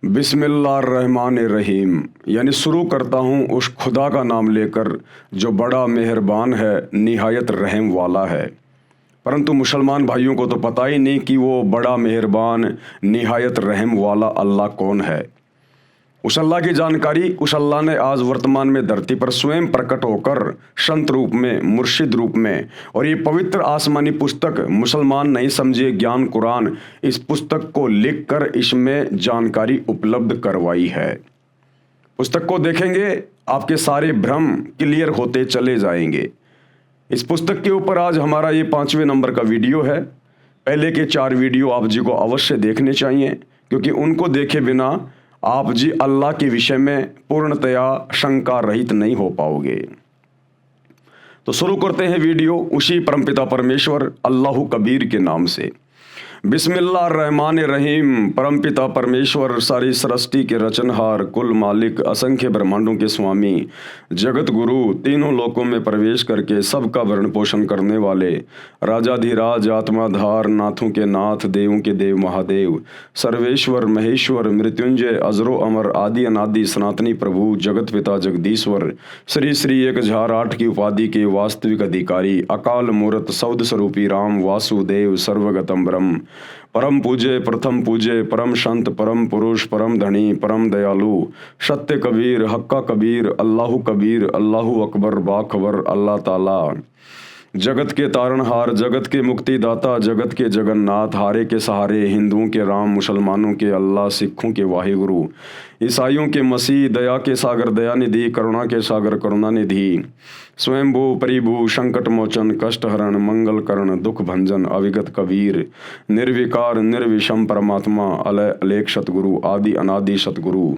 बिस्मिल्लाहिर्रहमानिर्रहीम यानी शुरू करता हूँ उस खुदा का नाम लेकर जो बड़ा मेहरबान है, निहायत रहम वाला है। परंतु मुसलमान भाइयों को तो पता ही नहीं कि वो बड़ा मेहरबान, निहायत रहम वाला अल्लाह कौन है। उस अल्लाह की जानकारी उस अल्लाह ने आज वर्तमान में धरती पर स्वयं प्रकट होकर संत रूप में, मुर्शिद रूप में, और ये पवित्र आसमानी पुस्तक मुसलमान नहीं समझे ज्ञान कुरान, इस पुस्तक को लिखकर इसमें जानकारी उपलब्ध करवाई है। पुस्तक को देखेंगे आपके सारे भ्रम क्लियर होते चले जाएंगे। इस पुस्तक के ऊपर आज हमारा ये 5वें नंबर का वीडियो है। पहले के 4 वीडियो आप जी को अवश्य देखने चाहिए, क्योंकि उनको देखे बिना आप जी अल्लाह के विषय में पूर्णतया शंका रहित नहीं हो पाओगे। तो शुरू करते हैं वीडियो उसी परमपिता परमेश्वर अल्लाह कबीर के नाम से। बिस्मिल्लाहिर्रहमानिर्रहीम। परमपिता परमेश्वर सारी सृष्टि के रचनहार, कुल मालिक, असंख्य ब्रह्मांडों के स्वामी, जगत गुरु, तीनों लोकों में प्रवेश करके सबका भरण पोषण करने वाले, राजाधिराज, आत्माधार, नाथों के नाथ, देवों के देव महादेव, सर्वेश्वर, महेश्वर, मृत्युंजय, अजरो अमर, आदि अनादि, सनातनी प्रभु, जगत पिता जगदीश्वर, श्री श्री 1008 की उपाधि के वास्तविक अधिकारी, अकाल मूर्त, सौद स्वरूपी राम, वासुदेव, सर्वगतम ब्रह्म, परम पूज्य, प्रथम पूज्य, परम संत, परम पुरुष, परम धनी, परम दयालु, सत्य कबीर, हक्का कबीर, अल्लाहु अकबर, बाखबर अल्लाह ताला, जगत के तारणहार, जगत के मुक्तिदाता, जगत के जगन्नाथ, हारे के सहारे, हिंदुओं के राम, मुसलमानों के अल्लाह, सिखों के वाहिगुरु, ईसाइयों के मसीह, दया के सागर दयानिधि, करुणा के सागर करुणानिधि, स्वयंभू परिभू, संकट मोचन, कष्ट हरण, मंगल करण, दुख भंजन, अविगत कबीर, निर्विकार निर्विषम परमात्मा, अलय अलेख सतगुरु, आदि अनादि सतगुरु,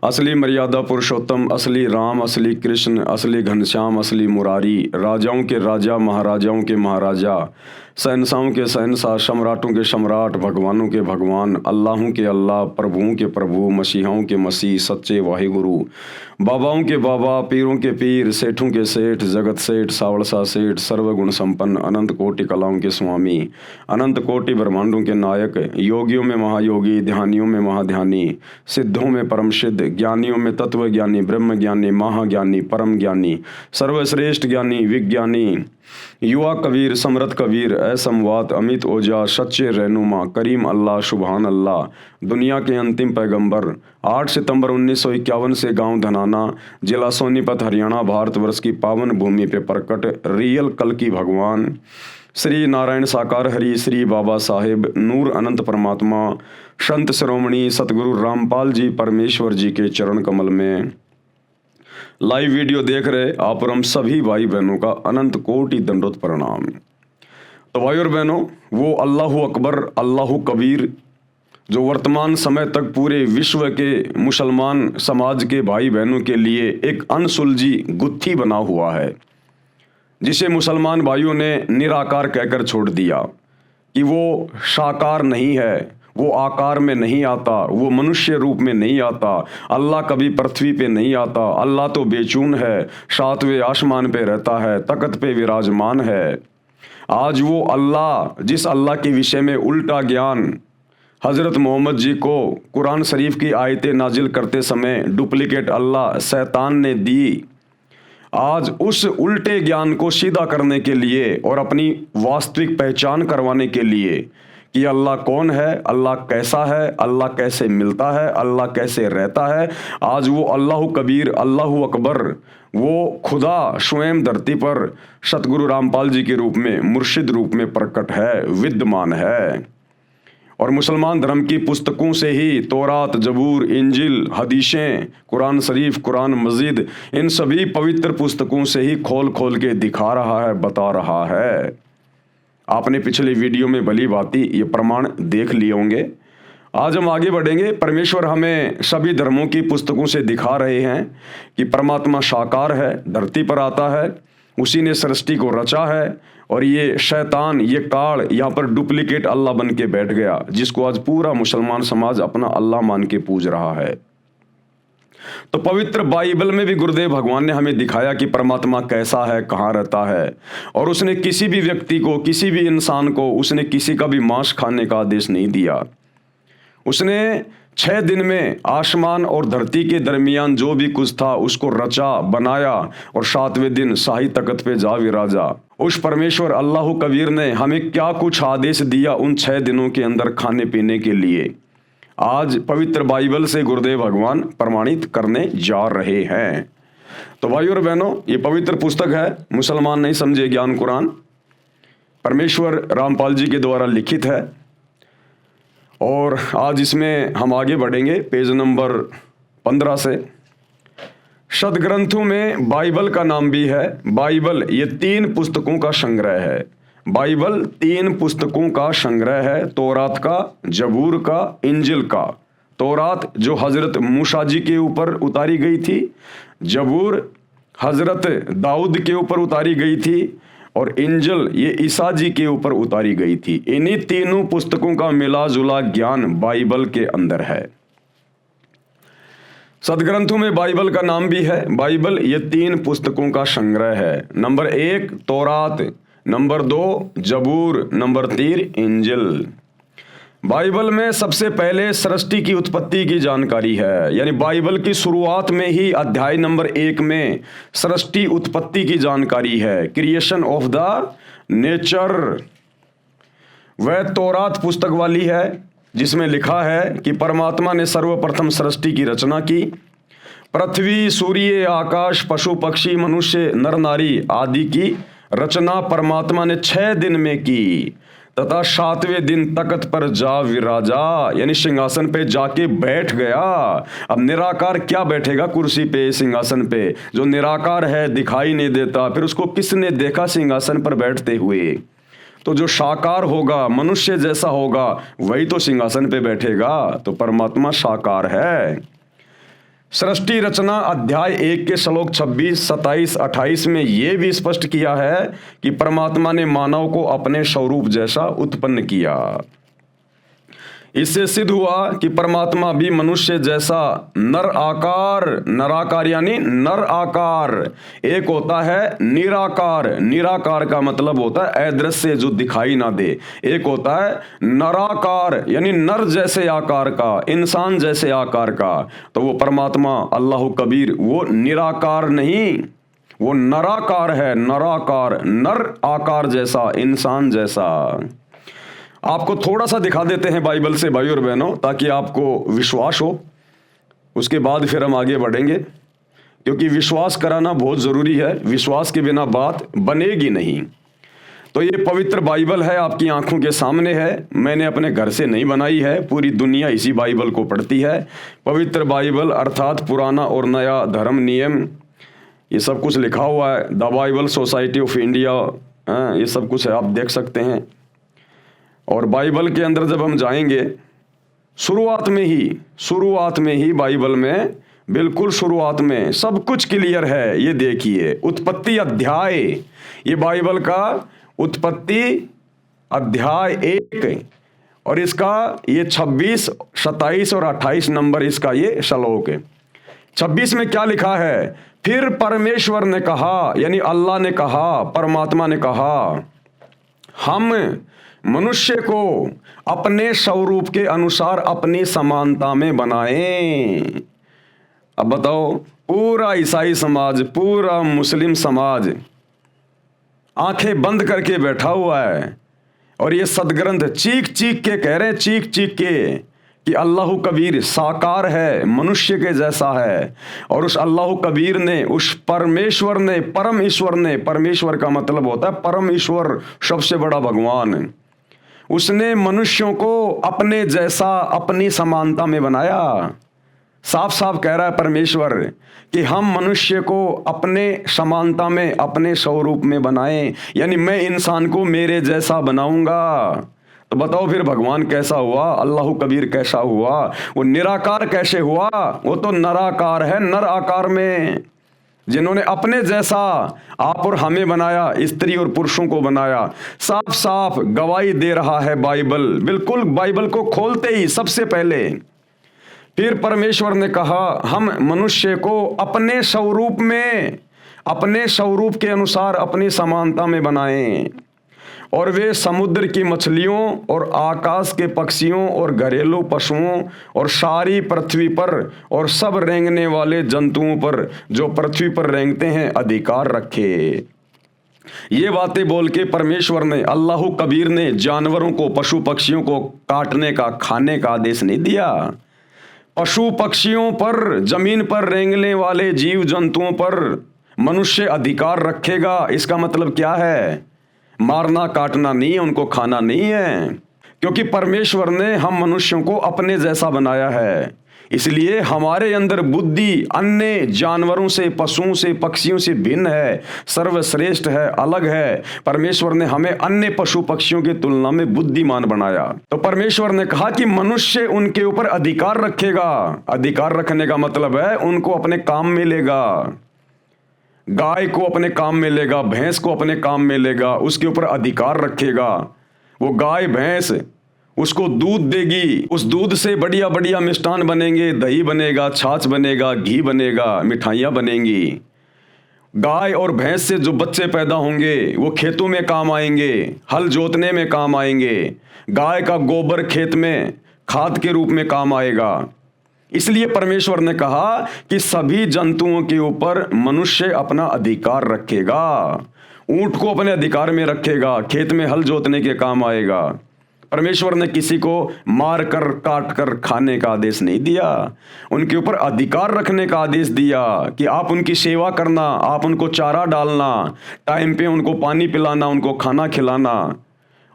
असली मर्यादा पुरुषोत्तम, असली राम, असली कृष्ण, असली घनश्याम, असली मुरारी, राजाओं के राजा, महाराजाओं के महाराजा, शहंशाहों के शहंशाह, सम्राटों के सम्राट, भगवानों के भगवान, अल्लाहों के अल्लाह, प्रभुओं के प्रभु, मसीहाओं के मसीह, सच्चे वाहिगुरु, बाबाओं के बाबा, पीरों के पीर, सेठों के सेठ, जगत सेठ, सावड़सा सेठ, सर्वगुण संपन्न, अनंत कोटि कलाओं के स्वामी, अनंत कोटि ब्रह्मांडों के नायक, योगियों में महायोगी, ध्यानियों में महाध्यानी, सिद्धों में परम सिद्ध, ज्ञानियों में तत्व ज्ञानी, ब्रह्म ज्ञानी, महाज्ञानी, परम ज्ञानी, सर्वश्रेष्ठ ज्ञानी, विज्ञानी, युवा कबीर, समृत कबीर, असमवात, अमित ओजा, सच्चे रहनुमा, करीम अल्लाह, सुबहान अल्लाह, दुनिया के अंतिम पैगंबर, 8 सितंबर 1951 से गांव धनाना, जिला सोनीपत, हरियाणा, भारतवर्ष की पावन भूमि पे प्रकट रियल कल की भगवान, श्री नारायण साकार हरि, श्री बाबा साहेब नूर अनंत परमात्मा, संत शिरोमणि सतगुरु रामपाल जी परमेश्वर जी के चरण कमल में लाइव वीडियो देख रहे आप और हम सभी भाई बहनों का अनंत कोटि दंडोत प्रणाम। तो भाई और बहनों, वो अल्लाहु अकबर, अल्लाहु कबीर जो वर्तमान समय तक पूरे विश्व के मुसलमान समाज के भाई बहनों के लिए एक अनसुलझी गुत्थी बना हुआ है, जिसे मुसलमान भाइयों ने निराकार कहकर छोड़ दिया कि वो साकार नहीं है, वो आकार में नहीं आता, वो मनुष्य रूप में नहीं आता, अल्लाह कभी पृथ्वी पे नहीं आता, अल्लाह तो बेचून है, 7वें आसमान पे रहता है, तख्त पे विराजमान है। आज वो अल्लाह, जिस अल्लाह के विषय में उल्टा ज्ञान हज़रत मोहम्मद जी को कुरान शरीफ की आयतें नाजिल करते समय डुप्लीकेट अल्लाह शैतान ने दी, आज उस उल्टे ज्ञान को सीधा करने के लिए और अपनी वास्तविक पहचान करवाने के लिए कि अल्लाह कौन है, अल्लाह कैसा है, अल्लाह कैसे मिलता है, अल्लाह कैसे रहता है, आज वो अल्लाहु कबीर, अल्लाहु अकबर, वो खुदा स्वयं धरती पर सतगुरु रामपाल जी के रूप में, मुर्शिद रूप में प्रकट है, विद्यमान है। और मुसलमान धर्म की पुस्तकों से ही तौरात, जबूर, इंजिल, हदीसें, कुरान शरीफ, कुरान मजीद, इन सभी पवित्र पुस्तकों से ही खोल खोल के दिखा रहा है, बता रहा है। आपने पिछले वीडियो में भली भांति ये प्रमाण देख लिए होंगे। आज हम आगे बढ़ेंगे। परमेश्वर हमें सभी धर्मों की पुस्तकों से दिखा रहे हैं कि परमात्मा साकार है, धरती पर आता है, उसी ने सृष्टि को रचा है, और ये शैतान, ये काल यहाँ पर डुप्लीकेट अल्लाह बन के बैठ गया, जिसको आज पूरा मुसलमान समाज अपना अल्लाह मान के पूज रहा है। तो पवित्र बाइबल में भी गुरुदेव भगवान ने हमें दिखाया कि परमात्मा कैसा है, कहाँ रहता है, और उसने किसी भी व्यक्ति को, किसी भी इंसान को, उसने किसी का भी मांस खाने का आदेश नहीं दिया। उसने 6 दिन में आसमान और धरती के दरमियान जो भी कुछ था उसको रचा बनाया और 7वें दिन शाही तख्त पे जा विराजा। उस परमेश्वर अल्लाह कबीर ने हमें क्या कुछ आदेश दिया उन 6 दिनों के अंदर खाने पीने के लिए, आज पवित्र बाइबल से गुरुदेव भगवान प्रमाणित करने जा रहे हैं। तो भाइयों और बहनों, ये पवित्र पुस्तक है, मुसलमान नहीं समझे ज्ञान कुरान, परमेश्वर रामपाल जी के द्वारा लिखित है। और आज इसमें हम आगे बढ़ेंगे पेज नंबर 15 से। सदग्रंथों में बाइबल का नाम भी है। बाइबल ये 3 पुस्तकों का संग्रह है। बाइबल 3 पुस्तकों का संग्रह है, तौरात का, जबूर का, इंजिल का। तौरात जो हजरत मूसा जी के ऊपर उतारी गई थी, जबूर हजरत दाऊद के ऊपर उतारी गई थी, और इंजिल ये ईसा जी के ऊपर उतारी गई थी। इन्हीं तीनों पुस्तकों का मिला जुला ज्ञान बाइबल के अंदर है। सदग्रंथों में बाइबल का नाम भी है। बाइबल ये 3 पुस्तकों का संग्रह है। नंबर 1 तौरात, नंबर 2 जबूर, नंबर 3 इंजिल। बाइबल में सबसे पहले सृष्टि की उत्पत्ति की जानकारी है, यानी बाइबल की शुरुआत में ही अध्याय नंबर 1 में सृष्टि उत्पत्ति की जानकारी है, क्रिएशन ऑफ द नेचर। वह तौरात पुस्तक वाली है जिसमें लिखा है कि परमात्मा ने सर्वप्रथम सृष्टि की रचना की। पृथ्वी, सूर्य, आकाश, पशु पक्षी, मनुष्य, नर नारी आदि की रचना परमात्मा ने 6 दिन में की तथा 7वें दिन तख्त पर जा विराजा, यानी सिंहासन पे जाके बैठ गया। अब निराकार क्या बैठेगा कुर्सी पे, सिंहासन पे? जो निराकार है, दिखाई नहीं देता, फिर उसको किसने देखा सिंहासन पर बैठते हुए? तो जो साकार होगा, मनुष्य जैसा होगा, वही तो सिंहासन पे बैठेगा। तो परमात्मा साकार है। सृष्टि रचना अध्याय 1 के श्लोक 26, 27, 28 में यह भी स्पष्ट किया है कि परमात्मा ने मानव को अपने स्वरूप जैसा उत्पन्न किया। इससे सिद्ध हुआ कि परमात्मा भी मनुष्य जैसा नर आकार, नराकार यानी नर आकार, एक होता है निराकार। निराकार का मतलब होता है अदृश्य, जो दिखाई ना दे। एक होता है नराकार यानी नर जैसे आकार का, इंसान जैसे आकार का। तो वो परमात्मा अल्लाह कबीर वो निराकार नहीं, वो नराकार है। नराकार, नर आकार जैसा, इंसान जैसा। आपको थोड़ा सा दिखा देते हैं बाइबल से भाई और बहनों, ताकि आपको विश्वास हो। उसके बाद फिर हम आगे बढ़ेंगे, क्योंकि विश्वास कराना बहुत ज़रूरी है। विश्वास के बिना बात बनेगी नहीं। तो ये पवित्र बाइबल है, आपकी आंखों के सामने है। मैंने अपने घर से नहीं बनाई है, पूरी दुनिया इसी बाइबल को पढ़ती है। पवित्र बाइबल अर्थात पुराना और नया धर्म नियम, ये सब कुछ लिखा हुआ है। The Bible society of India, ये सब कुछ है, आप देख सकते हैं। और बाइबल के अंदर जब हम जाएंगे, शुरुआत में ही बाइबल में, बिल्कुल शुरुआत में सब कुछ क्लियर है। ये देखिए, उत्पत्ति अध्याय, ये बाइबल का उत्पत्ति अध्याय 1 और इसका ये 26, 27 और 28 नंबर इसका ये श्लोक है। 26 में क्या लिखा है? फिर परमेश्वर ने कहा, यानी अल्लाह ने कहा, परमात्मा ने कहा, हम मनुष्य को अपने स्वरूप के अनुसार अपनी समानता में बनाएं। अब बताओ, पूरा ईसाई समाज, पूरा मुस्लिम समाज आंखें बंद करके बैठा हुआ है, और ये सदग्रंथ चीख चीख के कह रहे हैं, चीख चीख के, कि अल्लाह कबीर साकार है, मनुष्य के जैसा है। और उस अल्लाह कबीर ने, उस परमेश्वर ने, परम ईश्वर ने, परमेश्वर का मतलब होता है परम ईश्वर, सबसे बड़ा भगवान, उसने मनुष्यों को अपने जैसा, अपनी समानता में बनाया। साफ साफ कह रहा है परमेश्वर कि हम मनुष्य को अपने समानता में, अपने स्वरूप में बनाएं, यानी मैं इंसान को मेरे जैसा बनाऊंगा। तो बताओ फिर भगवान कैसा हुआ, अल्लाह कबीर कैसा हुआ, वो निराकार कैसे हुआ? वो तो नराकार है, नर आकार में, जिन्होंने अपने जैसा आप और हमें बनाया, स्त्री और पुरुषों को बनाया। साफ साफ गवाही दे रहा है बाइबल। बिल्कुल बाइबल को खोलते ही सबसे पहले फिर परमेश्वर ने कहा, हम मनुष्य को अपने स्वरूप में, अपने स्वरूप के अनुसार अपनी समानता में बनाएं। और वे समुद्र की मछलियों और आकाश के पक्षियों और घरेलू पशुओं और सारी पृथ्वी पर और सब रेंगने वाले जंतुओं पर जो पृथ्वी पर रेंगते हैं अधिकार रखे। ये बातें बोल के परमेश्वर ने, अल्लाह कबीर ने जानवरों को, पशु पक्षियों को काटने का, खाने का आदेश नहीं दिया। पशु पक्षियों पर, जमीन पर रेंगने वाले जीव जंतुओं पर मनुष्य अधिकार रखेगा। इसका मतलब क्या है? मारना काटना नहीं है, उनको खाना नहीं है, क्योंकि परमेश्वर ने हम मनुष्यों को अपने जैसा बनाया है। इसलिए हमारे अंदर बुद्धि अन्य जानवरों से, पशुओं से, पक्षियों से भिन्न है, सर्वश्रेष्ठ है, अलग है। परमेश्वर ने हमें अन्य पशु पक्षियों की तुलना में बुद्धिमान बनाया। तो परमेश्वर ने कहा कि मनुष्य उनके ऊपर अधिकार रखेगा। अधिकार रखने का मतलब है उनको अपने काम में लेगा। गाय को अपने काम में लेगा, भैंस को अपने काम में लेगा, उसके ऊपर अधिकार रखेगा। वो गाय भैंस उसको दूध देगी, उस दूध से बढ़िया बढ़िया मिष्ठान बनेंगे, दही बनेगा, छाछ बनेगा, घी बनेगा, मिठाइयाँ बनेंगी। गाय और भैंस से जो बच्चे पैदा होंगे वो खेतों में काम आएंगे, हल जोतने में काम आएंगे। गाय का गोबर खेत में खाद के रूप में काम आएगा। इसलिए परमेश्वर ने कहा कि सभी जंतुओं के ऊपर मनुष्य अपना अधिकार रखेगा। ऊंट को अपने अधिकार में रखेगा, खेत में हल जोतने के काम आएगा। परमेश्वर ने किसी को मार कर, काट कर खाने का आदेश नहीं दिया, उनके ऊपर अधिकार रखने का आदेश दिया कि आप उनकी सेवा करना, आप उनको चारा डालना, टाइम पे उनको पानी पिलाना, उनको खाना खिलाना,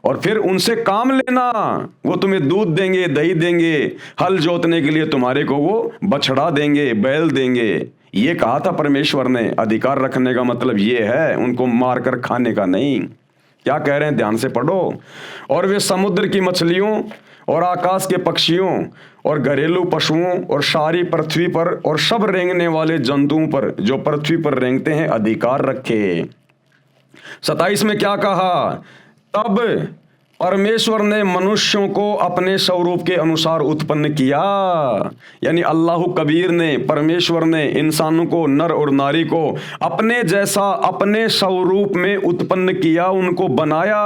और फिर उनसे काम लेना। वो तुम्हें दूध देंगे, दही देंगे, हल जोतने के लिए तुम्हारे को वो बछड़ा देंगे, बैल देंगे। ये कहा था परमेश्वर ने। अधिकार रखने का मतलब ये है, उनको मार कर खाने का नहीं। क्या कह रहे हैं, ध्यान से पढ़ो। और वे समुद्र की मछलियों और आकाश के पक्षियों और घरेलू पशुओं और सारी पृथ्वी पर और सब रेंगने वाले जंतुओं पर जो पृथ्वी पर रेंगते हैं अधिकार रखे। 27 में क्या कहा? तब परमेश्वर ने मनुष्यों को अपने स्वरूप के अनुसार उत्पन्न किया। यानी अल्लाह कबीर ने, परमेश्वर ने इंसानों को, नर और नारी को अपने जैसा, अपने स्वरूप में उत्पन्न किया, उनको बनाया।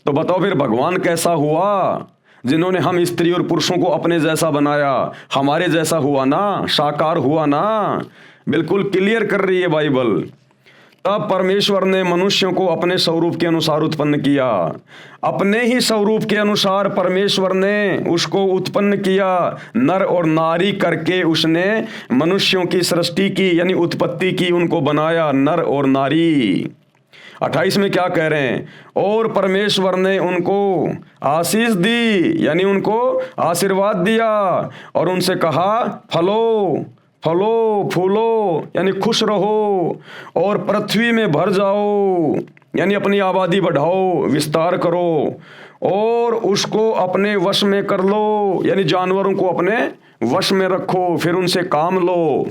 तो बताओ फिर भगवान कैसा हुआ? जिन्होंने हम स्त्री और पुरुषों को अपने जैसा बनाया, हमारे जैसा हुआ ना, साकार हुआ ना। बिल्कुल क्लियर कर रही है बाइबल। तब परमेश्वर ने मनुष्यों को अपने स्वरूप के अनुसार उत्पन्न किया। अपने ही स्वरूप के अनुसार परमेश्वर ने उसको उत्पन्न किया, नर और नारी करके उसने मनुष्यों की सृष्टि की, यानी उत्पत्ति की, उनको बनाया, नर और नारी। 28 में क्या कह रहे हैं? और परमेश्वर ने उनको आशीष दी, यानी उनको आशीर्वाद दिया, और उनसे कहा फलो फलो फूलो, यानी खुश रहो और पृथ्वी में भर जाओ, यानी अपनी आबादी बढ़ाओ, विस्तार करो, और उसको अपने वश में कर लो, यानी जानवरों को अपने वश में रखो, फिर उनसे काम लो।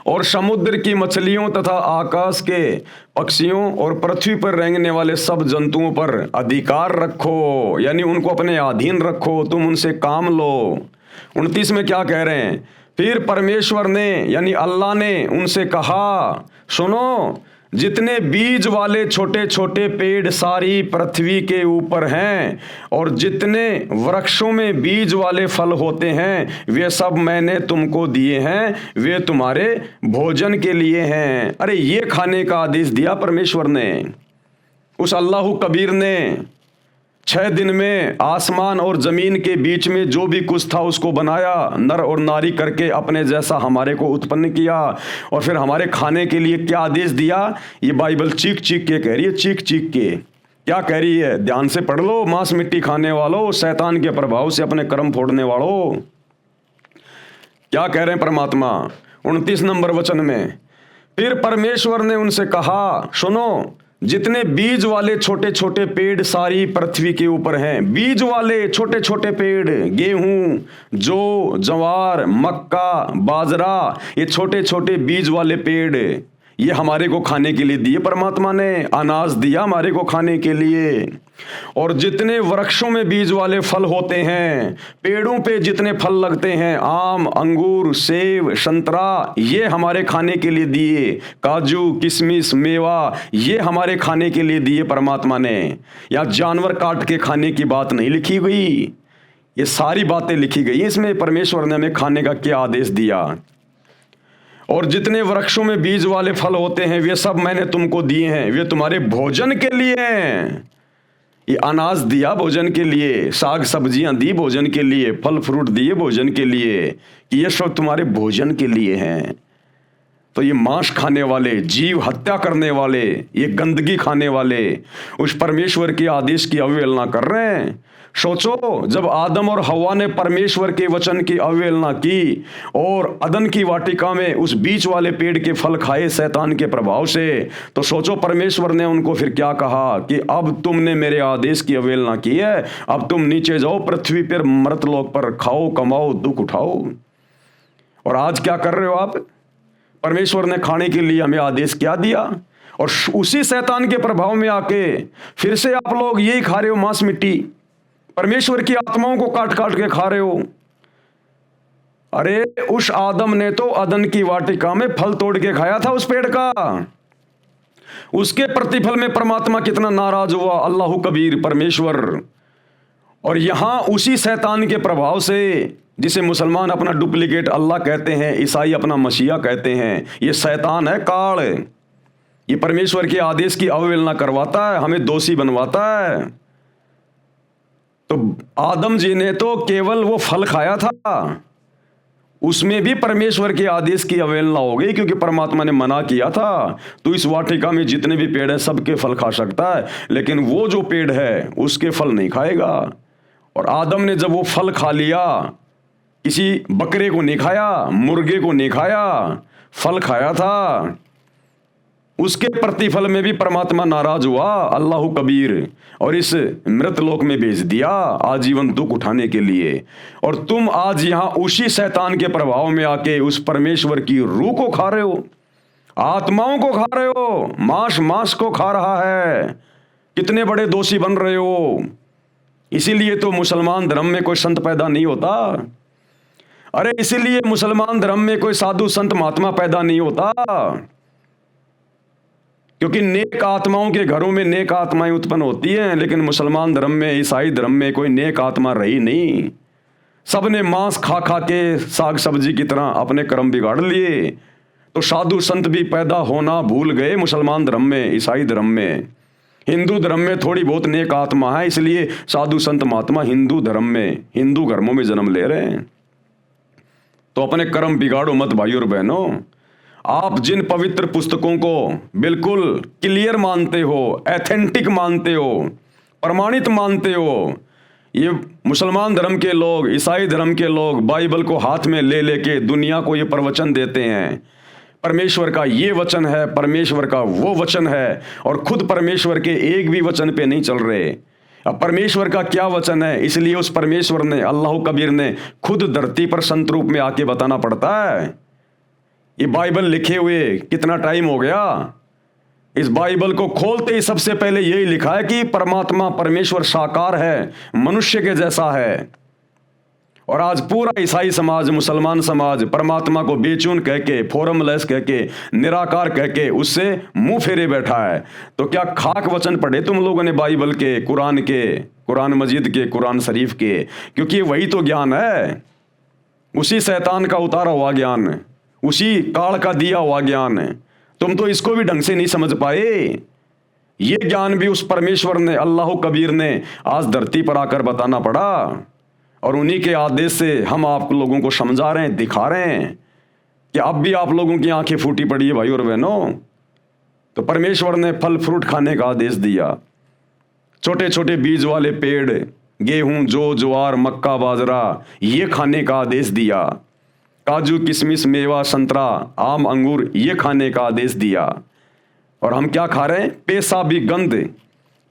और समुद्र की मछलियों तथा आकाश के पक्षियों और पृथ्वी पर रेंगने वाले सब जंतुओं पर अधिकार रखो, यानी उनको अपने अधीन रखो, तुम उनसे काम लो। 29 में क्या कह रहे हैं? फिर परमेश्वर ने, यानी अल्लाह ने उनसे कहा, सुनो, जितने बीज वाले छोटे छोटे पेड़ सारी पृथ्वी के ऊपर हैं और जितने वृक्षों में बीज वाले फल होते हैं वे सब मैंने तुमको दिए हैं, वे तुम्हारे भोजन के लिए हैं। अरे ये खाने का आदेश दिया परमेश्वर ने। उस अल्लाह कबीर ने 6 दिन में आसमान और जमीन के बीच में जो भी कुछ था उसको बनाया, नर और नारी करके अपने जैसा हमारे को उत्पन्न किया, और फिर हमारे खाने के लिए क्या आदेश दिया? ये बाइबल चीख चीख के कह रही है, चीख चीख के। क्या कह रही है? ध्यान से पढ़ लो। मांस मिट्टी खाने वालों, शैतान के प्रभाव से अपने कर्म फोड़ने वालों, क्या कह रहे हैं परमात्मा 29 नंबर वचन में? फिर परमेश्वर ने उनसे कहा, सुनो, जितने बीज वाले छोटे छोटे पेड़ सारी पृथ्वी के ऊपर हैं, बीज वाले छोटे छोटे पेड़, गेहूं, जौ, जवार, मक्का, बाजरा, ये छोटे छोटे बीज वाले पेड़, ये हमारे को खाने के लिए दिए। परमात्मा ने अनाज दिया हमारे को खाने के लिए। और जितने वृक्षों में बीज वाले फल होते हैं, पेड़ों पे जितने फल लगते हैं, आम, अंगूर, सेब, संतरा, ये हमारे खाने के लिए दिए, काजू, किशमिश, मेवा, ये हमारे खाने के लिए दिए परमात्मा ने। या जानवर काट के खाने की बात नहीं लिखी गई, ये सारी बातें लिखी गई इसमें परमेश्वर ने हमें खाने का क्या आदेश दिया। और जितने वृक्षों में बीज वाले फल होते हैं वे सब मैंने तुमको दिए हैं, वे तुम्हारे भोजन के लिए हैं। ये अनाज दिया भोजन के लिए, साग सब्जियां दी भोजन के लिए, फल फ्रूट दिए भोजन के लिए, कि ये सब तुम्हारे भोजन के लिए हैं। तो ये मांस खाने वाले, जीव हत्या करने वाले, ये गंदगी खाने वाले उस परमेश्वर के आदेश की अवहेलना कर रहे हैं। सोचो, जब आदम और हवा ने परमेश्वर के वचन की अवहेलना की और अदन की वाटिका में उस बीच वाले पेड़ के फल खाए शैतान के प्रभाव से, तो सोचो परमेश्वर ने उनको फिर क्या कहा कि अब तुमने मेरे आदेश की अवहेलना की है, अब तुम नीचे जाओ पृथ्वी पर, मृत लोक पर, खाओ, कमाओ, दुख उठाओ। और आज क्या कर रहे हो आप? परमेश्वर ने खाने के लिए हमें आदेश क्या दिया, और उसी शैतान के प्रभाव में आके फिर से आप लोग यही खा रहे हो, मांस मिट्टी, परमेश्वर की आत्माओं को काट काट के खा रहे हो। अरे उस आदम ने तो अदन की वाटिका में फल तोड़ के खाया था उस पेड़ का, उसके प्रतिफल में परमात्मा कितना नाराज हुआ, अल्लाह कबीर परमेश्वर। और यहां उसी शैतान के प्रभाव से, जिसे मुसलमान अपना डुप्लीकेट अल्लाह कहते हैं, ईसाई अपना मसीहा कहते हैं, ये शैतान है, काल। ये परमेश्वर के आदेश की अवहेलना करवाता है, हमें दोषी बनवाता है। तो आदम जी ने तो केवल वो फल खाया था, उसमें भी परमेश्वर के आदेश की अवहेलना हो गई, क्योंकि परमात्मा ने मना किया था तो इस वाटिका में जितने भी पेड़ हैं सबके फल खा सकता है, लेकिन वो जो पेड़ है उसके फल नहीं खाएगा। और आदम ने जब वो फल खा लिया, किसी बकरे को नहीं खाया, मुर्गे को नहीं खाया, फल खाया था, उसके प्रतिफल में भी परमात्मा नाराज हुआ, अल्लाह कबीर, और इस मृत लोक में भेज दिया आजीवन दुख उठाने के लिए। और तुम आज यहां उसी शैतान के प्रभाव में आके उस परमेश्वर की रूह को खा रहे हो, आत्माओं को खा रहे हो, मांस को खा रहा है। कितने बड़े दोषी बन रहे हो। इसीलिए तो मुसलमान धर्म में कोई संत पैदा नहीं होता। अरे इसीलिए मुसलमान धर्म में कोई साधु संत महात्मा पैदा नहीं होता, क्योंकि नेक आत्माओं के घरों में नेक आत्माएं उत्पन्न होती हैं, लेकिन मुसलमान धर्म में, ईसाई धर्म में कोई नेक आत्मा रही नहीं। सबने मांस खा खा के साग सब्जी की तरह अपने कर्म बिगाड़ लिए। तो साधु संत भी पैदा होना भूल गए मुसलमान धर्म में, ईसाई धर्म में। हिंदू धर्म में थोड़ी बहुत नेक आत्मा है, इसलिए साधु संत महात्मा हिंदू धर्म में, हिंदू घरों में जन्म ले रहे हैं। तो अपने कर्म बिगाड़ो मत भाइयों और बहनों। आप जिन पवित्र पुस्तकों को बिल्कुल क्लियर मानते हो, एथेंटिक मानते हो, प्रमाणित मानते हो, ये मुसलमान धर्म के लोग, ईसाई धर्म के लोग बाइबल को हाथ में ले लेके दुनिया को ये प्रवचन देते हैं, परमेश्वर का ये वचन है, परमेश्वर का वो वचन है, और खुद परमेश्वर के एक भी वचन पे नहीं चल रहे। अब परमेश्वर का क्या वचन है, इसलिए उस परमेश्वर ने, अल्लाह कबीर ने खुद धरती पर संत रूप में आके बताना पड़ता है। ये बाइबल लिखे हुए कितना टाइम हो गया। इस बाइबल को खोलते ही सबसे पहले यही लिखा है कि परमात्मा, परमेश्वर साकार है, मनुष्य के जैसा है। और आज पूरा ईसाई समाज, मुसलमान समाज परमात्मा को बेचून कह के, फॉर्मलेस कह के, निराकार कह के उससे मुंह फेरे बैठा है। तो क्या खाक वचन पढ़े तुम लोगों ने बाइबल के, कुरान के, कुरान मजीद के, कुरान शरीफ के? क्योंकि वही तो ज्ञान है, उसी शैतान का उतारा हुआ ज्ञान, उसी काल का दिया हुआ ज्ञान है। तुम तो इसको भी ढंग से नहीं समझ पाए। ये ज्ञान भी उस परमेश्वर ने, अल्लाह कबीर ने आज धरती पर आकर बताना पड़ा, और उन्हीं के आदेश से हम आप लोगों को समझा रहे हैं, दिखा रहे हैं कि अब भी आप लोगों की आंखें फूटी पड़ी है भाई और बहनों। तो परमेश्वर ने फल फ्रूट खाने का आदेश दिया। छोटे छोटे बीज वाले पेड़, गेहूं, जौ, ज्वार, मक्का, बाजरा, ये खाने का आदेश दिया। काजू, किशमिश, मेवा, संतरा, आम, अंगूर, ये खाने का आदेश दिया। और हम क्या खा रहे हैं?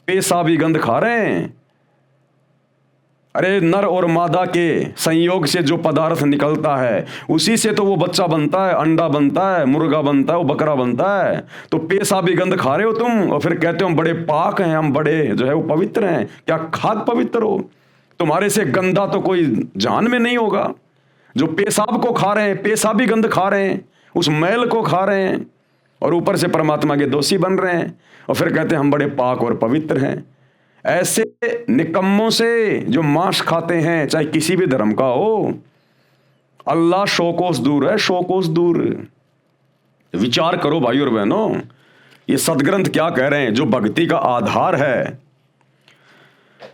पेशाबी गंध खा रहे हैं। अरे नर और मादा के संयोग से जो पदार्थ निकलता है उसी से तो वो बच्चा बनता है, अंडा बनता है, मुर्गा बनता है, वो बकरा बनता है। तो पेशाबी गंध खा रहे हो तुम और फिर कहते हो हम बड़े पाक हैं, हम बड़े जो है वो पवित्र हैं। क्या खाद पवित्र हो? तुम्हारे से गंदा तो कोई जान में नहीं होगा। जो पेशाब को खा रहे हैं, पेशाबी गंध खा रहे हैं, उस मैल को खा रहे हैं और ऊपर से परमात्मा के दोषी बन रहे हैं और फिर कहते हैं हम बड़े पाक और पवित्र हैं। ऐसे निकम्मों से जो मांस खाते हैं, चाहे किसी भी धर्म का हो, अल्लाह सौ कोस दूर है, सौ कोस दूर। विचार करो भाई और बहनों, ये सदग्रंथ क्या कह रहे हैं, जो भक्ति का आधार है।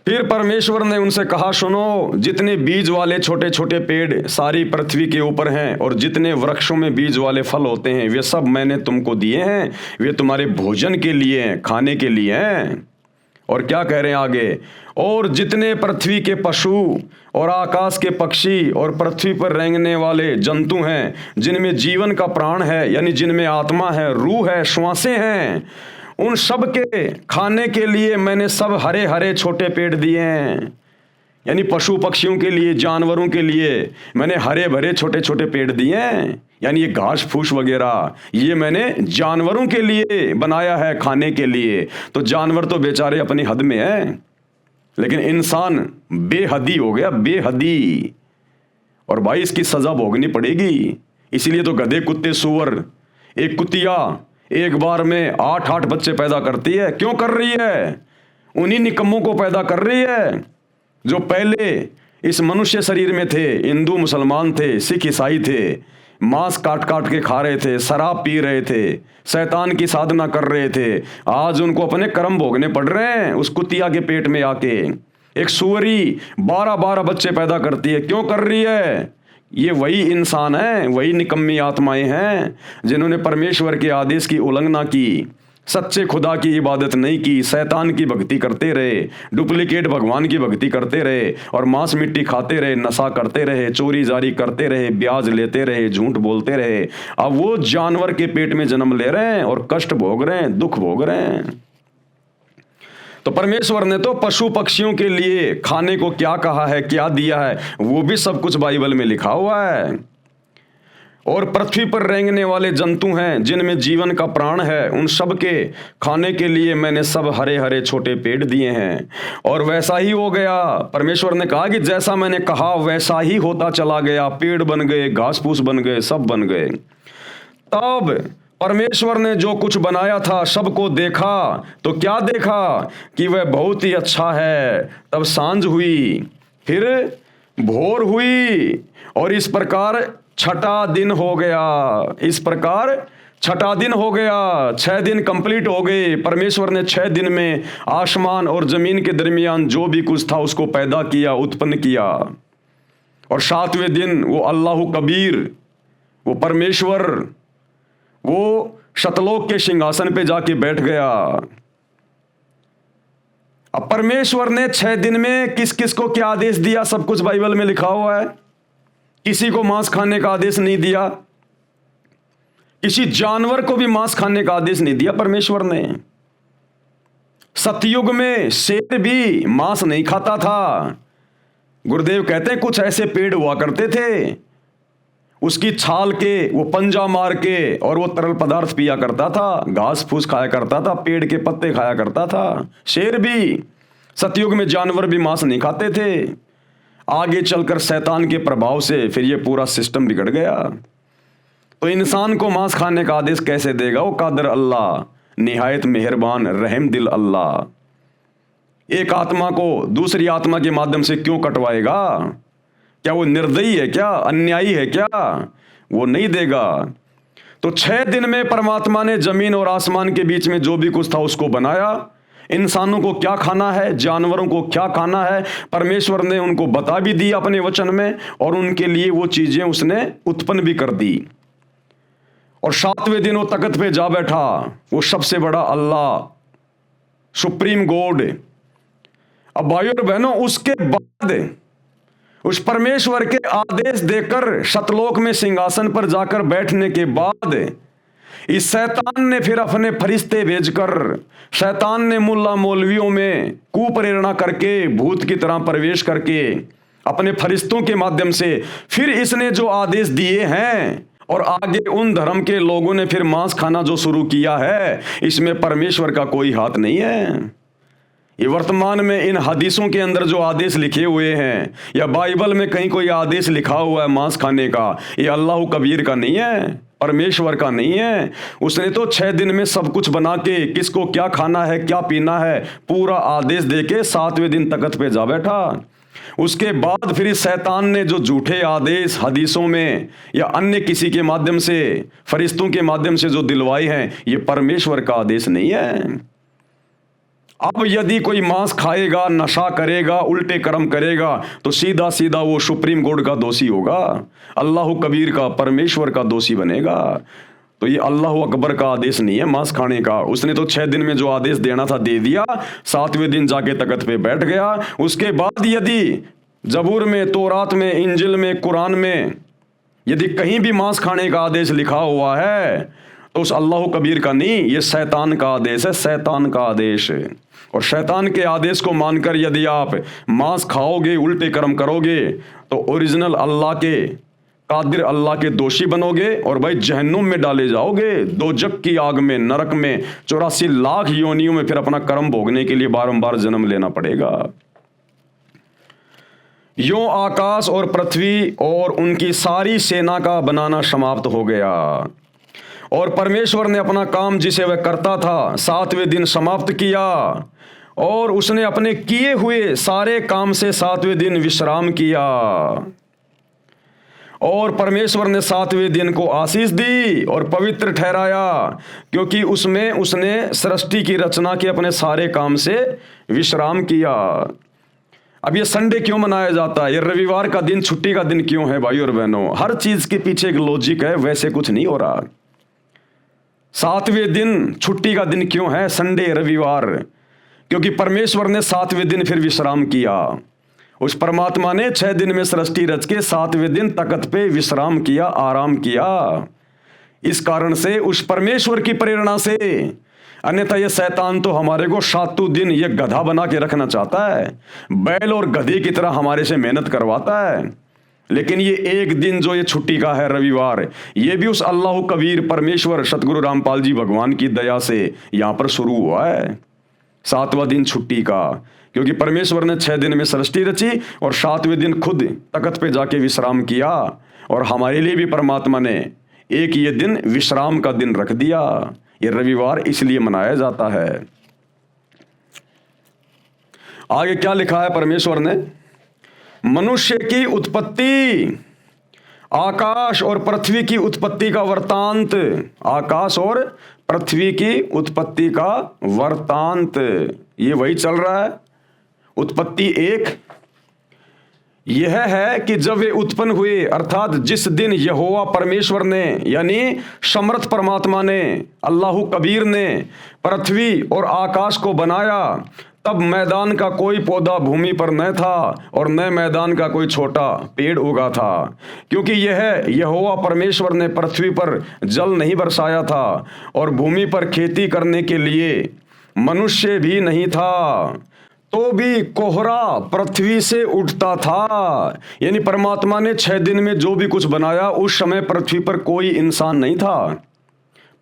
फिर परमेश्वर ने उनसे कहा, सुनो, जितने बीज वाले छोटे छोटे पेड़ सारी पृथ्वी के ऊपर हैं और जितने वृक्षों में बीज वाले फल होते हैं वे सब मैंने तुमको दिए हैं, वे तुम्हारे भोजन के लिए हैं, खाने के लिए हैं। और क्या कह रहे हैं आगे, और जितने पृथ्वी के पशु और आकाश के पक्षी और पृथ्वी पर रेंगने वाले जंतु हैं, जिनमें जीवन का प्राण है, यानी जिनमें आत्मा है, रूह है, श्वासें हैं, उन सब के खाने के लिए मैंने सब हरे हरे छोटे पेड़ दिए हैं। यानी पशु पक्षियों के लिए, जानवरों के लिए मैंने हरे भरे छोटे छोटे पेड़ दिए हैं। यानी ये घास फूस वगैरह ये मैंने जानवरों के लिए बनाया है, खाने के लिए। तो जानवर तो बेचारे अपनी हद में है, लेकिन इंसान बेहदी हो गया, बेहदी। और भाई इसकी सजा भोगनी पड़ेगी। इसीलिए तो गधे, कुत्ते, सुअर, एक कुतिया एक बार में 8-8 बच्चे पैदा करती है। क्यों कर रही है? उन्हीं निकम्मों को पैदा कर रही है जो पहले इस मनुष्य शरीर में थे, हिंदू मुसलमान थे, सिख ईसाई थे, मांस काट काट के खा रहे थे, शराब पी रहे थे, शैतान की साधना कर रहे थे। आज उनको अपने कर्म भोगने पड़ रहे हैं उस कुतिया के पेट में आके। एक सुअरी 12-12 बच्चे पैदा करती है। क्यों कर रही है? ये वही इंसान है, वही निकम्मी आत्माएं हैं जिन्होंने परमेश्वर के आदेश की उल्लंघना की, सच्चे खुदा की इबादत नहीं की, शैतान की भक्ति करते रहे, डुप्लीकेट भगवान की भक्ति करते रहे और मांस मिट्टी खाते रहे, नशा करते रहे, चोरी जारी करते रहे, ब्याज लेते रहे, झूठ बोलते रहे। अब वो जानवर के पेट में जन्म ले रहे हैं और कष्ट भोग रहे हैं, दुख भोग रहे हैं। तो परमेश्वर ने तो पशु पक्षियों के लिए खाने को क्या कहा है, क्या दिया है, वो भी सब कुछ बाइबल में लिखा हुआ है। और पृथ्वी पर रेंगने वाले जंतु हैं जिनमें जीवन का प्राण है, उन सब के खाने के लिए मैंने सब हरे हरे छोटे पेड़ दिए हैं। और वैसा ही हो गया। परमेश्वर ने कहा कि जैसा मैंने कहा वैसा ही होता चला गया। पेड़ बन गए, घास फूस बन गए, सब बन गए। तब परमेश्वर ने जो कुछ बनाया था सबको देखा तो क्या देखा कि वह बहुत ही अच्छा है। तब सांझ हुई, फिर भोर हुई और इस प्रकार छठा दिन हो गया। इस प्रकार छठा दिन हो गया। 6 दिन कंप्लीट हो गए। परमेश्वर ने 6 दिन में आसमान और जमीन के दरमियान जो भी कुछ था उसको पैदा किया, उत्पन्न किया। और 7वें दिन वो अल्लाह कबीर, वो परमेश्वर, वो शतलोक के सिंहासन पे जाके बैठ गया। अब परमेश्वर ने 6 दिन में किस किस को क्या आदेश दिया, सब कुछ बाइबल में लिखा हुआ है। किसी को मांस खाने का आदेश नहीं दिया, किसी जानवर को भी मांस खाने का आदेश नहीं दिया परमेश्वर ने। सतयुग में शेर भी मांस नहीं खाता था। गुरुदेव कहते हैं कुछ ऐसे पेड़ हुआ करते थे, उसकी छाल के वो पंजा मार के और वो तरल पदार्थ पिया करता था, घास फूस खाया करता था, पेड़ के पत्ते खाया करता था। शेर भी, सतयुग में जानवर भी मांस नहीं खाते थे। आगे चलकर शैतान के प्रभाव से फिर ये पूरा सिस्टम बिगड़ गया। तो इंसान को मांस खाने का आदेश कैसे देगा? वो कादर अल्लाह, निहायत मेहरबान, रहम दिल अल्लाह। एक आत्मा को दूसरी आत्मा के माध्यम से क्यों कटवाएगा? क्या वो निर्दयी है क्या? अन्यायी है क्या? वो नहीं देगा। तो 6 दिन में परमात्मा ने जमीन और आसमान के बीच में जो भी कुछ था उसको बनाया। इंसानों को क्या खाना है, जानवरों को क्या खाना है, परमेश्वर ने उनको बता भी दिया अपने वचन में और उनके लिए वो चीजें उसने उत्पन्न भी कर दी। और 7वें दिन वो तख्त पे जा बैठा, वो सबसे बड़ा अल्लाह, सुप्रीम गॉड। अब भाइयों और बहनों, उसके बाद उस परमेश्वर के आदेश देकर शतलोक में सिंहासन पर जाकर बैठने के बाद इस शैतान ने फिर अपने फरिश्ते भेजकर, शैतान ने मुल्ला मौलवियों में कुप्रेरणा करके, भूत की तरह प्रवेश करके, अपने फरिश्तों के माध्यम से फिर इसने जो आदेश दिए हैं, और आगे उन धर्म के लोगों ने फिर मांस खाना जो शुरू किया है, इसमें परमेश्वर का कोई हाथ नहीं है। ये वर्तमान में इन हदीसों के अंदर जो आदेश लिखे हुए हैं, या बाइबल में कहीं कोई आदेश लिखा हुआ है मांस खाने का, ये अल्लाह कबीर का नहीं है, परमेश्वर का नहीं है। उसने तो 6 दिन में सब कुछ बना के, किसको क्या खाना है, क्या पीना है, पूरा आदेश दे के 7वें दिन तख्त पे जा बैठा। उसके बाद फिर इस शैतान ने जो झूठे आदेश हदीसों में या अन्य किसी के माध्यम से, फरिश्तों के माध्यम से जो दिलवाए हैं, ये परमेश्वर का आदेश नहीं है। अब यदि कोई मांस खाएगा, नशा करेगा, उल्टे कर्म करेगा, तो सीधा सीधा वो सुप्रीम कोर्ट का दोषी होगा, अल्लाह कबीर का, परमेश्वर का दोषी बनेगा। तो ये अल्लाह अकबर का आदेश नहीं है मांस खाने का। उसने तो 6 दिन में जो आदेश देना था दे दिया, 7वें दिन जाके तख्त पे बैठ गया। उसके बाद यदि जबूर में, तौरात में, इंजिल में, कुरान में यदि कहीं भी मांस खाने का आदेश लिखा हुआ है, तो उस अल्लाह कबीर का नहीं, ये शैतान का आदेश है, शैतान का आदेश है। और शैतान के आदेश को मानकर यदि आप मांस खाओगे, उल्टे कर्म करोगे, तो ओरिजिनल अल्लाह के, कादिर अल्लाह के दोषी बनोगे, और भाई जहन्नुम में डाले जाओगे, दोजक की आग में, नरक में 84 लाख योनियों में फिर अपना कर्म भोगने के लिए बारंबार जन्म लेना पड़ेगा। यों आकाश और पृथ्वी और उनकी सारी सेना का बनाना समाप्त हो गया, और परमेश्वर ने अपना काम जिसे वह करता था 7वें दिन समाप्त किया, और उसने अपने किए हुए सारे काम से 7वें दिन विश्राम किया। और परमेश्वर ने 7वें दिन को आशीष दी और पवित्र ठहराया, क्योंकि उसमें उसने सृष्टि की रचना के अपने सारे काम से विश्राम किया। अब ये संडे क्यों मनाया जाता है, ये रविवार का दिन छुट्टी का दिन क्यों है भाई और बहनों? हर चीज के पीछे एक लॉजिक है, वैसे कुछ नहीं हो रहा। 7वें दिन छुट्टी का दिन क्यों है, संडे, रविवार? क्योंकि परमेश्वर ने 7वें दिन फिर विश्राम किया। उस परमात्मा ने 6 दिन में सृष्टि रच के 7वें दिन तख्त पे विश्राम किया, आराम किया। इस कारण से, उस परमेश्वर की प्रेरणा से, अन्यथा ये शैतान तो हमारे को 7 दिन ये गधा बना के रखना चाहता है, बैल और गधे की तरह हमारे से मेहनत करवाता है। लेकिन ये एक दिन जो ये छुट्टी का है, रविवार, ये भी उस अल्लाह कबीर परमेश्वर सतगुरु रामपाल जी भगवान की दया से यहाँ पर शुरू हुआ है, 7वां दिन छुट्टी का। क्योंकि परमेश्वर ने 6 दिन में सृष्टि रची और 7वें दिन खुद तख्त पे जाके विश्राम किया, और हमारे लिए भी परमात्मा ने एक ये दिन विश्राम का दिन रख दिया। ये रविवार इसलिए मनाया जाता है। आगे क्या लिखा है परमेश्वर ने? मनुष्य की उत्पत्ति, आकाश और पृथ्वी की उत्पत्ति का वृतांत, आकाश और पृथ्वी की उत्पत्ति का वृतांत, ये वही चल रहा है। उत्पत्ति 1 यह है कि जब वे उत्पन्न हुए, अर्थात जिस दिन यहोवा परमेश्वर ने, यानी समर्थ परमात्मा ने, अल्लाह कबीर ने पृथ्वी और आकाश को बनाया, तब मैदान का कोई पौधा भूमि पर न था और न मैदान का कोई छोटा पेड़ उगा था, क्योंकि यह यहोवा परमेश्वर ने पृथ्वी पर जल नहीं बरसाया था और भूमि पर खेती करने के लिए मनुष्य भी नहीं था, तो भी कोहरा पृथ्वी से उठता था। यानी परमात्मा ने 6 दिन में जो भी कुछ बनाया, उस समय पृथ्वी पर कोई इंसान नहीं था।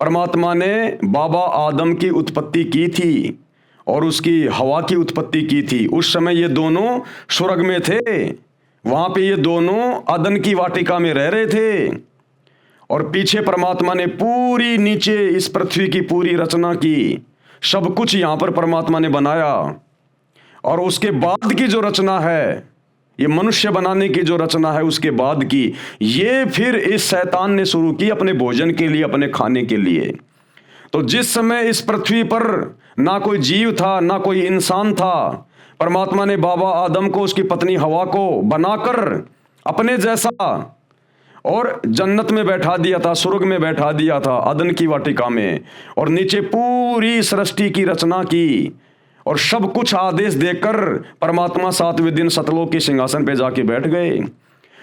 परमात्मा ने बाबा आदम की उत्पत्ति की थी और उसकी हवा की उत्पत्ति की थी। उस समय ये दोनों स्वर्ग में थे, वहां पे ये दोनों अदन की वाटिका में रह रहे थे, और पीछे परमात्मा ने पूरी नीचे इस पृथ्वी की पूरी रचना की, सब कुछ यहां पर परमात्मा ने बनाया। और उसके बाद की जो रचना है, ये मनुष्य बनाने की जो रचना है, उसके बाद की, ये फिर इस शैतान ने शुरू की अपने भोजन के लिए, अपने खाने के लिए। तो जिस समय इस पृथ्वी पर ना कोई जीव था, ना कोई इंसान था, परमात्मा ने बाबा आदम को, उसकी पत्नी हवा को बनाकर अपने जैसा और जन्नत में बैठा दिया था, स्वर्ग में बैठा दिया था, अदन की वाटिका में, और नीचे पूरी सृष्टि की रचना की, और सब कुछ आदेश देकर परमात्मा 7वें दिन सतलोक के सिंहासन पे जाके बैठ गए।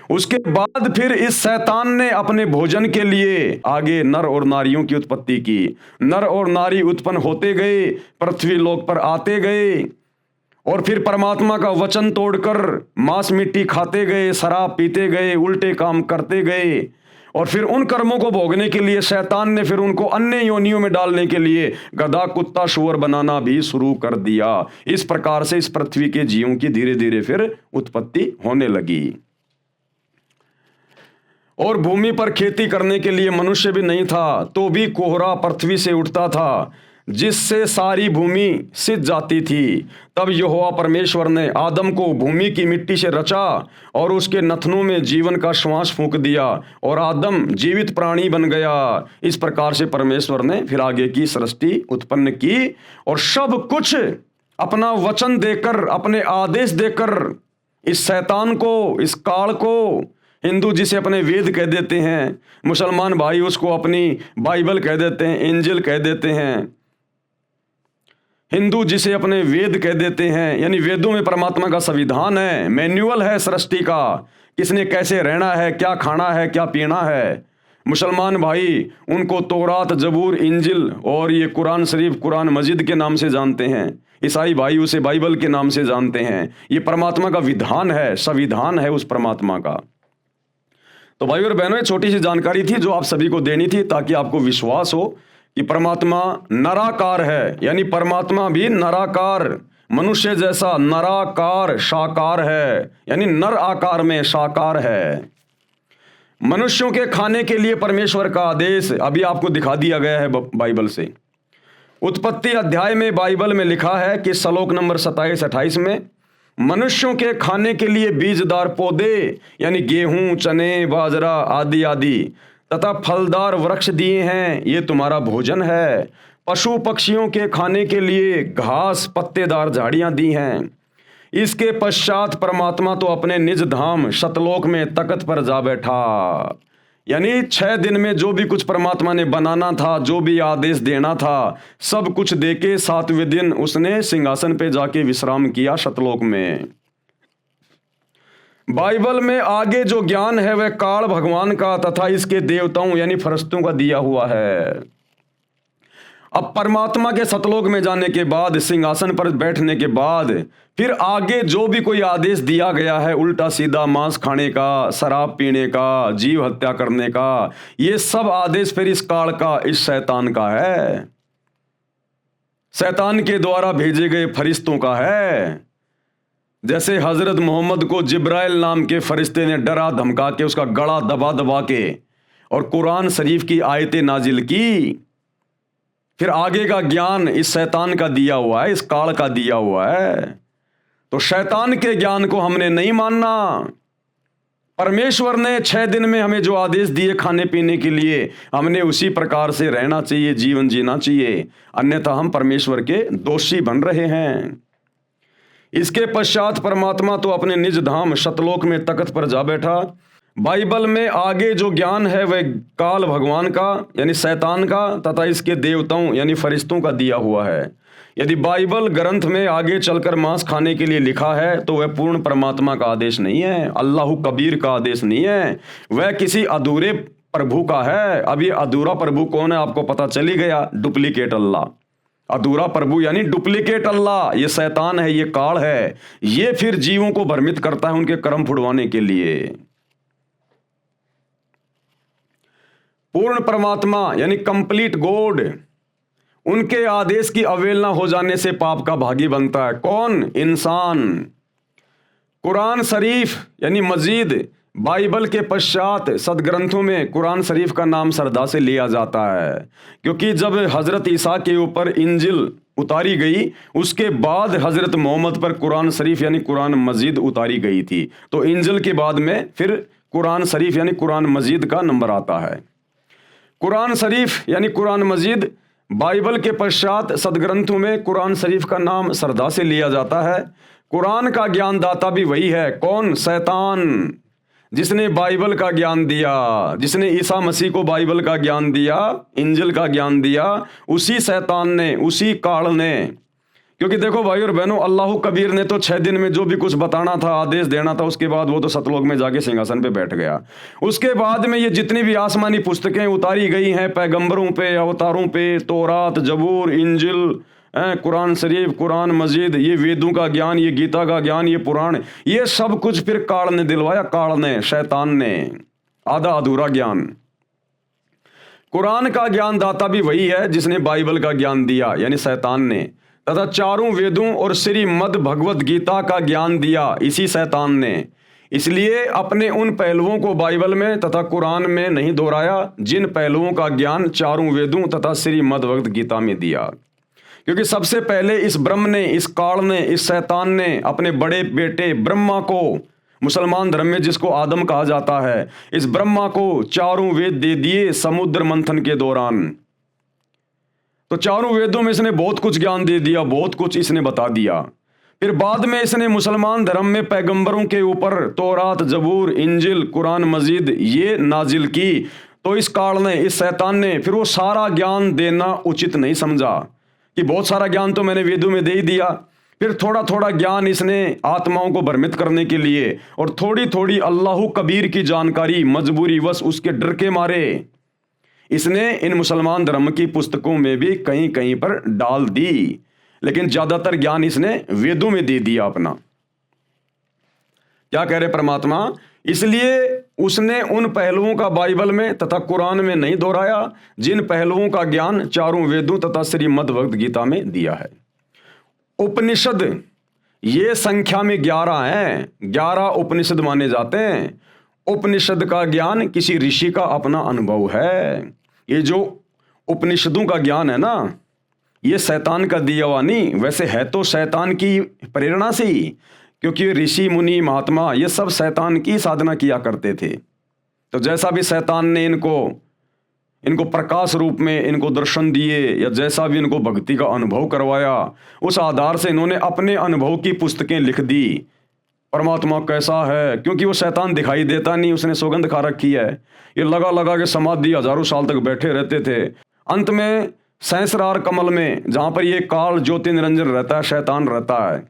उसके बाद फिर इस शैतान ने अपने भोजन के लिए आगे नर और नारियों की उत्पत्ति की। नर और नारी उत्पन्न होते गए, पृथ्वी लोक पर आते गए, और फिर परमात्मा का वचन तोड़कर मांस मिट्टी खाते गए, शराब पीते गए, उल्टे काम करते गए, और फिर उन कर्मों को भोगने के लिए शैतान ने फिर उनको अन्य योनियों में डालने के लिए गधा, कुत्ता, सूअर बनाना भी शुरू कर दिया। इस प्रकार से इस पृथ्वी के जीवों की धीरे धीरे फिर उत्पत्ति होने लगी। और भूमि पर खेती करने के लिए मनुष्य भी नहीं था, तो भी कोहरा पृथ्वी से उठता था, जिससे सारी भूमि सिज जाती थी। तब यहोवा परमेश्वर ने आदम को भूमि की मिट्टी से रचा और उसके नथनों में जीवन का श्वास फूंक दिया, और आदम जीवित प्राणी बन गया। इस प्रकार से परमेश्वर ने फिर आगे की सृष्टि उत्पन्न की, और सब कुछ अपना वचन देकर, अपने आदेश देकर इस शैतान को, इस काल को, हिंदू जिसे अपने वेद कह देते हैं, मुसलमान भाई उसको अपनी बाइबल कह देते हैं, इंजिल कह देते हैं, हिंदू जिसे अपने वेद कह देते हैं, यानी वेदों में परमात्मा का संविधान है, मैन्युअल है सृष्टि का, किसने कैसे रहना है, क्या खाना है, क्या पीना है। मुसलमान भाई उनको तौरात, जबूर, इंजिल और ये कुरान शरीफ, कुरान मजिद के नाम से जानते हैं। ईसाई भाई उसे बाइबल के नाम से जानते हैं। ये परमात्मा का विधान है, संविधान है उस परमात्मा का। तो भाई और बहनों, ये छोटी सी जानकारी थी जो आप सभी को देनी थी, ताकि आपको विश्वास हो कि परमात्मा नराकार है, यानी परमात्मा भी नराकार, मनुष्य जैसा नराकार साकार है, यानी नर आकार में साकार है। मनुष्यों के खाने के लिए परमेश्वर का आदेश अभी आपको दिखा दिया गया है बाइबल से। उत्पत्ति अध्याय में बाइबल में लिखा है कि श्लोक नंबर 27-28 में, मनुष्यों के खाने के लिए बीजदार पौधे यानी गेहूं, चने, बाजरा आदि आदि तथा फलदार वृक्ष दिए हैं, ये तुम्हारा भोजन है। पशु पक्षियों के खाने के लिए घास, पत्तेदार झाड़ियां दी हैं। इसके पश्चात परमात्मा तो अपने निज धाम सतलोक में तख्त पर जा बैठा। यानी 6 दिन में जो भी कुछ परमात्मा ने बनाना था, जो भी आदेश देना था, सब कुछ देके 7वें दिन उसने सिंहासन पे जाके विश्राम किया सतलोक में। बाइबल में आगे जो ज्ञान है वह काल भगवान का तथा इसके देवताओं यानी फरिश्तों का दिया हुआ है। अब परमात्मा के सतलोक में जाने के बाद, सिंहासन पर बैठने के बाद, फिर आगे जो भी कोई आदेश दिया गया है, उल्टा सीधा मांस खाने का, शराब पीने का, जीव हत्या करने का, ये सब आदेश फिर इस काल का, इस शैतान का है, शैतान के द्वारा भेजे गए फरिश्तों का है। जैसे हजरत मोहम्मद को जिब्राइल नाम के फरिश्ते ने डरा धमका के उसका गला दबा दबा के और कुरान शरीफ की आयतें नाजिल की, फिर आगे का ज्ञान इस शैतान का दिया हुआ है, इस काल का दिया हुआ है। तो शैतान के ज्ञान को हमने नहीं मानना। परमेश्वर ने 6 दिन में हमें जो आदेश दिए खाने पीने के लिए, हमने उसी प्रकार से रहना चाहिए, जीवन जीना चाहिए, अन्यथा हम परमेश्वर के दोषी बन रहे हैं। इसके पश्चात परमात्मा तो अपने निज धाम सतलोक में तख्त पर जा बैठा। बाइबल में आगे जो ज्ञान है वह काल भगवान का यानी शैतान का तथा इसके देवताओं यानी फरिश्तों का दिया हुआ है। यदि बाइबल ग्रंथ में आगे चलकर मांस खाने के लिए लिखा है तो वह पूर्ण परमात्मा का आदेश नहीं है, अल्लाह कबीर का आदेश नहीं है, वह किसी अधूरे प्रभु का है। अब ये अधूरा प्रभु कौन है आपको पता चली गया, डुप्लीकेट अल्लाह। अधूरा प्रभु यानी डुप्लीकेट अल्लाह, ये शैतान है, ये काल है। ये फिर जीवों को भ्रमित करता है उनके कर्म फुड़वाने के लिए। पूर्ण परमात्मा यानी कंप्लीट गॉड, उनके आदेश की अवहेलना हो जाने से पाप का भागी बनता है। कौन? इंसान। कुरान शरीफ यानी मजीद, बाइबल के पश्चात सदग्रंथों में कुरान शरीफ का नाम श्रद्धा से लिया जाता है, क्योंकि जब हजरत ईसा के ऊपर इंजिल उतारी गई उसके बाद हजरत मोहम्मद पर कुरान शरीफ यानी कुरान मजीद उतारी गई थी। तो इंजिल के बाद में फिर कुरान शरीफ यानी कुरान मजीद का नंबर आता है। कुरान शरीफ यानी कुरान मजीद बाइबल के पश्चात सदग्रंथों में कुरान शरीफ का नाम श्रद्धा से लिया जाता है। कुरान का ज्ञानदाता भी वही है। कौन? शैतान, जिसने बाइबल का ज्ञान दिया, जिसने ईसा मसीह को बाइबल का ज्ञान दिया, इंजिल का ज्ञान दिया, उसी शैतान ने, उसी काल ने क्योंकि देखो भाई और बहनों, अल्लाह कबीर ने तो 6 दिन में जो भी कुछ बताना था, आदेश देना था, उसके बाद वो तो सतलोक में जाके सिंहासन पे बैठ गया। उसके बाद में ये जितनी भी आसमानी पुस्तकें उतारी गई हैं पैगंबरों पे, अवतारों पे, तौरात, जबूर, इंजिल, कुरान शरीफ, कुरान मजीद, ये वेदों का ज्ञान, ये गीता का ज्ञान, ये पुराण, ये सब कुछ फिर काल ने दिलवाया, काल ने, शैतान ने, आधा अधूरा ज्ञान। कुरान का ज्ञान दाता भी वही है जिसने बाइबल का ज्ञान दिया, यानी शैतान ने, तथा चारों वेदों और श्रीमद् भगवत गीता का ज्ञान दिया इसी शैतान ने। इसलिए अपने उन पहलुओं को बाइबल में तथा कुरान में नहीं दोहराया जिन पहलुओं का ज्ञान चारों वेदों तथा श्रीमद् भगवत गीता में दिया। क्योंकि सबसे पहले इस ब्रह्म ने, इस काल ने, इस शैतान ने अपने बड़े बेटे ब्रह्मा को, मुसलमान धर्म में जिसको आदम कहा जाता है, इस ब्रह्मा को चारों वेद दे दिए समुद्र मंथन के दौरान। तो चारों वेदों में इसने बहुत कुछ ज्ञान दे दिया, बहुत कुछ इसने बता दिया। फिर बाद में इसने मुसलमान धर्म में पैगंबरों के ऊपर तौरात, जबूर, इंजिल, कुरान मजीद ये नाजिल की। तो इस काल ने, इस शैतान ने फिर वो सारा ज्ञान देना उचित नहीं समझा कि बहुत सारा ज्ञान तो मैंने वेदों में दे ही दिया। फिर थोड़ा थोड़ा ज्ञान इसने आत्माओं को भ्रमित करने के लिए और थोड़ी थोड़ी अल्लाह कबीर की जानकारी मजबूरी वश उसके डर के मारे इसने इन मुसलमान धर्म की पुस्तकों में भी कहीं कहीं पर डाल दी, लेकिन ज्यादातर ज्ञान इसने वेदों में दे दिया अपना। क्या कह रहे परमात्मा? इसलिए उसने उन पहलुओं का बाइबल में तथा कुरान में नहीं दोहराया जिन पहलुओं का ज्ञान चारों वेदों तथा श्रीमद् भगवत गीता में दिया है। उपनिषद ये संख्या में 11 हैं, 11 उपनिषद माने जाते हैं। उपनिषद का ज्ञान किसी ऋषि का अपना अनुभव है। ये जो उपनिषदों का ज्ञान है ना, ये शैतान का दिया हुआ नहीं, वैसे है तो शैतान की प्रेरणा से ही, क्योंकि ऋषि मुनि महात्मा ये सब शैतान की साधना किया करते थे। तो जैसा भी शैतान ने इनको प्रकाश रूप में इनको दर्शन दिए या जैसा भी इनको भक्ति का अनुभव करवाया, उस आधार से इन्होंने अपने अनुभव की पुस्तकें लिख दी। परमात्मा कैसा है, क्योंकि वो शैतान दिखाई देता नहीं, उसने सौगंध खा रखी है। ये लगा लगा के समाधि हजारों साल तक बैठे रहते थे। अंत में सहस्रार कमल में, जहाँ पर ये काल ज्योति निरंजन रहता है, शैतान रहता है,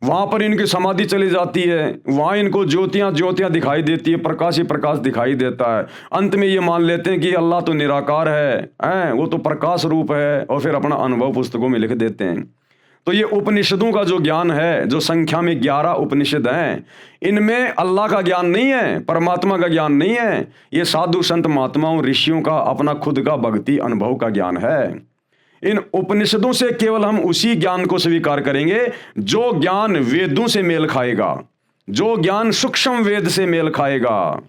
वहाँ पर इनकी समाधि चली जाती है। वहाँ इनको ज्योतियाँ दिखाई देती है, प्रकाश ही प्रकाश दिखाई देता है। अंत में ये मान लेते हैं कि अल्लाह तो निराकार है, वो तो प्रकाश रूप है, और फिर अपना अनुभव पुस्तकों में लिख देते हैं। तो ये उपनिषदों का जो ज्ञान है, जो संख्या में 11 उपनिषद हैं, इनमें अल्लाह का ज्ञान नहीं है, परमात्मा का ज्ञान नहीं है। ये साधु संत महात्माओं ऋषियों का अपना खुद का भक्ति अनुभव का ज्ञान है। इन उपनिषदों से केवल हम उसी ज्ञान को स्वीकार करेंगे जो ज्ञान वेदों से मेल खाएगा, जो ज्ञान सूक्ष्म वेद से मेल खाएगा,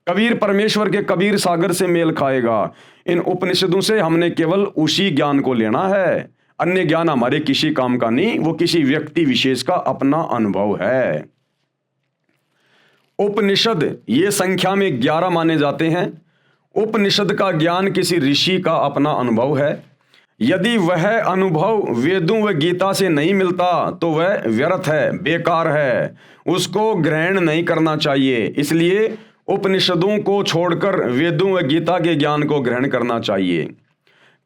कबीर परमेश्वर के कबीर सागर से मेल खाएगा। इन उपनिषदों से हमने केवल उसी ज्ञान को लेना है। अन्य ज्ञान हमारे किसी काम का नहीं, वो किसी व्यक्ति विशेष का अपना अनुभव है। उपनिषद ये संख्या में 11 माने जाते हैं। उपनिषद का ज्ञान किसी ऋषि का अपना अनुभव है। यदि वह अनुभव वेदों व गीता से नहीं मिलता तो वह व्यर्थ है, बेकार है, उसको ग्रहण नहीं करना चाहिए। इसलिए उपनिषदों को छोड़कर वेदों व गीता के ज्ञान को ग्रहण करना चाहिए,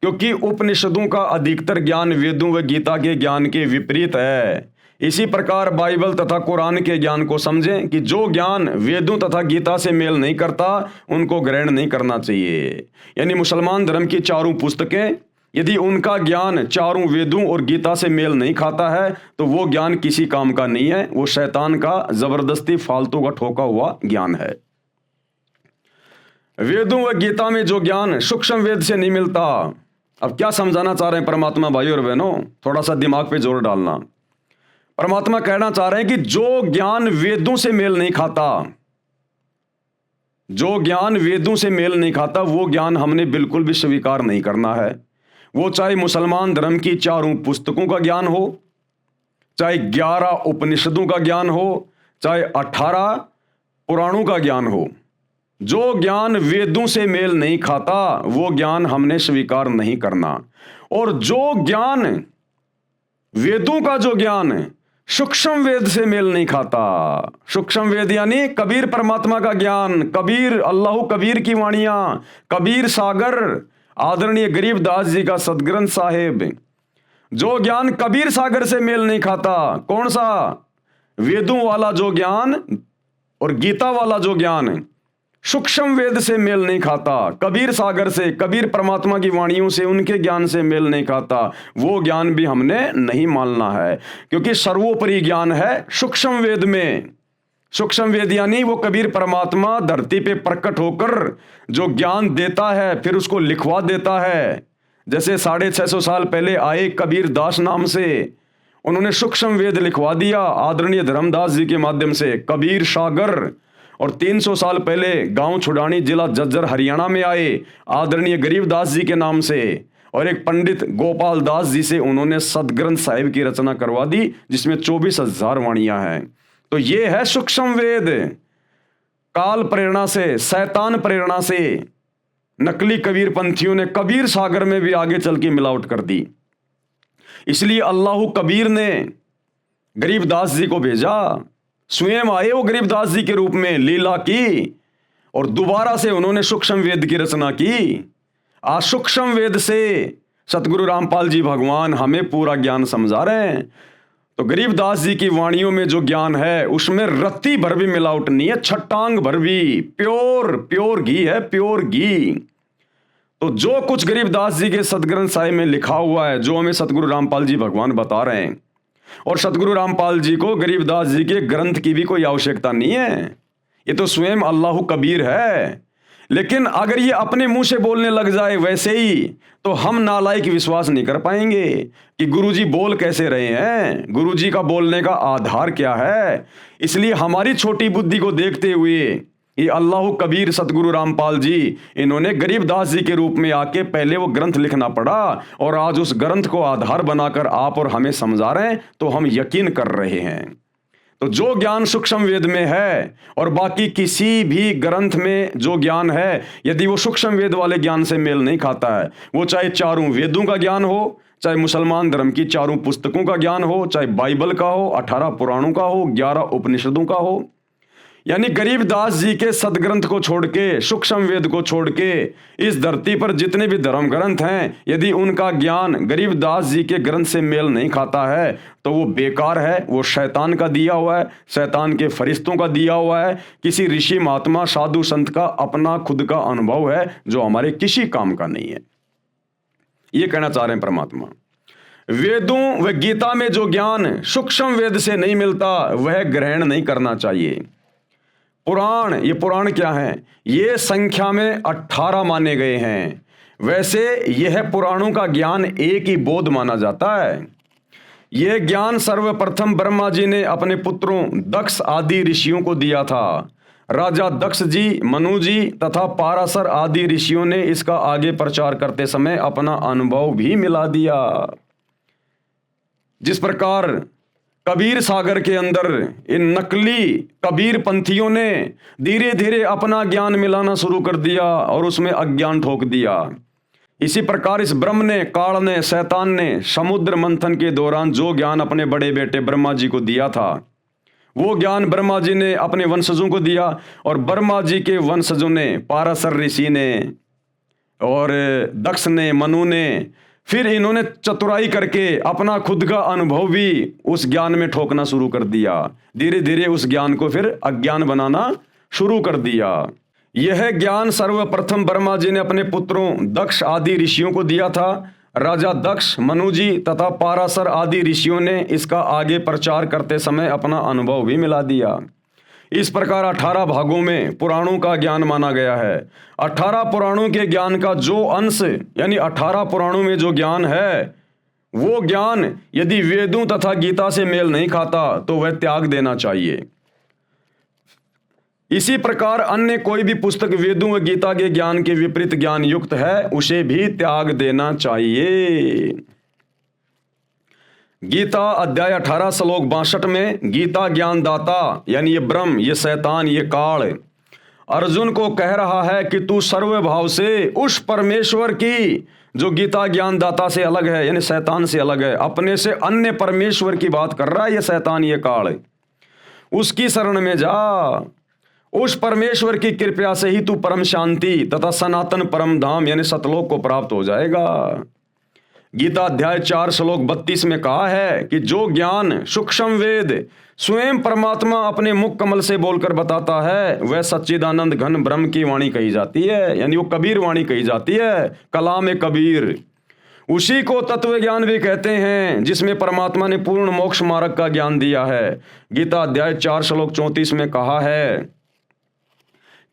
क्योंकि उपनिषदों का अधिकतर ज्ञान वेदों व गीता के ज्ञान के विपरीत है। इसी प्रकार बाइबल तथा कुरान के ज्ञान को समझें कि जो ज्ञान वेदों तथा गीता से मेल नहीं करता उनको ग्रहण नहीं करना चाहिए। यानी मुसलमान धर्म की चारों पुस्तकें, यदि उनका ज्ञान चारों वेदों और गीता से मेल नहीं खाता है तो वो ज्ञान किसी काम का नहीं है, वो शैतान का जबरदस्ती फालतू का ठोका हुआ ज्ञान है। वेदों व गीता में जो ज्ञान सूक्ष्म वेद से नहीं मिलता, अब क्या समझाना चाह रहे हैं परमात्मा? भाइयों और बहनों, थोड़ा सा दिमाग पे जोर डालना। परमात्मा कहना चाह रहे हैं कि जो ज्ञान वेदों से मेल नहीं खाता, जो ज्ञान वेदों से मेल नहीं खाता, वो ज्ञान हमने बिल्कुल भी स्वीकार नहीं करना है। वो चाहे मुसलमान धर्म की चारों पुस्तकों का ज्ञान हो, चाहे 11 उपनिषदों का ज्ञान हो, चाहे 18 पुराणों का ज्ञान हो, जो ज्ञान वेदों से मेल नहीं खाता वो ज्ञान हमने स्वीकार नहीं करना। और जो ज्ञान वेदों का जो ज्ञान सूक्ष्म वेद से मेल नहीं खाता, सूक्ष्म वेद यानी कबीर परमात्मा का ज्ञान, कबीर अल्लाह कबीर की वाणियां, कबीर सागर, आदरणीय गरीबदास जी का सदग्रंथ साहिब, जो ज्ञान कबीर सागर से मेल नहीं खाता, कौन सा? वेदों वाला जो ज्ञान और गीता वाला जो ज्ञान सूक्ष्म वेद से मेल नहीं खाता, कबीर सागर से, कबीर परमात्मा की वाणियों से, उनके ज्ञान से मेल नहीं खाता, वो ज्ञान भी हमने नहीं मानना है। क्योंकि सर्वोपरि ज्ञान है सूक्ष्म वेद में। सूक्ष्म वेद यानी वो कबीर परमात्मा धरती पे प्रकट होकर जो ज्ञान देता है फिर उसको लिखवा देता है। जैसे 650 साल पहले आए कबीर दास नाम से, उन्होंने सूक्ष्म वेद लिखवा दिया आदरणीय धर्मदास जी के माध्यम से, कबीर सागर। और 300 साल पहले गांव छुड़ानी जिला झज्जर हरियाणा में आए आदरणीय गरीबदास जी के नाम से, और एक पंडित गोपाल दास जी से उन्होंने सदग्रंथ साहिब की रचना करवा दी जिसमें 24,000 वाणियां हैं। तो ये है सूक्ष्म वेद। काल प्रेरणा से, शैतान प्रेरणा से नकली कबीर पंथियों ने कबीर सागर में भी आगे चल के मिलावट कर दी। इसलिए अल्लाह कबीर ने गरीबदास जी को भेजा, स्वयं आए वो गरीबदास जी के रूप में, लीला की, और दोबारा से उन्होंने सूक्ष्म वेद की रचना की। आज सूक्ष्म वेद से सतगुरु रामपाल जी भगवान हमें पूरा ज्ञान समझा रहे हैं। तो गरीबदास जी की वाणियों में जो ज्ञान है उसमें रत्ती भर भी मिलावट नहीं है, छटांग भर भी प्योर घी है, प्योर घी। तो जो कुछ गरीबदास जी के सदग्रंथ साहिब में लिखा हुआ है, जो हमें सतगुरु रामपाल जी भगवान बता रहे हैं, और सतगुरु रामपाल जी को गरीबदास जी के ग्रंथ की भी कोई आवश्यकता नहीं है, ये तो स्वयं अल्लाह कबीर है। लेकिन अगर ये अपने मुंह से बोलने लग जाए वैसे ही, तो हम नालायक विश्वास नहीं कर पाएंगे कि गुरुजी बोल कैसे रहे हैं, गुरुजी का बोलने का आधार क्या है। इसलिए हमारी छोटी बुद्धि को देखते हुए ये अल्लाह कबीर सतगुरु रामपाल जी, इन्होंने गरीबदास जी के रूप में आके पहले वो ग्रंथ लिखना पड़ा, और आज उस ग्रंथ को आधार बनाकर आप और हमें समझा रहे हैं, तो हम यकीन कर रहे हैं। तो जो ज्ञान सूक्ष्म वेद में है और बाकी किसी भी ग्रंथ में जो ज्ञान है, यदि वो सूक्ष्म वेद वाले ज्ञान से मेल नहीं खाता है, वो चाहे चारों वेदों का ज्ञान हो, चाहे मुसलमान धर्म की चारों पुस्तकों का ज्ञान हो, चाहे बाइबल का हो, 18 पुराणों का हो, 11 उपनिषदों का हो, यानी गरीबदास जी के सदग्रंथ को छोड़ के, सूक्ष्म वेद को छोड़ के इस धरती पर जितने भी धर्म ग्रंथ हैं, यदि उनका ज्ञान गरीबदास जी के ग्रंथ से मेल नहीं खाता है तो वो बेकार है, वो शैतान का दिया हुआ है, शैतान के फरिश्तों का दिया हुआ है, किसी ऋषि महात्मा साधु संत का अपना खुद का अनुभव है जो हमारे किसी काम का नहीं है। ये कहना चाह रहे हैं परमात्मा। वेदों व गीता में जो ज्ञान सूक्ष्म वेद से नहीं मिलता वह ग्रहण नहीं करना चाहिए। पुराण, ये पुराण क्या हैं? ये संख्या में 18 माने गए हैं। वैसे यह पुराणों का ज्ञान एक ही बोध माना जाता है। यह ज्ञान सर्वप्रथम ब्रह्मा जी ने अपने पुत्रों दक्ष आदि ऋषियों को दिया था। राजा दक्ष जी, मनु जी तथा पाराशर आदि ऋषियों ने इसका आगे प्रचार करते समय अपना अनुभव भी मिला दिया। जिस प्रकार कबीर सागर के अंदर इन नकली कबीर पंथियों ने धीरे धीरे अपना ज्ञान मिलाना शुरू कर दिया और उसमें अज्ञान ठोक दिया, इसी प्रकार इस ब्रह्म ने, काल ने, शैतान ने समुद्र मंथन के दौरान जो ज्ञान अपने बड़े बेटे ब्रह्मा जी को दिया था, वो ज्ञान ब्रह्मा जी ने अपने वंशजों को दिया, और ब्रह्मा जी के वंशजों ने, पाराशर ऋषि ने और दक्ष ने, मनु ने, फिर इन्होंने चतुराई करके अपना खुद का अनुभव भी उस ज्ञान में ठोकना शुरू कर दिया। धीरे धीरे उस ज्ञान को फिर अज्ञान बनाना शुरू कर दिया। यह ज्ञान सर्वप्रथम ब्रह्मा जी ने अपने पुत्रों दक्ष आदि ऋषियों को दिया था। राजा दक्ष, मनु जी तथा पाराशर आदि ऋषियों ने इसका आगे प्रचार करते समय अपना अनुभव भी मिला दिया। इस प्रकार 18 भागों में पुराणों का ज्ञान माना गया है। 18 पुराणों के ज्ञान का जो अंश, यानी 18 पुराणों में जो ज्ञान है, वो ज्ञान यदि वेदों तथा गीता से मेल नहीं खाता तो वह त्याग देना चाहिए। इसी प्रकार अन्य कोई भी पुस्तक वेदों व गीता के ज्ञान के विपरीत ज्ञान युक्त है, उसे भी त्याग देना चाहिए। गीता अध्याय 18 श्लोक 62 में गीता ज्ञान दाता, यानी ये ब्रह्म, ये शैतान, ये काल अर्जुन को कह रहा है कि तू सर्वभाव से उस परमेश्वर की जो गीता ज्ञान दाता से अलग है, यानी शैतान से अलग है, अपने से अन्य परमेश्वर की बात कर रहा है ये शैतान, ये काल, उसकी शरण में जा। उस परमेश्वर की कृपा से ही तू परम शांति तथा सनातन परम धाम यानी सतलोक को प्राप्त हो जाएगा। गीता अध्याय 4 श्लोक 32 में कहा है कि जो ज्ञान सूक्ष्म वेद स्वयं परमात्मा अपने मुख कमल से बोलकर बताता है वह सच्चिदानंद घन ब्रह्म की वाणी कही जाती है, यानी वो कबीर वाणी कही जाती है, कलाम कबीर। उसी को तत्व ज्ञान भी कहते हैं जिसमें परमात्मा ने पूर्ण मोक्ष मार्ग का ज्ञान दिया है। गीता अध्याय 4 श्लोक 34 में कहा है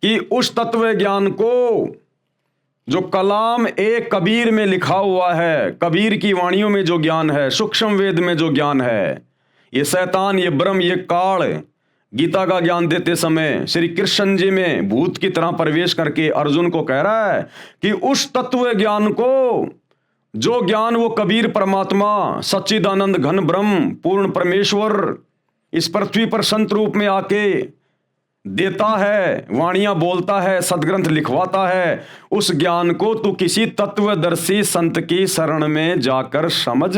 कि उस तत्व ज्ञान को जो कलाम एक कबीर में लिखा हुआ है, कबीर की वाणियों में जो ज्ञान है, सूक्ष्म वेद में जो ज्ञान है, ये शैतान, ये ब्रह्म, ये काल गीता का ज्ञान देते समय श्री कृष्ण जी में भूत की तरह प्रवेश करके अर्जुन को कह रहा है कि उस तत्व ज्ञान को, जो ज्ञान वो कबीर परमात्मा सच्चिदानंद घन ब्रह्म पूर्ण परमेश्वर इस पृथ्वी पर संत रूप में आके देता है, वाणियां बोलता है, सदग्रंथ लिखवाता है, उस ज्ञान को तू किसी तत्वदर्शी संत की शरण में जाकर समझ।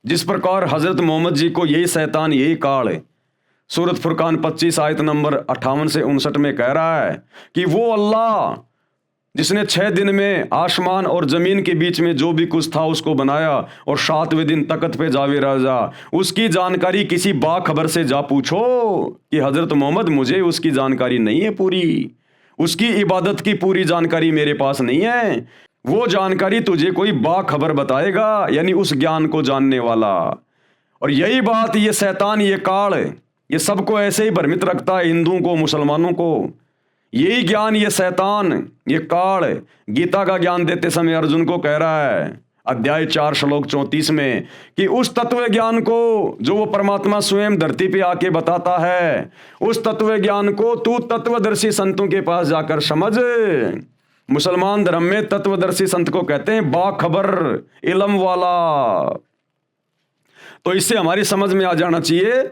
जिस प्रकार हजरत मोहम्मद जी को यही शैतान, यही काल है, सूरत फुरकान 25 आयत नंबर 58 से 59 में कह रहा है कि वो अल्लाह जिसने 6 दिन में आसमान और जमीन के बीच में जो भी कुछ था उसको बनाया और 7वें दिन तख्त पे जावे राजा, उसकी जानकारी किसी बाखबर से जा पूछो कि हजरत मोहम्मद मुझे उसकी जानकारी नहीं है पूरी, उसकी इबादत की पूरी जानकारी मेरे पास नहीं है। वो जानकारी तुझे कोई बाखबर बताएगा, यानी उस ज्ञान को जानने वाला। और यही बात ये शैतान, ये काल, ये सबको ऐसे ही भ्रमित रखता है, हिंदुओं को, मुसलमानों को। यही ज्ञान ये शैतान, ये काल गीता का ज्ञान देते समय अर्जुन को कह रहा है अध्याय 4 श्लोक 34 में कि उस तत्व ज्ञान को जो वो परमात्मा स्वयं धरती पे आके बताता है, उस तत्व ज्ञान को तू तत्वदर्शी संतों के पास जाकर समझ। मुसलमान धर्म में तत्वदर्शी संत को कहते हैं बाखबर, इल्म वाला। तो इससे हमारी समझ में आ जाना चाहिए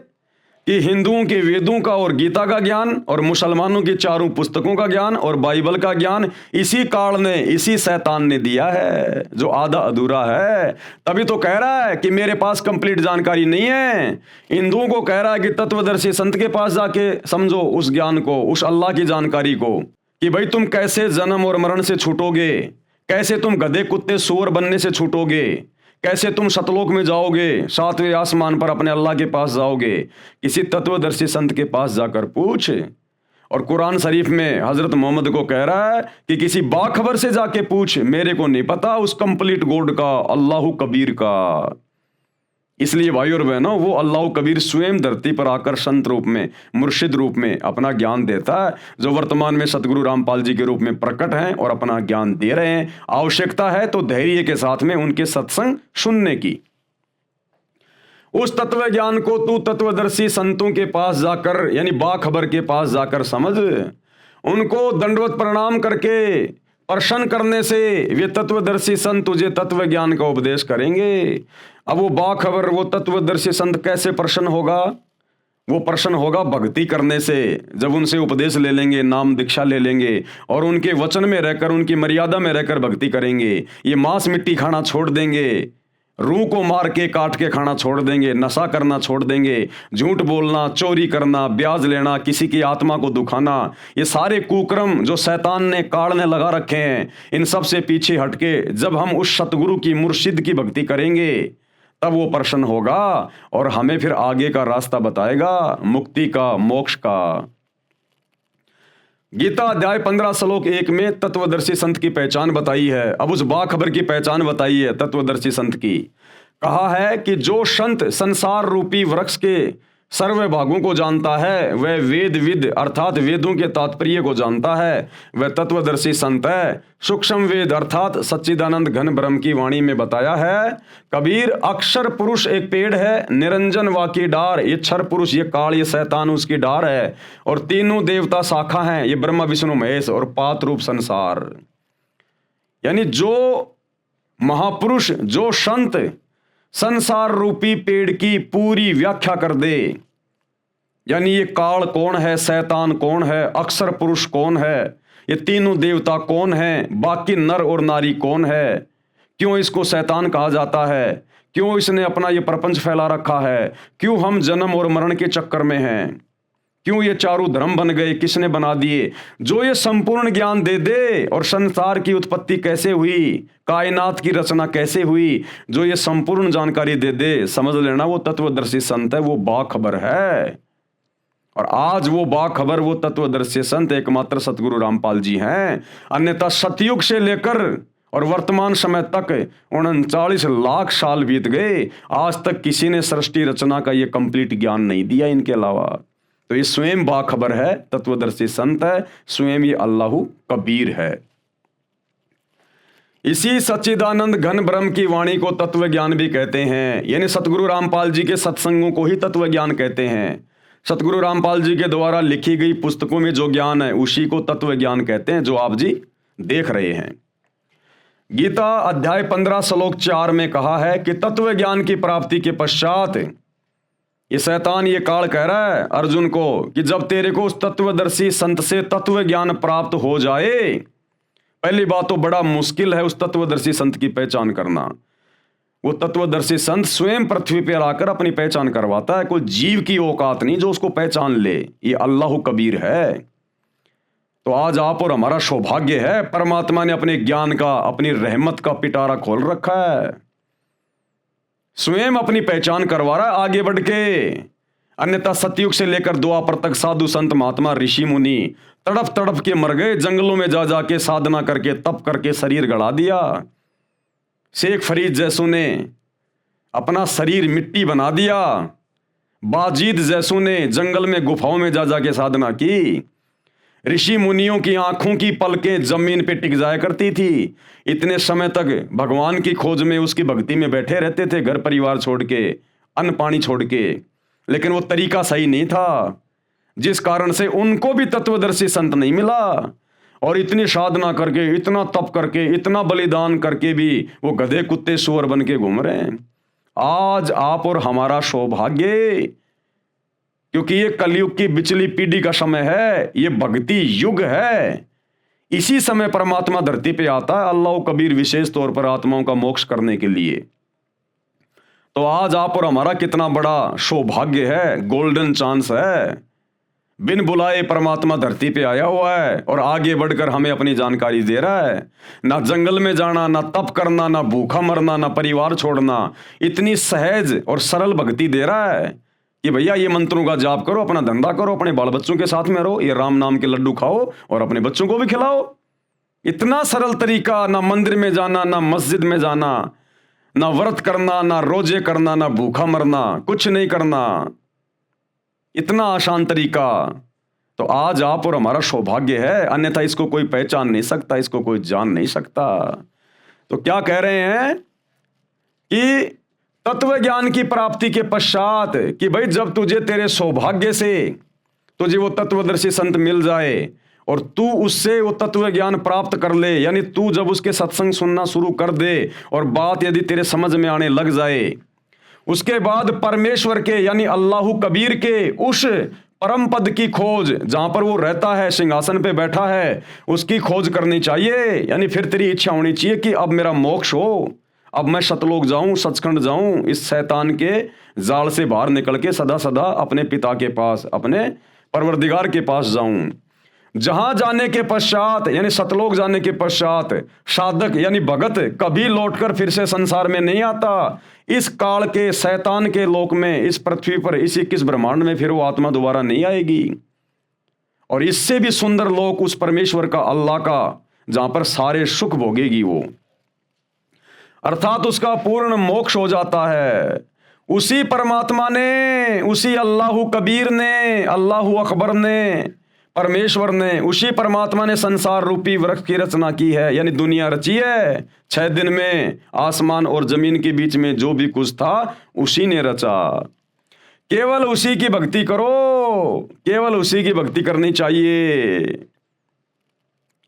कि हिंदुओं के वेदों का और गीता का ज्ञान और मुसलमानों की चारों पुस्तकों का ज्ञान और बाइबल का ज्ञान इसी काल ने, इसी शैतान ने दिया है, जो आधा अधूरा है। तभी तो कह रहा है कि मेरे पास कंप्लीट जानकारी नहीं है। हिंदुओं को कह रहा है कि तत्वदर्शी संत के पास जाके समझो उस ज्ञान को, उस अल्लाह की जानकारी को, कि भाई तुम कैसे जन्म और मरण से छूटोगे, कैसे तुम गधे कुत्ते सूअर बनने से छूटोगे, कैसे तुम सतलोक में जाओगे, 7वें आसमान पर अपने अल्लाह के पास जाओगे। किसी तत्वदर्शी संत के पास जाकर पूछ। और कुरान शरीफ में हजरत मोहम्मद को कह रहा है कि किसी बाखबर से जाके पूछ, मेरे को नहीं पता उस कंप्लीट गॉड का, अल्लाह कबीर का। इसलिए भाई और बहनों, वो अल्लाह कबीर स्वयं धरती पर आकर संत रूप में, मुर्शिद रूप में अपना ज्ञान देता है, जो वर्तमान में सतगुरु रामपाल जी के रूप में प्रकट हैं और अपना ज्ञान दे रहे हैं। आवश्यकता है तो धैर्य के साथ में उनके सत्संग सुनने की। उस तत्व ज्ञान को तू तत्वदर्शी संतों के पास जाकर, यानी बाखबर के पास जाकर समझ। उनको दंडवत प्रणाम करके प्रश्न करने से वे तत्वदर्शी संत तुझे तत्व ज्ञान का उपदेश करेंगे। अब वो बाखबर, वो तत्वदर्शी संत कैसे प्रश्न होगा? वो प्रश्न होगा भक्ति करने से। जब उनसे उपदेश ले लेंगे, नाम दीक्षा ले लेंगे और उनके वचन में रहकर, उनकी मर्यादा में रहकर भक्ति करेंगे, ये मांस मिट्टी खाना छोड़ देंगे, रूह को मार के काट के खाना छोड़ देंगे, नशा करना छोड़ देंगे, झूठ बोलना, चोरी करना, ब्याज लेना, किसी की आत्मा को दुखाना, ये सारे कुकर्म जो शैतान ने, काल ने लगा रखे हैं, इन सब से पीछे हटके जब हम उस सतगुरु की, मुर्शिद की भक्ति करेंगे, तब वो प्रश्न होगा और हमें फिर आगे का रास्ता बताएगा, मुक्ति का, मोक्ष का। गीता अध्याय 15 श्लोक 1 में तत्वदर्शी संत की पहचान बताई है। अब उस बाखबर की पहचान बताई है तत्वदर्शी संत की। कहा है कि जो संत संसार रूपी वृक्ष के सर्व भागों को जानता है, वह वेद विद अर्थात वेदों के तात्पर्य को जानता है, वह तत्वदर्शी संत है। सूक्ष्म वेद अर्थात सच्चिदानंद घन ब्रह्म की वाणी में बताया है। कबीर अक्षर पुरुष एक पेड़ है, निरंजन वाकी डार, ये क्षर पुरुष, ये काल, ये शैतान उसकी डार है, और तीनों देवता शाखा हैं, ये ब्रह्मा विष्णु महेश, और पात रूप संसार। यानी जो महापुरुष, जो संत संसार रूपी पेड़ की पूरी व्याख्या कर दे, यानी ये काल कौन है, शैतान कौन है, अक्षर पुरुष कौन है, ये तीनों देवता कौन है, बाकी नर और नारी कौन है, क्यों इसको शैतान कहा जाता है, क्यों इसने अपना ये प्रपंच फैला रखा है, क्यों हम जन्म और मरण के चक्कर में हैं, क्यों ये चारों धर्म बन गए, किसने बना दिए? जो ये संपूर्ण ज्ञान दे दे और संसार की उत्पत्ति कैसे हुई, कायनात की रचना कैसे हुई, जो ये संपूर्ण जानकारी दे दे, समझ लेना वो तत्वदर्शी संत है, वो बाखबर है। और आज वो बाखबर, वो तत्वदर्शी संत एकमात्र सतगुरु रामपाल जी हैं। अन्यथा सतयुग से लेकर और वर्तमान समय तक 39 लाख साल बीत गए, आज तक किसी ने सृष्टि रचना का ये कंप्लीट ज्ञान नहीं दिया इनके अलावा। तो ये स्वयं बाखबर है, तत्वदर्शी संत है, स्वयं ये अल्लाहु कबीर है। इसी सच्चिदानंद घन ब्रह्म की वाणी को तत्व ज्ञान भी कहते हैं, यानी सतगुरु रामपाल जी के सत्संगों को ही तत्व ज्ञान कहते हैं। सतगुरु रामपाल जी के द्वारा लिखी गई पुस्तकों में जो ज्ञान है उसी को तत्व ज्ञान कहते हैं, जो आप जी देख रहे हैं। गीता अध्याय 15 श्लोक 4 में कहा है कि तत्व ज्ञान की प्राप्ति के पश्चात ये शैतान ये काल कह रहा है अर्जुन को कि जब तेरे को उस तत्वदर्शी संत से तत्व ज्ञान प्राप्त हो जाए, पहली बात तो बड़ा मुश्किल है उस तत्वदर्शी संत की पहचान करना। वो तत्वदर्शी संत स्वयं पृथ्वी पर आकर अपनी पहचान करवाता है, कोई जीव की औकात नहीं जो उसको पहचान ले। ये अल्लाह कबीर है। तो आज आप और हमारा सौभाग्य है, परमात्मा ने अपने ज्ञान का, अपनी रहमत का पिटारा खोल रखा है, स्वयं अपनी पहचान करवा रहा है आगे बढ़ के। अन्यथा सतयुग से लेकर द्वापर तक साधु संत महात्मा ऋषि मुनि तड़प तड़प के मर गए, जंगलों में जा जाके साधना करके तप करके शरीर गड़ा दिया। शेख फरीद जैसों ने अपना शरीर मिट्टी बना दिया। बाजीद जैसों ने जंगल में गुफाओं में जा जाके साधना की। ऋषि मुनियों की आंखों की पलकें जमीन पे टिक जाया करती थी। इतने समय तक भगवान की खोज में, उसकी भक्ति में बैठे रहते थे, घर परिवार छोड़ के, अन्न पानी छोड़ के, लेकिन वो तरीका सही नहीं था, जिस कारण से उनको भी तत्वदर्शी संत नहीं मिला। और इतनी साधना करके, इतना तप करके, इतना बलिदान करके भी वो गधे कुत्ते सुअर बन के घूम रहे हैं। आज आप और हमारा सौभाग्य, क्योंकि ये कलयुग की बिचली पीढ़ी का समय है, ये भक्ति युग है। इसी समय परमात्मा धरती पे आता है, अल्लाह कबीर विशेष तौर पर आत्माओं का मोक्ष करने के लिए। तो आज आप और हमारा कितना बड़ा सौभाग्य है, गोल्डन चांस है। बिन बुलाए परमात्मा धरती पे आया हुआ है और आगे बढ़कर हमें अपनी जानकारी दे रहा है। ना जंगल में जाना, ना तप करना, ना भूखा मरना, ना परिवार छोड़ना, इतनी सहज और सरल भक्ति दे रहा है कि भैया ये मंत्रों का जाप करो, अपना धंधा करो, अपने बाल बच्चों के साथ में रहो, ये राम नाम के लड्डू खाओ और अपने बच्चों को भी खिलाओ। इतना सरल तरीका, ना मंदिर में जाना, ना मस्जिद में जाना, ना व्रत करना, ना रोजे करना, ना भूखा मरना, कुछ नहीं करना, इतना आसान तरीका। तो आज आप और हमारा सौभाग्य है, अन्यथा इसको कोई पहचान नहीं सकता, इसको कोई जान नहीं सकता। तो क्या कह रहे हैं कि तत्व ज्ञान की प्राप्ति के पश्चात, कि भाई जब तुझे तेरे सौभाग्य से तुझे वो तत्वदर्शी संत मिल जाए और तू उससे वो तत्व ज्ञान प्राप्त कर ले, यानी तू जब उसके सत्संग सुनना शुरू कर दे और बात यदि तेरे समझ में आने लग जाए, उसके बाद परमेश्वर के यानी अल्लाह कबीर के उस परम पद की खोज, जहां पर वो रहता है, सिंहासन पे बैठा है, उसकी खोज करनी चाहिए। यानी फिर तेरी इच्छा होनी चाहिए कि अब मेरा मोक्ष हो, अब मैं सतलोक जाऊं, सचखंड जाऊं, इस शैतान के जाल से बाहर निकल के सदा सदा अपने पिता के पास, अपने परवरदिगार के पास जाऊं। जहां जाने के पश्चात यानी सतलोक जाने के पश्चात साधक यानी भगत कभी लौटकर फिर से संसार में नहीं आता। इस काल के शैतान के लोक में, इस पृथ्वी पर, इस 21 ब्रह्मांड में फिर वो आत्मा दोबारा नहीं आएगी। और इससे भी सुंदर लोक उस परमेश्वर का, अल्लाह का, जहां पर सारे सुख भोगेगी वो, अर्थात उसका पूर्ण मोक्ष हो जाता है। उसी परमात्मा ने, उसी अल्लाह कबीर ने, अल्लाह अकबर ने, परमेश्वर ने, उसी परमात्मा ने संसार रूपी वृक्ष की रचना की है, यानी दुनिया रची है। 6 दिन में आसमान और जमीन के बीच में जो भी कुछ था उसी ने रचा। केवल उसी की भक्ति करो, केवल उसी की भक्ति करनी चाहिए।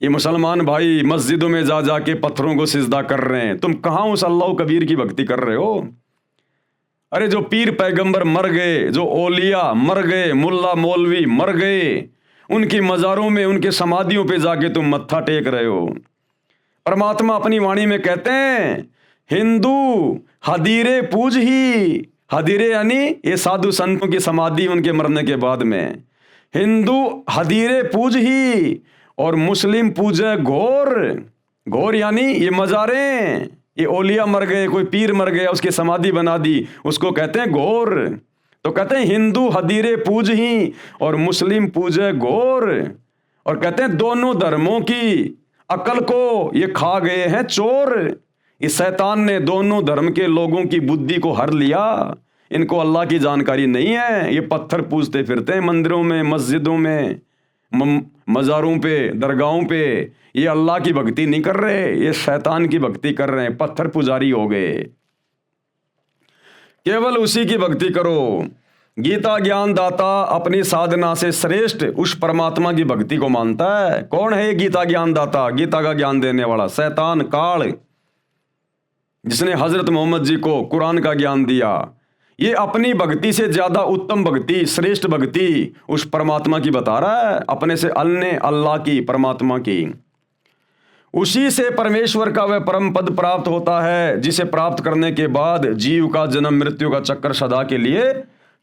ये मुसलमान भाई मस्जिदों में जा जाके पत्थरों को सिजदा कर रहे हैं, तुम कहां उस अल्लाह कबीर की भक्ति कर रहे हो? अरे जो पीर पैगंबर मर गए, जो ओलिया मर गए, मुल्ला मौलवी मर गए, उनकी मज़ारों में, उनके समाधियों पे जाके तुम मत्था टेक रहे हो। परमात्मा अपनी वाणी में कहते हैं, हिंदू हदीरे पूज ही, हदीरे यानी ये साधु संतों की समाधि उनके मरने के बाद में, हिंदू हदीरे पूज ही और मुस्लिम पूजे घोर। घोर यानी ये मज़ारें, ये ओलिया मर गए, कोई पीर मर गया, उसकी समाधि बना दी, उसको कहते हैं घोर। तो कहते हैं हिंदू हदीरे पूज ही और मुस्लिम पूजे घोर। और कहते हैं दोनों धर्मों की अकल को ये खा गए हैं चोर। इस शैतान ने दोनों धर्म के लोगों की बुद्धि को हर लिया। इनको अल्लाह की जानकारी नहीं है, ये पत्थर पूजते फिरते हैं मंदिरों में, मस्जिदों में, मज़ारों पे, दरगाहों पे। ये अल्लाह की भक्ति नहीं कर रहे, ये शैतान की भक्ति कर रहे हैं, पत्थर पुजारी हो गए। केवल उसी की भक्ति करो। गीता ज्ञान दाता अपनी साधना से श्रेष्ठ उस परमात्मा की भक्ति को मानता है। कौन है ये गीता ज्ञान दाता? गीता का ज्ञान देने वाला शैतान काल, जिसने हजरत मोहम्मद जी को कुरान का ज्ञान दिया। ये अपनी भक्ति से ज्यादा उत्तम भक्ति, श्रेष्ठ भक्ति उस परमात्मा की बता रहा है, अपने से अन्य अल्लाह की, परमात्मा की। उसी से परमेश्वर का वह परम पद प्राप्त होता है, जिसे प्राप्त करने के बाद जीव का जन्म मृत्यु का चक्कर सदा के लिए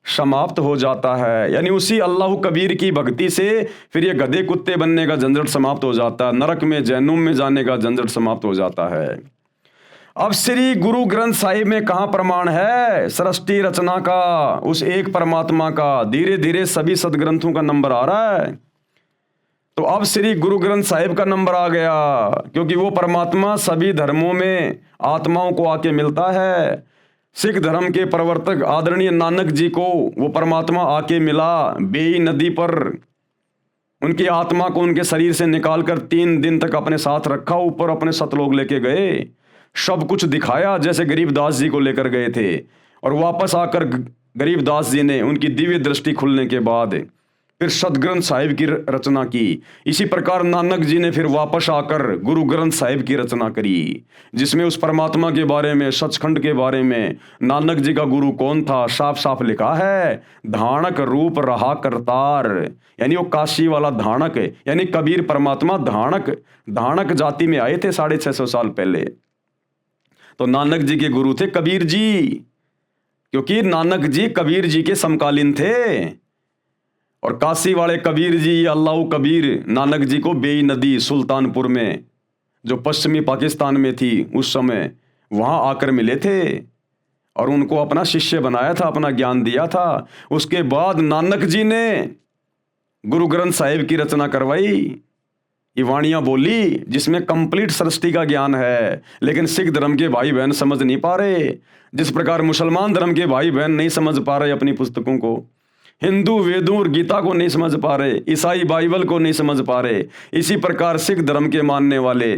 समाप्त हो जाता है। यानी उसी अल्लाह कबीर की भक्ति से फिर ये गधे कुत्ते बनने का झंझट समाप्त हो जाता है, नरक में जहन्नुम में जाने का झंझट समाप्त हो जाता है। अब श्री गुरु ग्रंथ साहिब में कहाँ प्रमाण है सृष्टि रचना का, उस एक परमात्मा का? धीरे धीरे सभी सदग्रंथों का नंबर आ रहा है। तो अब श्री गुरु ग्रंथ साहिब का नंबर आ गया, क्योंकि वो परमात्मा सभी धर्मों में आत्माओं को आके मिलता है। सिख धर्म के प्रवर्तक आदरणीय नानक जी को वो परमात्मा आके मिला बेई नदी पर। उनकी आत्मा को उनके शरीर से निकालकर 3 दिन तक अपने साथ रखा, ऊपर अपने सतलोक लेके गए, सब कुछ दिखाया जैसे गरीबदास जी को लेकर गए थे। और वापस आकर गरीबदास जी ने उनकी दिव्य दृष्टि खुलने के बाद फिर सदग्रंथ साहिब की रचना की। इसी प्रकार नानक जी ने फिर वापस आकर गुरु ग्रंथ साहिब की रचना करी, जिसमें उस परमात्मा के बारे में, सचखंड के बारे में, नानक जी का गुरु कौन था, साफ साफ लिखा है। धाणक रूप रहा करतार, यानी वो काशी वाला धाणक, यानी कबीर परमात्मा धाणक जाति में आए थे 650 साल पहले। तो नानक जी के गुरु थे कबीर जी, क्योंकि नानक जी कबीर जी के समकालीन थे। और काशी वाले कबीर जी, अल्लाह कबीर, नानक जी को बेई नदी सुल्तानपुर में, जो पश्चिमी पाकिस्तान में थी उस समय, वहाँ आकर मिले थे और उनको अपना शिष्य बनाया था, अपना ज्ञान दिया था। उसके बाद नानक जी ने गुरु ग्रंथ साहिब की रचना करवाई, ये वाणियाँ बोली, जिसमें कंप्लीट सृष्टि का ज्ञान है। लेकिन सिख धर्म के भाई बहन समझ नहीं पा रहे, जिस प्रकार मुसलमान धर्म के भाई बहन नहीं समझ पा रहे अपनी पुस्तकों को, हिंदू वेदों और गीता को नहीं समझ पा रहे, ईसाई बाइबल को नहीं समझ पा रहे, इसी प्रकार सिख धर्म के मानने वाले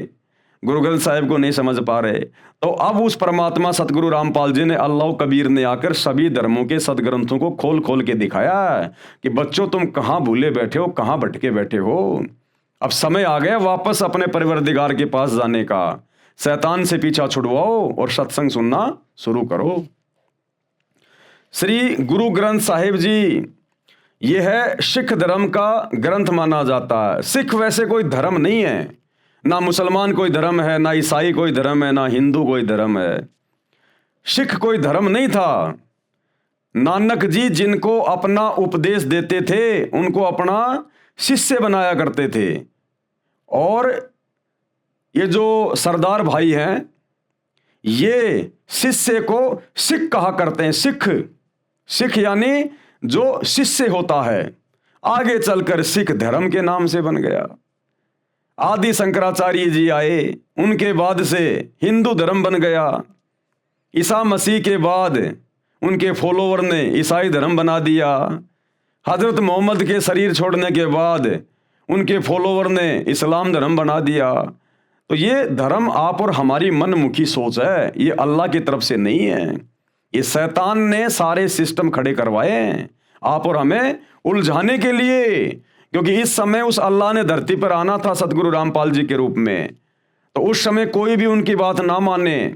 गुरु ग्रंथ साहिब को नहीं समझ पा रहे। तो अब उस परमात्मा सतगुरु रामपाल जी ने, अल्लाह कबीर ने आकर सभी धर्मों के सदग्रंथों को खोल खोल के दिखाया कि बच्चों तुम कहाँ भूले बैठे हो, कहाँ भटके बैठे हो। अब समय आ गया वापस अपने परवरदिगार के पास जाने का। शैतान से पीछा छुड़वाओ और सत्संग सुनना शुरू करो। श्री गुरु ग्रंथ साहिब जी यह है सिख धर्म का ग्रंथ माना जाता है। सिख वैसे कोई धर्म नहीं है, ना मुसलमान कोई धर्म है, ना ईसाई कोई धर्म है, ना हिंदू कोई धर्म है। सिख कोई धर्म नहीं था। नानक जी जिनको अपना उपदेश देते थे उनको अपना शिष्य बनाया करते थे। और ये जो सरदार भाई हैं, ये शिष्य को सिख कहा करते हैं। सिख यानी जो शिष्य होता है, आगे चलकर सिख धर्म के नाम से बन गया। आदि शंकराचार्य जी आए, उनके बाद से हिंदू धर्म बन गया। ईसा मसीह के बाद उनके फॉलोवर ने ईसाई धर्म बना दिया। हजरत मोहम्मद के शरीर छोड़ने के बाद उनके फॉलोवर ने इस्लाम धर्म बना दिया। तो ये धर्म आप और हमारी मनमुखी सोच है, ये अल्लाह की तरफ से नहीं है। ये शैतान ने सारे सिस्टम खड़े करवाए हैं आप और हमें उलझाने के लिए, क्योंकि इस समय उस अल्लाह ने धरती पर आना था सतगुरु रामपाल जी के रूप में। तो उस समय कोई भी उनकी बात ना माने,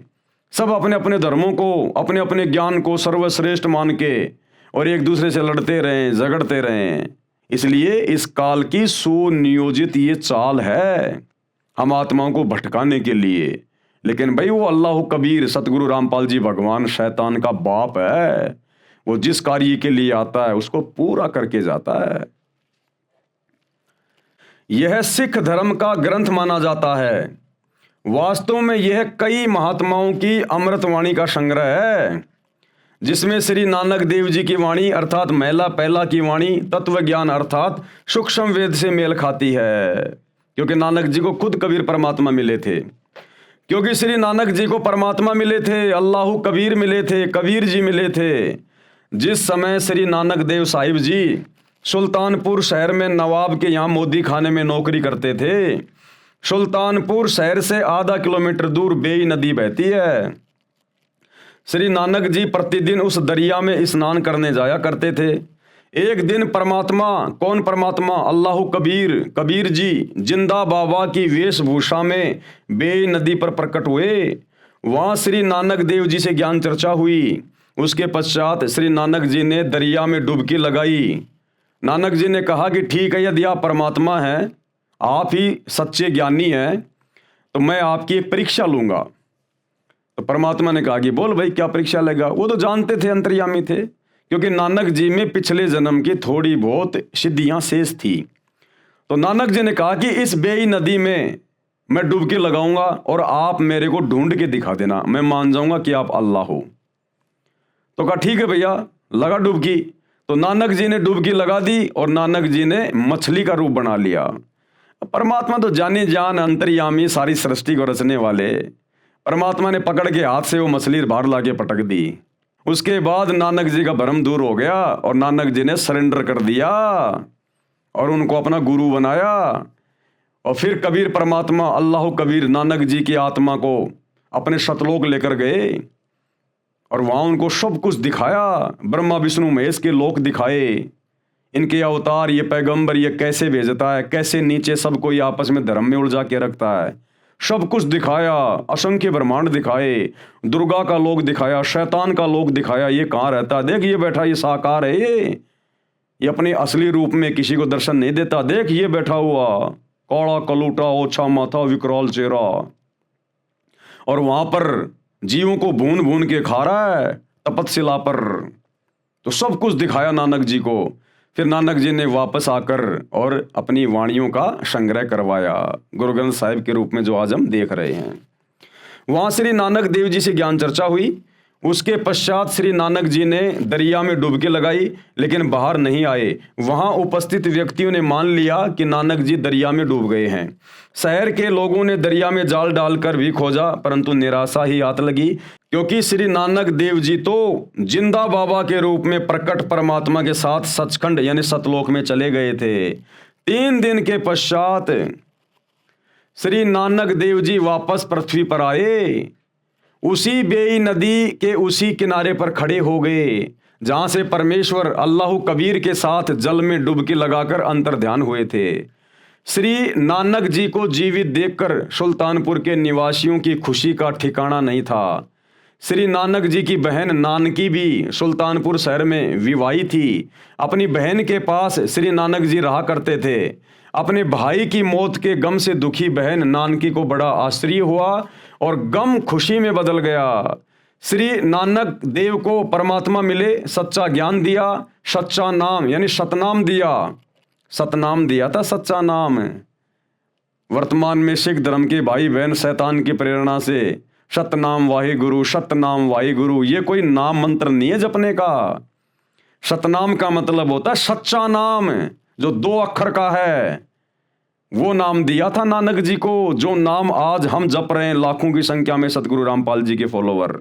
सब अपने अपने धर्मों को, अपने अपने ज्ञान को सर्वश्रेष्ठ मान के और एक दूसरे से लड़ते रहें, झगड़ते रहें। इसलिए इस काल की सुनियोजित ये चाल है हम आत्माओं को भटकाने के लिए। लेकिन भाई वो अल्लाह कबीर सतगुरु रामपाल जी भगवान शैतान का बाप है। वो जिस कार्य के लिए आता है उसको पूरा करके जाता है। यह सिख धर्म का ग्रंथ माना जाता है। वास्तव में यह कई महात्माओं की अमृतवाणी का संग्रह है, जिसमें श्री नानक देव जी की वाणी अर्थात महिला पहला की वाणी तत्व ज्ञान अर्थात सूक्ष्म वेद से मेल खाती है, क्योंकि नानक जी को खुद कबीर परमात्मा मिले थे। क्योंकि श्री नानक जी को परमात्मा मिले थे, अल्लाह कबीर मिले थे, कबीर जी मिले थे। जिस समय श्री नानक देव साहिब जी सुल्तानपुर शहर में नवाब के यहाँ मोदी खाने में नौकरी करते थे, सुल्तानपुर शहर से आधा किलोमीटर दूर बेई नदी बहती है। श्री नानक जी प्रतिदिन उस दरिया में स्नान करने जाया करते थे। एक दिन परमात्मा, कौन परमात्मा? अल्लाह कबीर, कबीर जी जिंदा बाबा की वेशभूषा में बेई नदी पर प्रकट हुए। वहाँ श्री नानक देव जी से ज्ञान चर्चा हुई। उसके पश्चात श्री नानक जी ने दरिया में डुबकी लगाई। नानक जी ने कहा कि ठीक है, यदि आप परमात्मा हैं, आप ही सच्चे ज्ञानी हैं, तो मैं आपकी एक परीक्षा लूँगा। तो परमात्मा ने कहा कि बोल भाई, क्या परीक्षा लेगा? वो तो जानते थे, अंतर्यामी थे, क्योंकि नानक जी में पिछले जन्म की थोड़ी बहुत सिद्धियाँ शेष थी। तो नानक जी ने कहा कि इस बेई नदी में मैं डुबकी लगाऊंगा और आप मेरे को ढूंढ के दिखा देना, मैं मान जाऊंगा कि आप अल्लाह हो। तो कहा ठीक है भैया, लगा डुबकी। तो नानक जी ने डुबकी लगा दी और नानक जी ने मछली का रूप बना लिया। परमात्मा तो जाने जान अंतर्यामी, सारी सृष्टि को रचने वाले परमात्मा ने पकड़ के हाथ से वो मछली बाहर लाके पटक दी। उसके बाद नानक जी का भ्रम दूर हो गया और नानक जी ने सरेंडर कर दिया और उनको अपना गुरु बनाया। और फिर कबीर परमात्मा अल्लाह कबीर नानक जी की आत्मा को अपने सतलोक लेकर गए और वहाँ उनको सब कुछ दिखाया। ब्रह्मा विष्णु महेश के लोक दिखाए, इनके अवतार, ये पैगंबर ये कैसे भेजता है, कैसे नीचे सबको ये आपस में धर्म में उलझा के रखता है, सब कुछ दिखाया। असंख्य ब्रह्मांड दिखाए, दुर्गा का लोक दिखाया, शैतान का लोक दिखाया, ये कहाँ रहता है, देख ये बैठा, ये साकार है, ये अपने असली रूप में किसी को दर्शन नहीं देता, देख ये बैठा हुआ, कौड़ा कलूटा, ओछा माथा, विकराल चेहरा, और वहां पर जीवों को भून भून के खा रहा है तपतशिला पर। तो सब कुछ दिखाया नानक जी को। फिर नानक जी ने वापस आकर और अपनी वाणियों का संग्रह करवाया, गुरु ग्रंथ साहिब के रूप में जो आज हम देख रहे हैं। वहाँ श्री नानक देव जी से ज्ञान चर्चा हुई। उसके पश्चात श्री नानक जी ने दरिया में डुबकी लगाई, लेकिन बाहर नहीं आए। वहाँ उपस्थित व्यक्तियों ने मान लिया कि नानक जी दरिया में डूब गए हैं। शहर के लोगों ने दरिया में जाल डालकर भी खोजा, परंतु निराशा ही हाथ लगी, क्योंकि श्री नानक देव जी तो जिंदा बाबा के रूप में प्रकट परमात्मा के साथ सचखंड यानी सतलोक में चले गए थे। 3 दिन के पश्चात श्री नानक देव जी वापस पृथ्वी पर आए। उसी बेई नदी के उसी किनारे पर खड़े हो गए जहां से परमेश्वर अल्लाह कबीर के साथ जल में डुबकी लगाकर अंतर ध्यान हुए थे। श्री नानक जी को जीवित देखकर सुल्तानपुर के निवासियों की खुशी का ठिकाना नहीं था। श्री नानक जी की बहन नानकी भी सुल्तानपुर शहर में विवाही थी। अपनी बहन के पास श्री नानक जी रहा करते थे। अपने भाई की मौत के गम से दुखी बहन नानकी को बड़ा आश्चर्य हुआ और गम खुशी में बदल गया। श्री नानक देव को परमात्मा मिले, सच्चा ज्ञान दिया, सच्चा नाम यानी सतनाम दिया। सतनाम दिया था, सच्चा नाम। वर्तमान में सिख धर्म के भाई बहन शैतान की प्रेरणा से सतनाम वाहिगुरु, सतनाम वाहिगुरु, ये कोई नाम मंत्र नहीं है जपने का। सतनाम का मतलब होता है सच्चा नाम, जो 2 अक्षर का है। वो नाम दिया था नानक जी को, जो नाम आज हम जप रहे हैं लाखों की संख्या में सतगुरु रामपाल जी के फॉलोवर।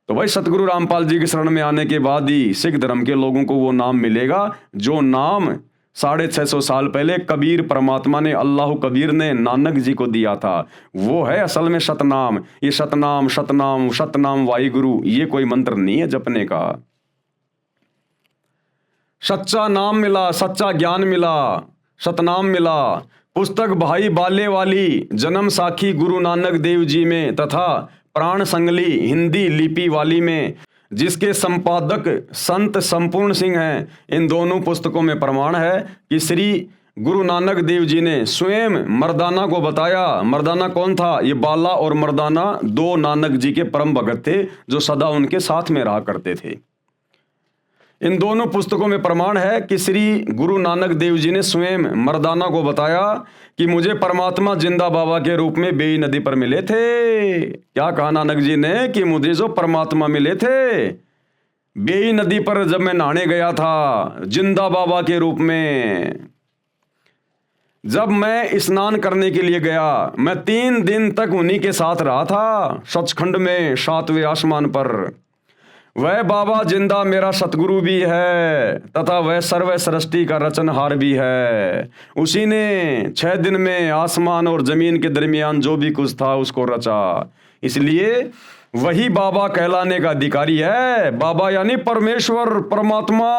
तो भाई सतगुरु रामपाल जी की शरण में आने के बाद ही सिख धर्म के लोगों को वो नाम मिलेगा, जो नाम 650 साल पहले कबीर परमात्मा ने, अल्लाह कबीर ने नानक जी को दिया था। वो है असल में सतनाम। ये सतनाम सतनाम सतनाम वाहिगुरु, ये कोई मंत्र नहीं है जपने का। सच्चा नाम मिला, सच्चा ज्ञान मिला, सतनाम मिला। पुस्तक भाई बाले वाली जन्म साखी गुरु नानक देव जी में तथा प्राण संगली हिंदी लिपि वाली में, जिसके संपादक संत संपूर्ण सिंह हैं। इन दोनों पुस्तकों में प्रमाण है कि श्री गुरु नानक देव जी ने स्वयं मर्दाना को बताया। मर्दाना कौन था? ये बाला और मर्दाना 2 नानक जी के परम भगत थे, जो सदा उनके साथ में रहा करते थे। इन दोनों पुस्तकों में प्रमाण है कि श्री गुरु नानक देव जी ने स्वयं मर्दाना को बताया कि मुझे परमात्मा जिंदा बाबा के रूप में बेई नदी पर मिले थे। क्या कहा नानक जी ने कि मुझे जो परमात्मा मिले थे बेई नदी पर जब मैं नहाने गया था जिंदा बाबा के रूप में। जब मैं स्नान करने के लिए गया मैं 3 दिन तक उन्हीं के साथ रहा था सचखंड में 7वें आसमान पर। वह बाबा जिंदा मेरा सतगुरु भी है तथा वह सर्व सृष्टि का रचनहार भी है। उसी ने 6 दिन में आसमान और जमीन के दरमियान जो भी कुछ था उसको रचा, इसलिए वही बाबा कहलाने का अधिकारी है। बाबा यानी परमेश्वर परमात्मा।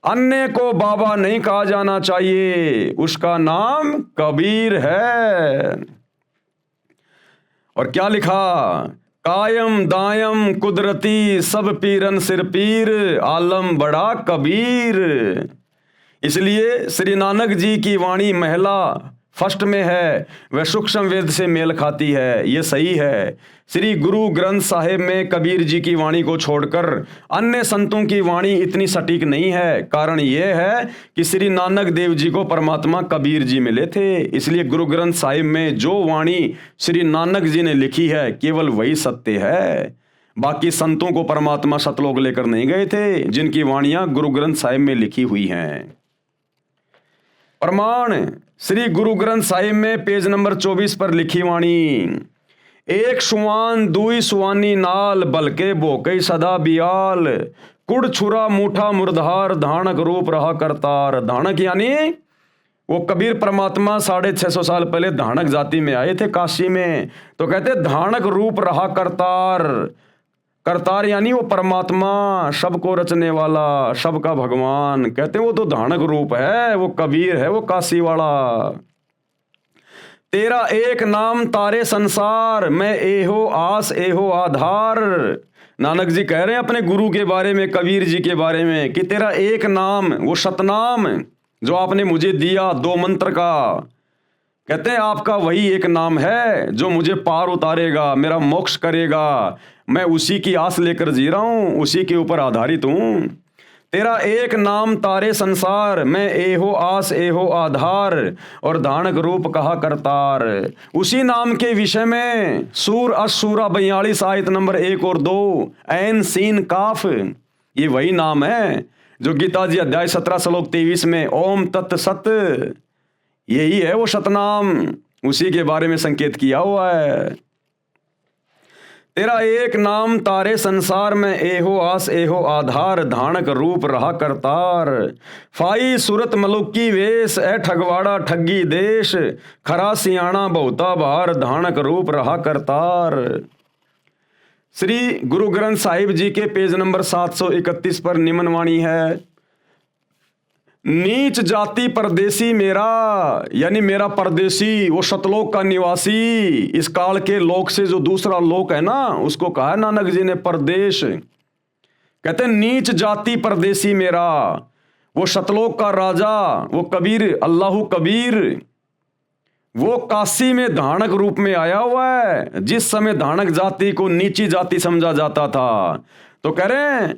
अन्य को बाबा नहीं कहा जाना चाहिए, उसका नाम कबीर है। और क्या लिखा, कायम दायम कुदरती सब पीरन सिर पीर आलम बड़ा कबीर। इसलिए श्री नानक जी की वाणी महिला फर्स्ट में है, वह सूक्ष्म वेद से मेल खाती है, ये सही है। श्री गुरु ग्रंथ साहिब में कबीर जी की वाणी को छोड़कर अन्य संतों की वाणी इतनी सटीक नहीं है। कारण यह है कि श्री नानक देव जी को परमात्मा कबीर जी मिले थे, इसलिए गुरु ग्रंथ साहिब में जो वाणी श्री नानक जी ने लिखी है केवल वही सत्य है। बाकी संतों को परमात्मा सतलोक लेकर नहीं गए थे जिनकी वाणियां गुरु ग्रंथ साहिब में लिखी हुई हैं। प्रमाण श्री गुरु ग्रंथ साहिब में पेज नंबर 24 पर लिखी वाणी, एक सुवान दुई सुवानी नाल बलके बोकई सदा बियाल कुड़ छुरा मूठा मुरधार धानक रूप रहा करतार। धानक यानी वो कबीर परमात्मा 650 साल पहले धानक जाति में आए थे काशी में, तो कहते धानक रूप रहा करतार। करतार यानी वो परमात्मा, सबको रचने वाला, सबका भगवान। कहते वो तो धानक रूप है, वो कबीर है, वो काशी वाला। तेरा एक नाम तारे संसार मैं एहो आस एहो आधार। नानक जी कह रहे हैं अपने गुरु के बारे में, कबीर जी के बारे में, कि तेरा एक नाम, वो सतनाम जो आपने मुझे दिया 2 मंत्र का, कहते हैं आपका वही एक नाम है जो मुझे पार उतारेगा, मेरा मोक्ष करेगा। मैं उसी की आस लेकर जी रहा हूं, उसी के ऊपर आधारित हूं। तेरा एक नाम तारे संसार मैं एहो आस एहो आधार और धानक रूप कहा करतार। उसी नाम के विषय में सूर असूरा 42 आयत नंबर 1 और 2 ऐन सीन काफ, ये वही नाम है जो गीता जी अध्याय 17 श्लोक 23 में ओम तत् सत, यही है वो सतनाम, उसी के बारे में संकेत किया हुआ है। तेरा एक नाम तारे संसार में एहो आस एहो आधार धानक रूप रहा करतार। फाई सूरत मलुकी वेश ए ठगवाड़ा ठगी देश खरा सियाणा बहुता बार धानक रूप रहा करतार। श्री गुरु ग्रंथ साहिब जी के पेज नंबर 731 पर निम्न वाणी है, नीच जाति परदेसी मेरा, यानी मेरा परदेसी वो सतलोक का निवासी। इस काल के लोक से जो दूसरा लोक है ना, उसको कहा नानक जी ने परदेश। कहते नीच जाति परदेसी मेरा, वो सतलोक का राजा, वो कबीर अल्लाहु कबीर, वो काशी में धानक रूप में आया हुआ है। जिस समय धानक जाति को नीची जाति समझा जाता था, तो कह रहे हैं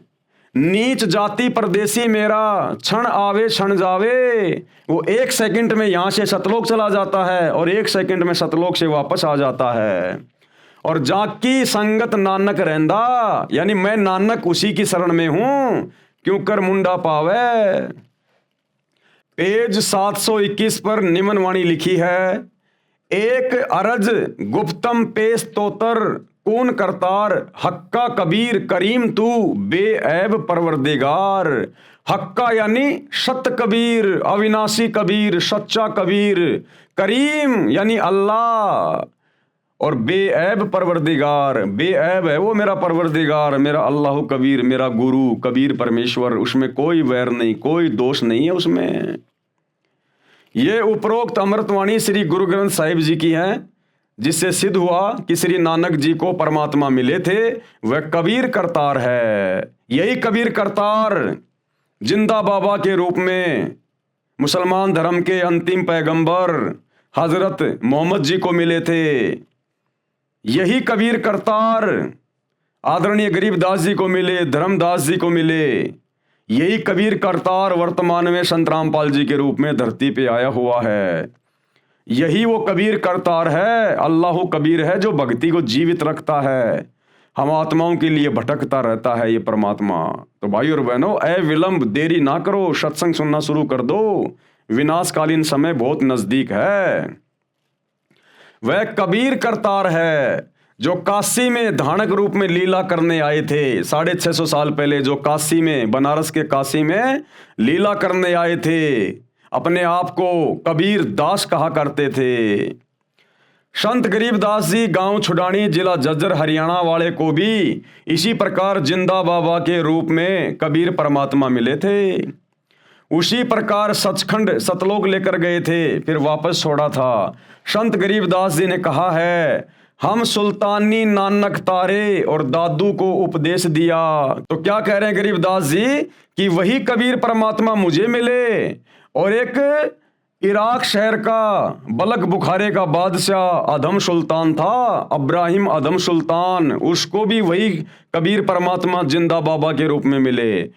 नीच जाति परदेसी मेरा, क्षण आवे क्षण जावे। वो 1 सेकंड में यहां से सतलोक चला जाता है और 1 सेकंड में सतलोक से वापस आ जाता है। और जाकी संगत नानक रहंदा, यानी मैं नानक उसी की शरण में हूं, क्यों कर मुंडा पावे। पेज 721 पर निम्न वाणी लिखी है, एक अरज गुप्तम पेश तोतर कौन करतार हक्का कबीर करीम तू बेऐब परवरदिगार। हक्का यानी सत्य कबीर, अविनाशी कबीर, सच्चा कबीर। करीम यानी अल्लाह, और बेऐब परवरदिगार, बेऐब है वो मेरा परवरदिगार, मेरा अल्लाह कबीर, मेरा गुरु कबीर परमेश्वर, उसमें कोई वैर नहीं, कोई दोष नहीं है उसमें। ये उपरोक्त अमृतवाणी श्री गुरु ग्रंथ साहिब जी की है, जिससे सिद्ध हुआ कि श्री नानक जी को परमात्मा मिले थे, वह कबीर करतार है। यही कबीर करतार जिंदा बाबा के रूप में मुसलमान धर्म के अंतिम पैगंबर हजरत मोहम्मद जी को मिले थे। यही कबीर करतार आदरणीय गरीबदास जी को मिले, धर्मदास जी को मिले। यही कबीर करतार वर्तमान में संत रामपाल जी के रूप में धरती पे आया हुआ है। यही वो कबीर करतार है, अल्लाह कबीर है, जो भक्ति को जीवित रखता है, हम आत्माओं के लिए भटकता रहता है ये परमात्मा। तो भाई और बहनों, ए विलंब, देरी ना करो, सत्संग सुनना शुरू कर दो, विनाशकालीन समय बहुत नजदीक है। वह कबीर करतार है जो काशी में धानक रूप में लीला करने आए थे 650 साल पहले, जो काशी में, बनारस के काशी में लीला करने आए थे, अपने आप को कबीर दास कहा करते थे। संत गरीबदास जी गांव छुडानी, जिला झज्जर, हरियाणा वाले को भी इसी प्रकार जिंदा बाबा के रूप में कबीर परमात्मा मिले थे। उसी प्रकार सचखंड सतलोक लेकर गए थे, फिर वापस छोड़ा था। संत गरीबदास जी ने कहा है, हम सुल्तानी नानक तारे और दादू को उपदेश दिया। तो क्या कह रहे हैं गरीबदास जी कि वही कबीर परमात्मा मुझे मिले, और एक इराक शहर का बलक बुखारे का बादशाह अधम सुल्तान था, इब्राहिम अधम सुल्तान, उसको भी वही कबीर परमात्मा जिंदा बाबा के रूप में मिले।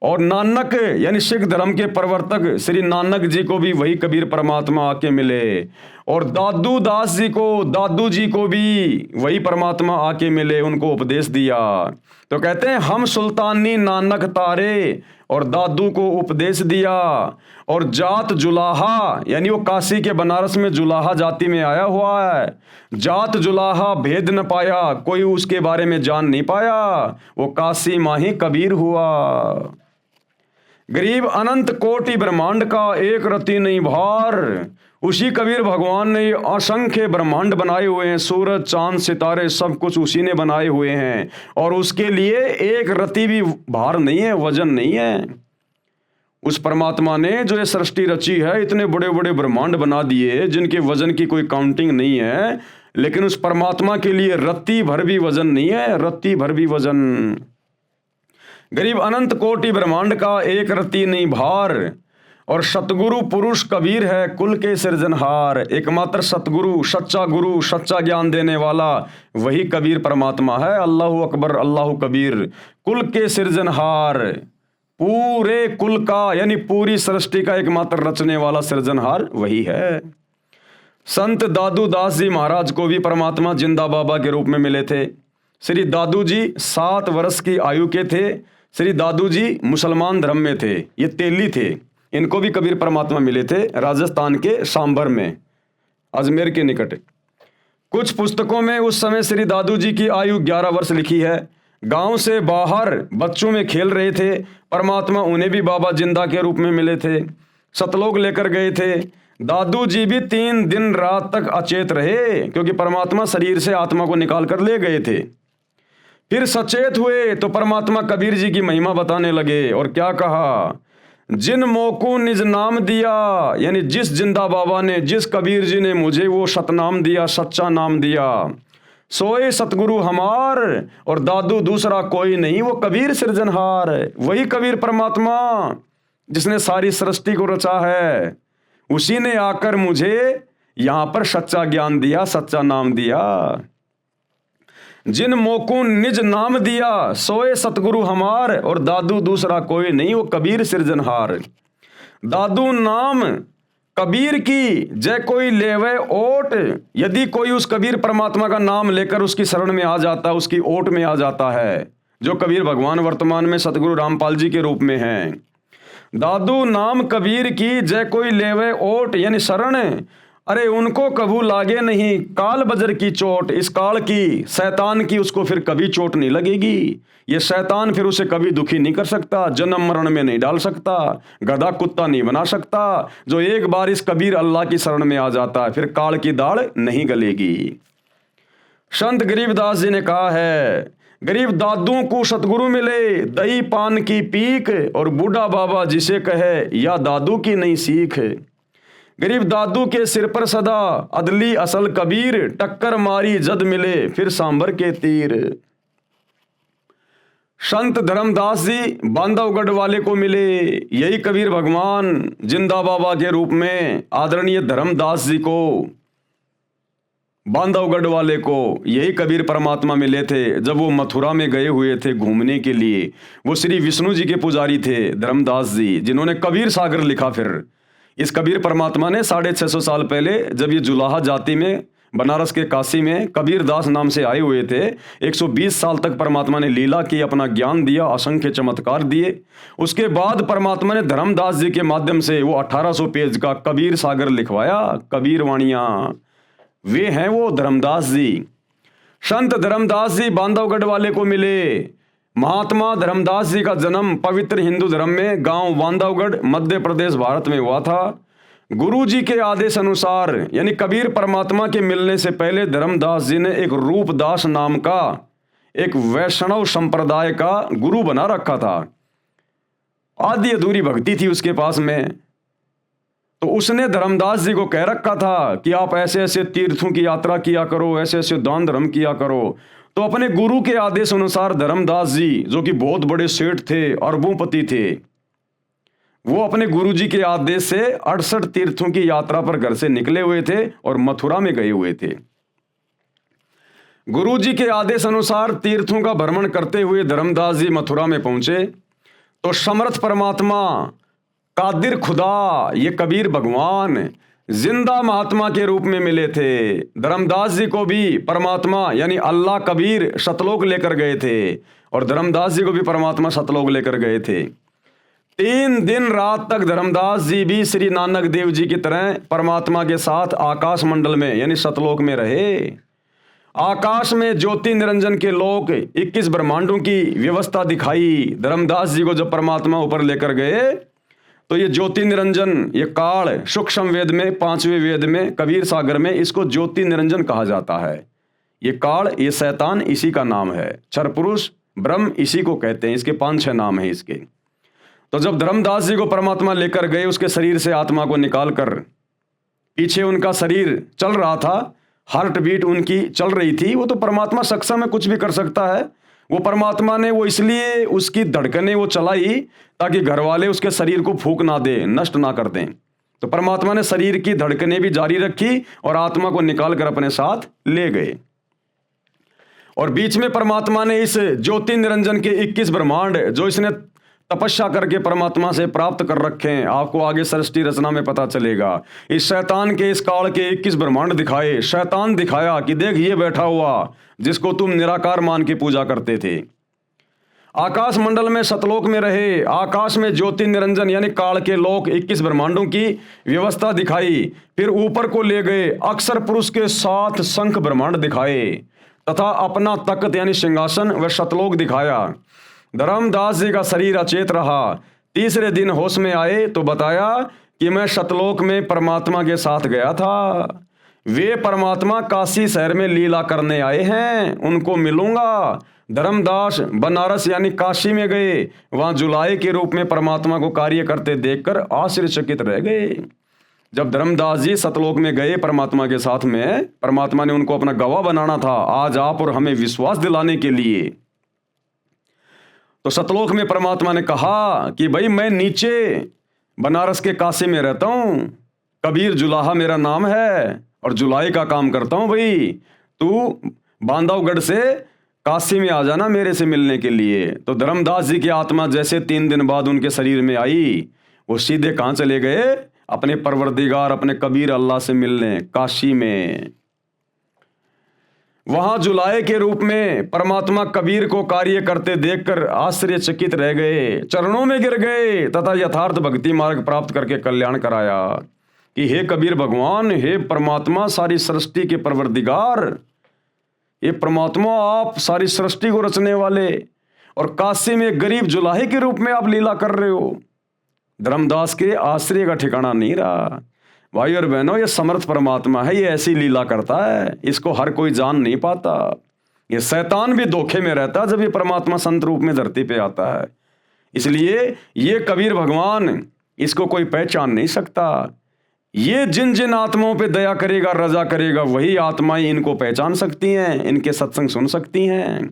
और नानक यानी सिख धर्म के प्रवर्तक श्री नानक जी को भी वही कबीर परमात्मा आके मिले, और दादू दास जी को, दादू जी को भी वही परमात्मा आके मिले, उनको उपदेश दिया। तो कहते हैं, हम सुल्तानी नानक तारे और दादू को उपदेश दिया। और जात जुलाहा, यानी वो काशी के बनारस में जुलाहा जाति में आया हुआ है। जात जुलाहा भेद न पाया, कोई उसके बारे में जान नहीं पाया, वो काशी माही कबीर हुआ। गरीब अनंत कोटि ब्रह्मांड का एक रति नहीं भार, उसी कबीर भगवान ने असंख्य ब्रह्मांड बनाए हुए हैं, सूरज चांद सितारे सब कुछ उसी ने बनाए हुए हैं, और उसके लिए एक रति भी भार नहीं है, वजन नहीं है। उस परमात्मा ने जो ये सृष्टि रची है, इतने बड़े बड़े ब्रह्मांड बना दिए जिनके वजन की कोई काउंटिंग नहीं है, लेकिन उस परमात्मा के लिए रत्ती भर भी वजन नहीं है, रत्ती भर भी वजन। गरीब अनंत कोटि ब्रह्मांड का एक रत्ती नहीं भार, और सतगुरु पुरुष कबीर है कुल के सृजनहार। एकमात्र सतगुरु, सच्चा गुरु, सच्चा ज्ञान देने वाला वही कबीर परमात्मा है। अल्लाहु अकबर, अल्लाहु कबीर। कुल के सृजनहार, पूरे कुल का यानी पूरी सृष्टि का एकमात्र रचने वाला सृजनहार वही है। संत दादू दास जी महाराज को भी परमात्मा जिंदा बाबा के रूप में मिले थे। श्री दादू जी 7 वर्ष की आयु के थे। श्री दादू जी मुसलमान धर्म में थे, ये तेली थे। इनको भी कबीर परमात्मा मिले थे राजस्थान के सांभर में, अजमेर के निकट। कुछ पुस्तकों में उस समय श्री दादू जी की आयु 11 वर्ष लिखी है। गांव से बाहर बच्चों में खेल रहे थे, परमात्मा उन्हें भी बाबा जिंदा के रूप में मिले थे, सतलोक लेकर गए थे। दादू जी भी 3 दिन रात तक अचेत रहे, क्योंकि परमात्मा शरीर से आत्मा को निकाल कर ले गए थे। फिर सचेत हुए तो परमात्मा कबीर जी की महिमा बताने लगे, और क्या कहा, जिन मोको निज नाम दिया, यानी जिस जिंदा बाबा ने, जिस कबीर जी ने मुझे वो सतनाम दिया, सच्चा नाम दिया, सोए सतगुरु हमार, और दादू दूसरा कोई नहीं, वो कबीर सृजनहार। वही कबीर परमात्मा जिसने सारी सृष्टि को रचा है, उसी ने आकर मुझे यहाँ पर सच्चा ज्ञान दिया, सच्चा नाम दिया। जिन मोको निज नाम दिया, सोए सतगुरु हमार, और दादू दूसरा कोई नहीं, वो कबीर सृजनहार। दादू नाम कबीर की जय कोई लेवे ओट, यदि कोई उस कबीर परमात्मा का नाम लेकर उसकी शरण में आ जाता है, उसकी ओट में आ जाता है, जो कबीर भगवान वर्तमान में सतगुरु रामपाल जी के रूप में हैं। दादू नाम कबीर की जय कोई लेवे ओट, यानी शरण, अरे उनको कभू लागे नहीं काल बजर की चोट। इस काल की, शैतान की, उसको फिर कभी चोट नहीं लगेगी। ये शैतान फिर उसे कभी दुखी नहीं कर सकता, जन्म मरण में नहीं डाल सकता, गधा कुत्ता नहीं बना सकता। जो एक बार इस कबीर अल्लाह की शरण में आ जाता है, फिर काल की दाढ़ नहीं गलेगी। संत गरीबदास जी ने कहा है, गरीब दादू को सतगुरु मिले दही पान की पीक, और बूढ़ा बाबा जिसे कहे या दादू की नहीं सीख। गरीब दादू के सिर पर सदा अदली असल कबीर, टक्कर मारी जद मिले फिर सांबर के तीर। संत धर्मदास जी बांधवगढ़ वाले को मिले, यही कबीर भगवान जिंदा बाबा के रूप में आदरणीय धर्मदास जी को बांधवगढ़ वाले को यही कबीर परमात्मा मिले थे जब वो मथुरा में गए हुए थे घूमने के लिए। वो श्री विष्णु जी के पुजारी थे धर्मदास जी, जिन्होंने कबीर सागर लिखा। फिर इस कबीर परमात्मा ने 650 साल पहले जब ये जुलाहा जाति में बनारस के काशी में कबीर दास नाम से आए हुए थे, 120 साल तक परमात्मा ने लीला की, अपना ज्ञान दिया, असंख्य चमत्कार दिए। उसके बाद परमात्मा ने धर्मदास जी के माध्यम से वो 1800 पेज का कबीर सागर लिखवाया, कबीर वाणियां। वे हैं वो धर्मदास जी। संत धर्मदास जी बांधवगढ़ वाले को मिले। महात्मा धर्मदास जी का जन्म पवित्र हिंदू धर्म में गांव बांधवगढ़ मध्य प्रदेश भारत में हुआ था। गुरु जी के आदेश अनुसार यानी कबीर परमात्मा के मिलने से पहले धर्मदास जी ने एक रूपदास नाम का एक वैष्णव संप्रदाय का गुरु बना रखा था। आधी अधूरी भक्ति थी उसके पास में, तो उसने धर्मदास जी को कह रखा था कि आप ऐसे ऐसे तीर्थों की यात्रा किया करो, ऐसे ऐसे दान धर्म किया करो। तो अपने गुरु के आदेश अनुसार धर्मदास जी, जो कि बहुत बड़े सेठ थे, अरबोंपति थे, वो अपने गुरु जी के आदेश से 68 तीर्थों की यात्रा पर घर से निकले हुए थे और मथुरा में गए हुए थे। गुरु जी के आदेश अनुसार तीर्थों का भ्रमण करते हुए धर्मदास जी मथुरा में पहुंचे तो समर्थ परमात्मा, कादिर खुदा, ये कबीर भगवान जिंदा महात्मा के रूप में मिले थे। धर्मदास जी को भी परमात्मा यानी अल्लाह कबीर सतलोक लेकर गए थे और धर्मदास जी को भी परमात्मा सतलोक लेकर गए थे। 3 दिन रात तक धर्मदास जी भी श्री नानक देव जी की तरह परमात्मा के साथ आकाश मंडल में यानी सतलोक में रहे। आकाश में ज्योति निरंजन के लोक 21 ब्रह्मांडों की व्यवस्था दिखाई। धर्मदास जी को जब परमात्मा ऊपर लेकर गए तो ये ज्योति निरंजन, ये काल सूक्ष्म वेद में 5वें वेद में कबीर सागर में इसको ज्योति निरंजन कहा जाता है। ये काल, ये शैतान इसी का नाम है। क्षर पुरुष ब्रह्म इसी को कहते हैं। इसके 5-6 नाम हैं इसके। तो जब धर्मदास जी को परमात्मा लेकर गए, उसके शरीर से आत्मा को निकाल कर, पीछे उनका शरीर चल रहा था, हार्ट बीट उनकी चल रही थी। वो तो परमात्मा सक्षम है, कुछ भी कर सकता है। वो परमात्मा ने वो इसलिए उसकी धड़कनें वो चलाई ताकि घर वाले उसके शरीर को फूंक ना दे, नष्ट ना कर दें। तो परमात्मा ने शरीर की धड़कनें भी जारी रखी और आत्मा को निकाल कर अपने साथ ले गए। और बीच में परमात्मा ने इस ज्योति निरंजन के 21 ब्रह्मांड जो इसने तपस्या करके परमात्मा से प्राप्त कर रखे हैं, आपको आगे सृष्टि रचना में पता चलेगा। इस शैतान के इस काल के 21 ब्रह्मांड दिखाए। शैतान दिखाया कि देख ये बैठा हुआ जिसको तुम निराकार मान के पूजा करते थे। आकाश मंडल में सतलोक में रहे। आकाश में ज्योति निरंजन यानी काल के लोक 21 ब्रह्मांडों की व्यवस्था दिखाई। फिर ऊपर को ले गए, अक्षर पुरुष के 7 शंख ब्रह्मांड दिखाए तथा अपना तख्त यानी सिंहासन व सतलोक दिखाया। धर्मदास जी का शरीर अचेत रहा। तीसरे दिन होश में आए तो बताया कि मैं सतलोक में परमात्मा के साथ गया था। वे परमात्मा काशी शहर में लीला करने आए हैं, उनको मिलूंगा। धर्मदास बनारस यानी काशी में गए। वहां जुलाई के रूप में परमात्मा को कार्य करते देखकर आश्चर्यचकित रह गए। जब धर्मदास जी सतलोक में गए परमात्मा के साथ में, परमात्मा ने उनको अपना गवाह बनाना था आज आप और हमें विश्वास दिलाने के लिए। तो सतलोक में परमात्मा ने कहा कि भाई मैं नीचे बनारस के काशी में रहता हूं, कबीर जुलाहा मेरा नाम है और जुलाई का काम करता हूं। भाई तू बांधवगढ़ से काशी में आ जाना मेरे से मिलने के लिए। तो धर्मदास जी की आत्मा जैसे 3 दिन बाद उनके शरीर में आई, वो सीधे कहाँ चले गए? अपने परवरदिगार, अपने कबीर अल्लाह से मिलने काशी में। वहां जुलाए के रूप में परमात्मा कबीर को कार्य करते देखकर आश्चर्यचकित रह गए, चरणों में गिर गए तथा यथार्थ भक्ति मार्ग प्राप्त करके कल्याण कराया कि हे कबीर भगवान, हे परमात्मा, सारी सृष्टि के परवरदिगार, ये परमात्मा आप सारी सृष्टि को रचने वाले और काशी में गरीब जुलाहे के रूप में आप लीला कर रहे हो। धर्मदास के आश्चर्य का ठिकाना नहीं रहा। भाई और बहनों, ये समर्थ परमात्मा है, ये ऐसी लीला करता है, इसको हर कोई जान नहीं पाता। ये शैतान भी धोखे में रहता है जब ये परमात्मा संत रूप में धरती पे आता है। इसलिए ये कबीर भगवान, इसको कोई पहचान नहीं सकता। ये जिन जिन आत्माओं पे दया करेगा, रजा करेगा, वही आत्माएं इनको पहचान सकती हैं, इनके सत्संग सुन सकती हैं।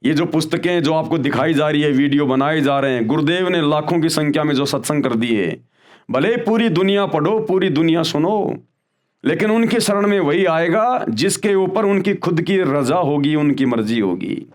ये जो पुस्तकें जो आपको दिखाई जा रही है, वीडियो बनाए जा रहे हैं, गुरुदेव ने लाखों की संख्या में जो सत्संग कर दिए, भले पूरी दुनिया पढ़ो, पूरी दुनिया सुनो, लेकिन उनकी शरण में वही आएगा जिसके ऊपर उनकी खुद की रजा होगी, उनकी मर्जी होगी।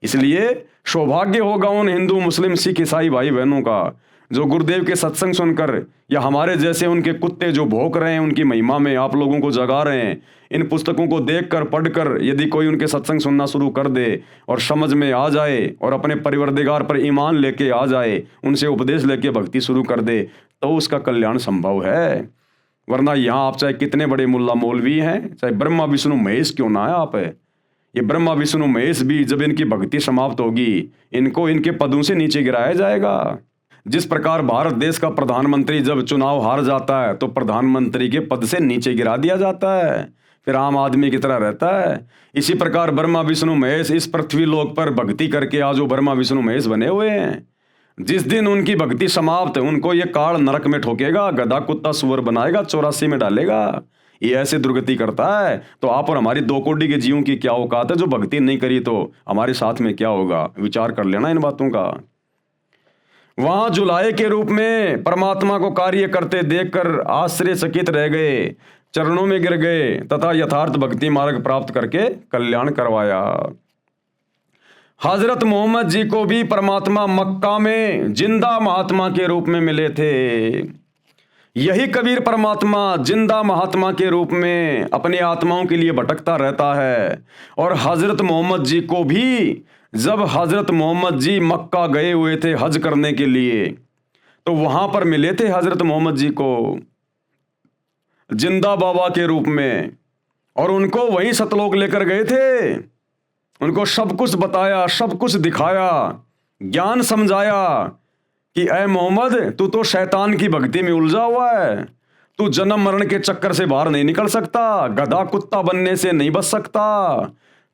इसलिए सौभाग्य होगा उन हिंदू, मुस्लिम, सिख, ईसाई भाई बहनों का जो गुरुदेव के सत्संग सुनकर या हमारे जैसे उनके कुत्ते जो भौंक रहे हैं उनकी महिमा में आप लोगों को जगा रहे हैं, इन पुस्तकों को देखकर पढ़कर यदि कोई उनके सत्संग सुनना शुरू कर दे और समझ में आ जाए और अपने परिवरदिगार पर ईमान लेके आ जाए, उनसे उपदेश लेके भक्ति शुरू कर दे, तो उसका कल्याण संभव है। वरना यहाँ आप चाहे कितने बड़े मुल्ला मौलवी हैं, चाहे ब्रह्मा विष्णु महेश क्यों ना है आप, ये ब्रह्मा विष्णु महेश भी जब इनकी भक्ति समाप्त होगी इनको इनके पदों से नीचे गिराया जाएगा। जिस प्रकार भारत देश का प्रधानमंत्री जब चुनाव हार जाता है तो प्रधानमंत्री के पद से नीचे गिरा दिया जाता है, फिर आम आदमी की तरह रहता है। इसी प्रकार ब्रह्मा विष्णु महेश इस पृथ्वी लोक पर भक्ति करके आज वो ब्रह्मा विष्णु महेश बने हुए हैं। जिस दिन उनकी भक्ति समाप्त उनको ये काल नरक में ठोकेगा, गधा कुत्ता सुअर बनाएगा, 84 में डालेगा। ये ऐसे दुर्गति करता है तो आप और हमारी 2 कोटि के जीवों की क्या औकात है जो भक्ति नहीं करी तो हमारे साथ में क्या होगा, विचार कर लेना इन बातों का। वहां जुलाहे के रूप में परमात्मा को कार्य करते देखकर आश्चर्यचकित रह गए, चरणों में गिर गए तथा यथार्थ भक्ति मार्ग प्राप्त करके कल्याण करवाया। हजरत मोहम्मद जी को भी परमात्मा मक्का में जिंदा महात्मा के रूप में मिले थे। यही कबीर परमात्मा जिंदा महात्मा के रूप में अपनी आत्माओं के लिए भटकता रहता है। और हजरत मोहम्मद जी को भी जब हजरत मोहम्मद जी मक्का गए हुए थे हज करने के लिए तो वहां पर मिले थे हजरत मोहम्मद जी को जिंदा बाबा के रूप में, और उनको वहीं सतलोक लेकर गए थे। उनको सब कुछ बताया, सब कुछ दिखाया, ज्ञान समझाया कि ऐ मोहम्मद तू तो शैतान की भक्ति में उलझा हुआ है, तू जन्म मरण के चक्कर से बाहर नहीं निकल सकता, गधा कुत्ता बनने से नहीं बच सकता,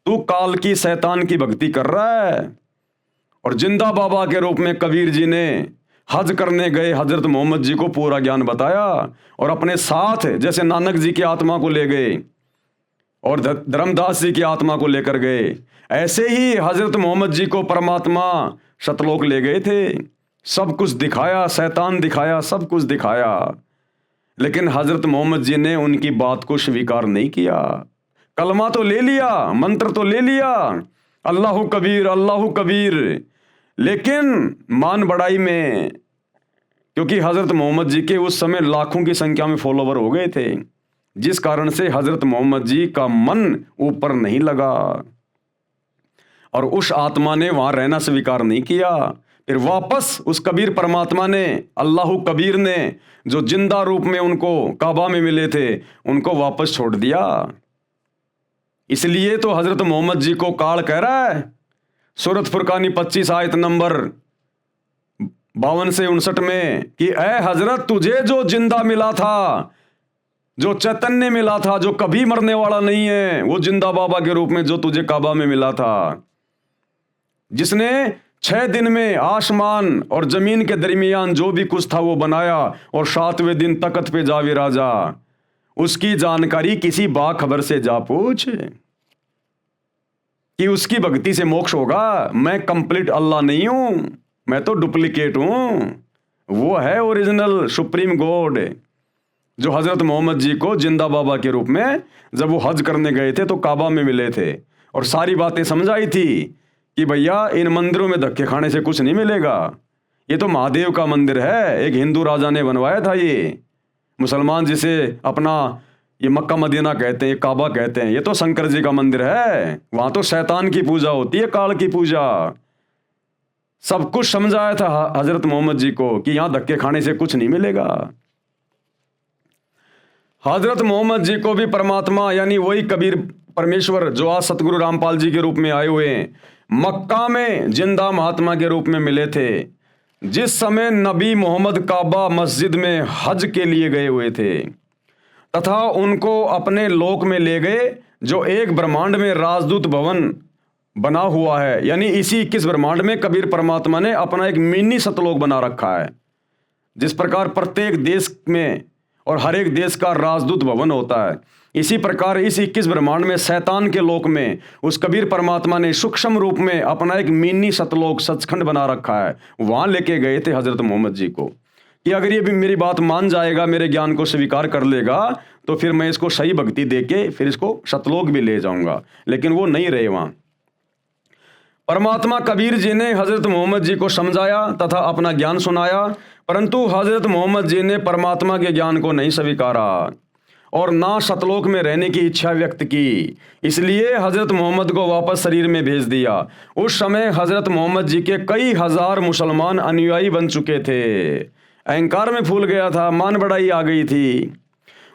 तू काल की शैतान की भक्ति कर रहा है। और जिंदा बाबा के रूप में कबीर जी ने हज करने गए हजरत मोहम्मद जी को पूरा ज्ञान बताया और अपने साथ जैसे नानक जी की आत्मा को ले गए और धर्मदास जी की आत्मा को लेकर गए, ऐसे ही हजरत मोहम्मद जी को परमात्मा सतलोक ले गए थे। सब कुछ दिखाया, शैतान दिखाया, सब कुछ दिखाया, लेकिन हजरत मोहम्मद जी ने उनकी बात को स्वीकार नहीं किया। कलमा तो ले लिया, मंत्र तो ले लिया, अल्लाहु कबीर अल्लाहु कबीर, लेकिन मान बढ़ाई में, क्योंकि हजरत मोहम्मद जी के उस समय लाखों की संख्या में फॉलोवर हो गए थे, जिस कारण से हजरत मोहम्मद जी का मन ऊपर नहीं लगा और उस आत्मा ने वहां रहना स्वीकार नहीं किया। फिर वापस उस कबीर परमात्मा ने, अल्लाहु कबीर ने, जो जिंदा रूप में उनको काबा में मिले थे, उनको वापस छोड़ दिया। इसलिए तो हजरत मोहम्मद जी को काल कह रहा है सूरत फुरकानी 25 आयत नंबर 52 से 59 में कि ऐ हजरत तुझे जो जिंदा मिला था, जो चैतन्य मिला था, जो कभी मरने वाला नहीं है, वो जिंदा बाबा के रूप में जो तुझे काबा में मिला था, जिसने 6 दिन में आसमान और जमीन के दरमियान जो भी कुछ था वो बनाया और 7वें दिन तख्त पे जा विराजा, उसकी जानकारी किसी बाखबर से जा पूछ कि उसकी भक्ति से मोक्ष होगा। मैं कंप्लीट अल्लाह नहीं हूं, मैं तो डुप्लीकेट हूं। वो है ओरिजिनल सुप्रीम गॉड जो हजरत मोहम्मद जी को जिंदा बाबा के रूप में जब वो हज करने गए थे तो काबा में मिले थे और सारी बातें समझाई थी कि भैया इन मंदिरों में धक्के खाने से कुछ नहीं मिलेगा, ये तो महादेव का मंदिर है, एक हिंदू राजा ने बनवाया था, ये मुसलमान जिसे अपना ये मक्का मदीना कहते हैं, ये काबा कहते हैं, ये तो शंकर जी का मंदिर है, वहां तो शैतान की पूजा होती है, काल की पूजा। सब कुछ समझाया था हजरत मोहम्मद जी को कि यहां धक्के खाने से कुछ नहीं मिलेगा। हजरत मोहम्मद जी को भी परमात्मा यानी वही कबीर परमेश्वर जो आज सतगुरु रामपाल जी के रूप में आए हुए हैं, मक्का में जिंदा महात्मा के रूप में मिले थे। जिस समय नबी मोहम्मद काबा मस्जिद में हज के लिए गए हुए थे तथा उनको अपने लोक में ले गए जो एक ब्रह्मांड में राजदूत भवन बना हुआ है, यानी इसी 21 ब्रह्मांड में कबीर परमात्मा ने अपना एक मिनी सतलोक बना रखा है। जिस प्रकार प्रत्येक देश में और हर एक देश का राजदूत भवन होता है, इसी प्रकार इस 21 ब्रह्मांड में शैतान के लोक में उस कबीर परमात्मा ने सूक्ष्म रूप में अपना एक मिनी सतलोक सचखंड बना रखा है। वहां लेके गए थे हजरत मोहम्मद जी को कि अगर ये भी मेरी बात मान जाएगा, मेरे ज्ञान को स्वीकार कर लेगा, तो फिर मैं इसको सही भक्ति देके फिर इसको सतलोक भी ले जाऊंगा, लेकिन वो नहीं रहे वहां। परमात्मा कबीर जी ने हजरत मोहम्मद जी को समझाया तथा अपना ज्ञान सुनाया, परंतु हजरत मोहम्मद जी ने परमात्मा के ज्ञान को नहीं स्वीकारा और ना सतलोक में रहने की इच्छा व्यक्त की। इसलिए हजरत मोहम्मद को वापस शरीर में भेज दिया। उस समय हजरत मोहम्मद जी के कई हजार मुसलमान अनुयायी बन चुके थे। अहंकार में फूल गया था, मान बढ़ाई आ गई थी।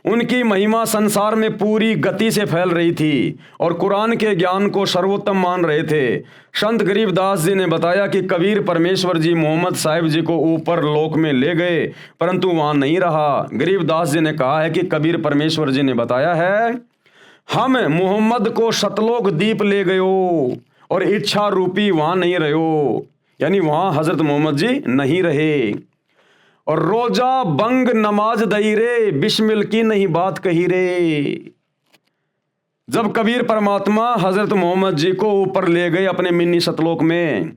उनकी महिमा संसार में पूरी गति से फैल रही थी और कुरान के ज्ञान को सर्वोत्तम मान रहे थे। संत गरीबदास जी ने बताया कि कबीर परमेश्वर जी मोहम्मद साहिब जी को ऊपर लोक में ले गए, परंतु वहां नहीं रहा। गरीबदास जी ने कहा है कि कबीर परमेश्वर जी ने बताया है, हम मोहम्मद को सतलोक दीप ले गयो और इच्छा रूपी वहां नहीं रहो, यानी वहां हजरत मोहम्मद जी नहीं रहे। और रोजा बंग नमाज दई रे, बिस्मिल की नहीं बात कही रे। जब कबीर परमात्मा हजरत मोहम्मद जी को ऊपर ले गए अपने मिनी सतलोक में,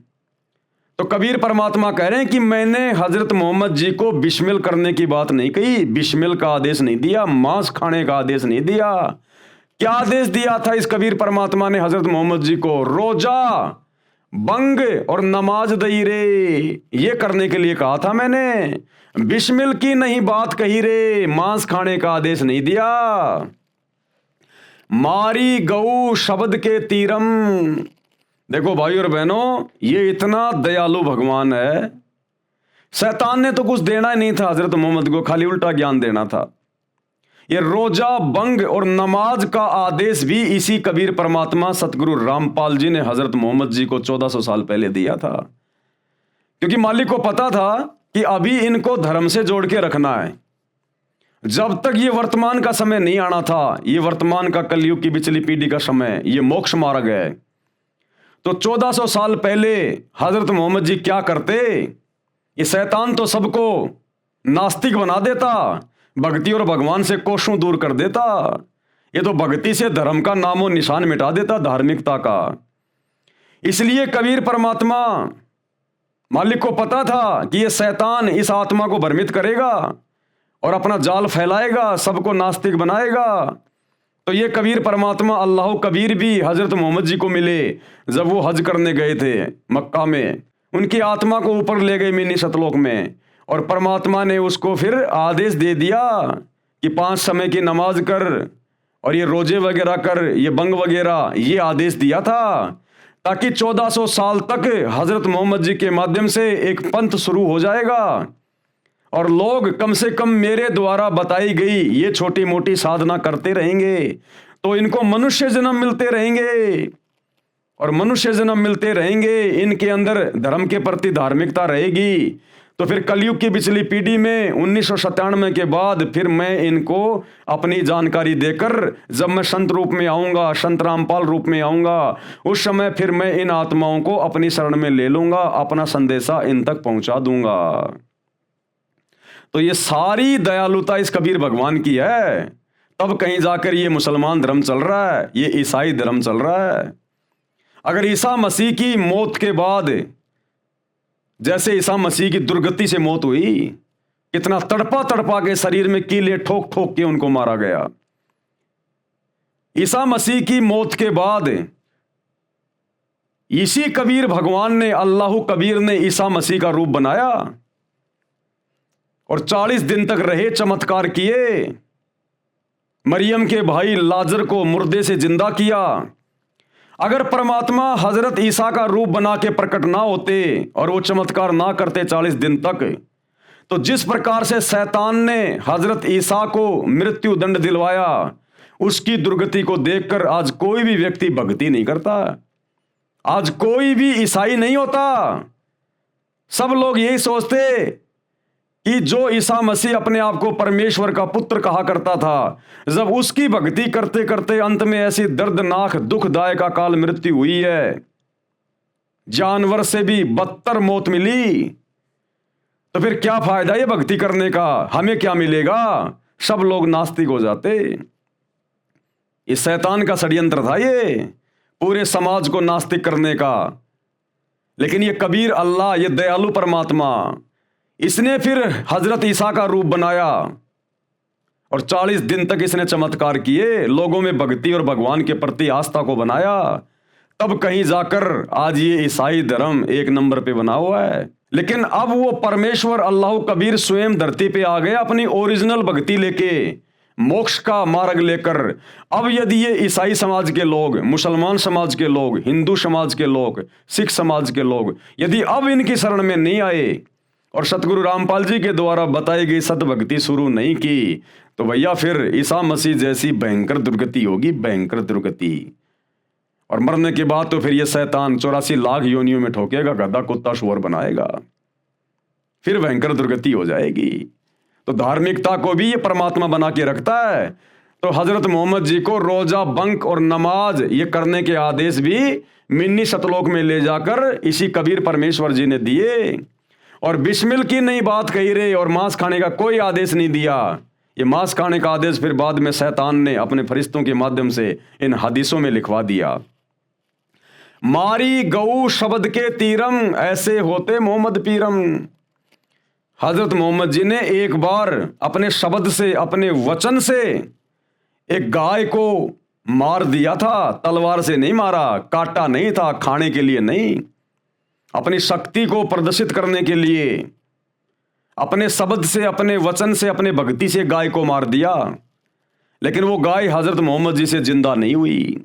तो कबीर परमात्मा कह रहे हैं कि मैंने हजरत मोहम्मद जी को बिस्मिल करने की बात नहीं कही, बिस्मिल का आदेश नहीं दिया, मांस खाने का आदेश नहीं दिया। क्या आदेश दिया था इस कबीर परमात्मा ने हजरत मोहम्मद जी को? रोजा बंग और नमाज दई रे, ये करने के लिए कहा था मैंने। बिस्मिल की नहीं बात कही रे, मांस खाने का आदेश नहीं दिया। मारी गऊ शब्द के तीरम। देखो भाई और बहनों, ये इतना दयालु भगवान है। शैतान ने तो कुछ देना ही नहीं था हजरत मोहम्मद को, खाली उल्टा ज्ञान देना था। ये रोजा बंग और नमाज का आदेश भी इसी कबीर परमात्मा सतगुरु रामपाल जी ने हजरत मोहम्मद जी को 1400 साल पहले दिया था, क्योंकि मालिक को पता था कि अभी इनको धर्म से जोड़ के रखना है। जब तक ये वर्तमान का समय नहीं आना था, ये वर्तमान का कलयुग की पिछली पीढ़ी का समय, ये मोक्ष मार्ग है, तो 1400 साल पहले हजरत मोहम्मद जी क्या करते? ये शैतान तो सबको नास्तिक बना देता, भक्ति और भगवान से कोसों दूर कर देता। ये तो भक्ति से धर्म का नामो निशान मिटा देता, धार्मिकता का। इसलिए कबीर परमात्मा मालिक को पता था कि ये शैतान इस आत्मा को भ्रमित करेगा और अपना जाल फैलाएगा, सबको नास्तिक बनाएगा। तो ये कबीर परमात्मा अल्लाह कबीर भी हजरत मोहम्मद जी को मिले जब वो हज करने गए थे मक्का में। उनकी आत्मा को ऊपर ले गए मिनी सतलोक में, और परमात्मा ने उसको फिर आदेश दे दिया कि 5 समय की नमाज कर और ये रोजे वगैरह कर, ये बंग वगैरह, ये आदेश दिया था ताकि 1400 साल तक हजरत मोहम्मद जी के माध्यम से एक पंथ शुरू हो जाएगा और लोग कम से कम मेरे द्वारा बताई गई ये छोटी मोटी साधना करते रहेंगे, तो इनको मनुष्य जन्म मिलते रहेंगे और मनुष्य जन्म मिलते रहेंगे, इनके अंदर धर्म के प्रति धार्मिकता रहेगी। तो फिर कलयुग की पिछली पीढ़ी में 1997 के बाद फिर मैं इनको अपनी जानकारी देकर, जब मैं संत रूप में आऊँगा, संत रामपाल रूप में आऊँगा, उस समय फिर मैं इन आत्माओं को अपनी शरण में ले लूँगा, अपना संदेशा इन तक पहुँचा दूँगा। तो ये सारी दयालुता इस कबीर भगवान की है, तब कहीं जाकर ये मुसलमान धर्म चल रहा है, ये ईसाई धर्म चल रहा है। अगर ईसा मसीह की मौत के बाद, जैसे ईसा मसीह की दुर्गति से मौत हुई, कितना तड़पा तड़पा के शरीर में कीले ठोक ठोक के उनको मारा गया, ईसा मसीह की मौत के बाद इसी कबीर भगवान ने, अल्लाह कबीर ने ईसा मसीह का रूप बनाया और 40 दिन तक रहे, चमत्कार किए। मरियम के भाई लाजर को मुर्दे से जिंदा किया। अगर परमात्मा हजरत ईसा का रूप बना के प्रकट ना होते और वो चमत्कार ना करते 40 दिन तक, तो जिस प्रकार से शैतान ने हजरत ईसा को मृत्यु दंड दिलवाया, उसकी दुर्गति को देखकर आज कोई भी व्यक्ति भक्ति नहीं करता, आज कोई भी ईसाई नहीं होता। सब लोग यही सोचते कि जो ईसा मसीह अपने आप को परमेश्वर का पुत्र कहा करता था, जब उसकी भक्ति करते करते अंत में ऐसी दर्दनाक दुखदायक अकाल मृत्यु हुई है, जानवर से भी बदतर मौत मिली, तो फिर क्या फायदा ये भक्ति करने का? हमें क्या मिलेगा? सब लोग नास्तिक हो जाते। ये शैतान का षड्यंत्र था, ये पूरे समाज को नास्तिक करने का। लेकिन ये कबीर अल्लाह, ये दयालु परमात्मा, इसने फिर हजरत ईसा का रूप बनाया और 40 दिन तक इसने चमत्कार किए, लोगों में भक्ति और भगवान के प्रति आस्था को बनाया। तब कहीं जाकर आज ये ईसाई धर्म एक नंबर पे बना हुआ है। लेकिन अब वो परमेश्वर अल्लाह कबीर स्वयं धरती पे आ गए अपनी ओरिजिनल भक्ति लेके, मोक्ष का मार्ग लेकर। अब यदि ये ईसाई समाज के लोग, मुसलमान समाज के लोग, हिंदू समाज के लोग, सिख समाज के लोग यदि अब इनकी शरण में नहीं आए और सतगुरु रामपाल जी के द्वारा बताई गई सतभक्ति शुरू नहीं की, तो भैया फिर ईसा मसीह जैसी भयंकर दुर्गति होगी, भयंकर दुर्गति। और मरने के बाद तो फिर ये शैतान 84 लाख योनियों में ठोकेगा, गधा कुत्ता शुअर बनाएगा, फिर भयंकर दुर्गति हो जाएगी। तो धार्मिकता को भी ये परमात्मा बना के रखता है। तो हजरत मोहम्मद जी को रोजा, बंक और नमाज ये करने के आदेश भी मिन्नी सतलोक में ले जाकर इसी कबीर परमेश्वर जी ने दिए। और बिस्मिल की नई बात कही रे, और मांस खाने का कोई आदेश नहीं दिया। ये मांस खाने का आदेश फिर बाद में शैतान ने अपने फरिश्तों के माध्यम से इन हदीसों में लिखवा दिया। मारी गऊ शब्द के तीरम, ऐसे होते मोहम्मद पीरम। हजरत मोहम्मद जी ने एक बार अपने शब्द से, अपने वचन से एक गाय को मार दिया था। तलवार से नहीं मारा, काटा नहीं था, खाने के लिए नहीं, अपनी शक्ति को प्रदर्शित करने के लिए अपने शब्द से, अपने वचन से, अपने भक्ति से गाय को मार दिया। लेकिन वो गाय हजरत मोहम्मद जी से जिंदा नहीं हुई।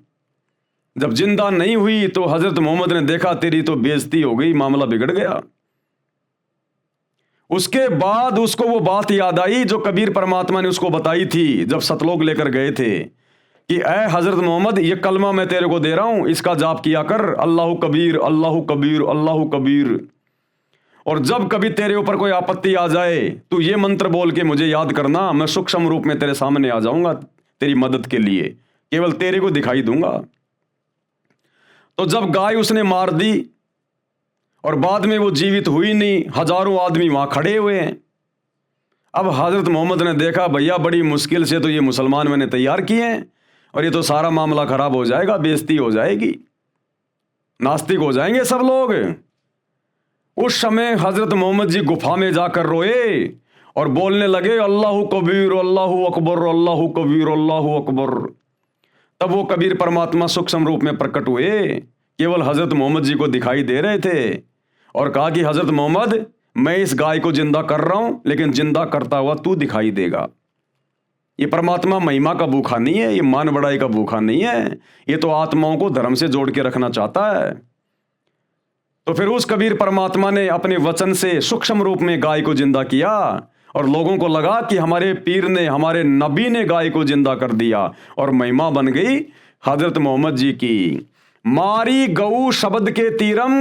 जब जिंदा नहीं हुई तो हजरत मोहम्मद ने देखा तेरी तो बेइज्जती हो गई, मामला बिगड़ गया। उसके बाद उसको वो बात याद आई जो कबीर परमात्मा ने उसको बताई थी जब सतलोक लेकर गए थे कि ऐ हजरत मोहम्मद, ये कलमा मैं तेरे को दे रहा हूं, इसका जाप किया कर, अल्लाह कबीर अल्लाह कबीर अल्लाह कबीर। और जब कभी तेरे ऊपर कोई आपत्ति आ जाए तू ये मंत्र बोल के मुझे याद करना, मैं सूक्ष्म रूप में तेरे सामने आ जाऊंगा तेरी मदद के लिए, केवल तेरे को दिखाई दूंगा। तो जब गाय उसने मार दी और बाद में वो जीवित हुई नहीं, हजारों आदमी वहां खड़े हुए हैं। अब हजरत मोहम्मद ने देखा भैया बड़ी मुश्किल से तो ये मुसलमान मैंने तैयार किए हैं और ये तो सारा मामला खराब हो जाएगा, बेइज्जती हो जाएगी, नास्तिक हो जाएंगे सब लोग। उस समय हजरत मोहम्मद जी गुफा में जाकर रोए और बोलने लगे अल्लाह कबीर अल्लाह अकबर अल्लाह कबीर अल्लाह अकबर। तब वो कबीर परमात्मा सूक्ष्म रूप में प्रकट हुए, केवल हजरत मोहम्मद जी को दिखाई दे रहे थे और कहा कि हजरत मोहम्मद, मैं इस गाय को जिंदा कर रहा हूं, लेकिन जिंदा करता हुआ तू दिखाई देगा। ये परमात्मा महिमा का भूखा नहीं है, ये मान बढ़ाई का भूखा नहीं है, ये तो आत्माओं को धर्म से जोड़ के रखना चाहता है। तो फिर उस कबीर परमात्मा ने अपने वचन से सूक्ष्म रूप में गाय को जिंदा किया और लोगों को लगा कि हमारे पीर ने, हमारे नबी ने गाय को जिंदा कर दिया और महिमा बन गई हजरत मोहम्मद जी की। मारी गऊ शब्द के तीरम,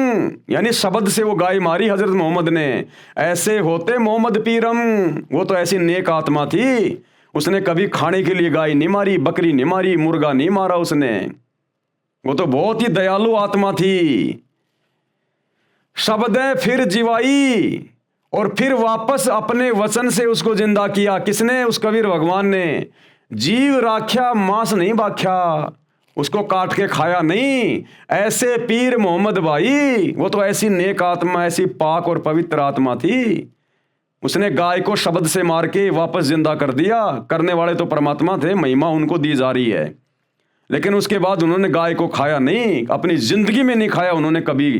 यानी शब्द से वो गाय मारी हजरत मोहम्मद ने, ऐसे होते मोहम्मद पीरम। वो तो ऐसी नेक आत्मा थी, उसने कभी खाने के लिए गाय नहीं मारी, बकरी नहीं मारी, मुर्गा नहीं मारा उसने। वो तो बहुत ही दयालु आत्मा थी। शब्द फिर जीवाई और फिर वापस अपने वचन से उसको जिंदा किया। किसने? उस कबीर भगवान ने। जीव राख्या मांस नहीं बाख्या, उसको काट के खाया नहीं। ऐसे पीर मोहम्मद भाई, वो तो ऐसी नेक आत्मा, ऐसी पाक और पवित्र आत्मा थी, उसने गाय को शब्द से मार के वापस जिंदा कर दिया। करने वाले तो परमात्मा थे, महिमा उनको दी जा रही है। लेकिन उसके बाद उन्होंने गाय को खाया नहीं, अपनी जिंदगी में नहीं खाया उन्होंने, कभी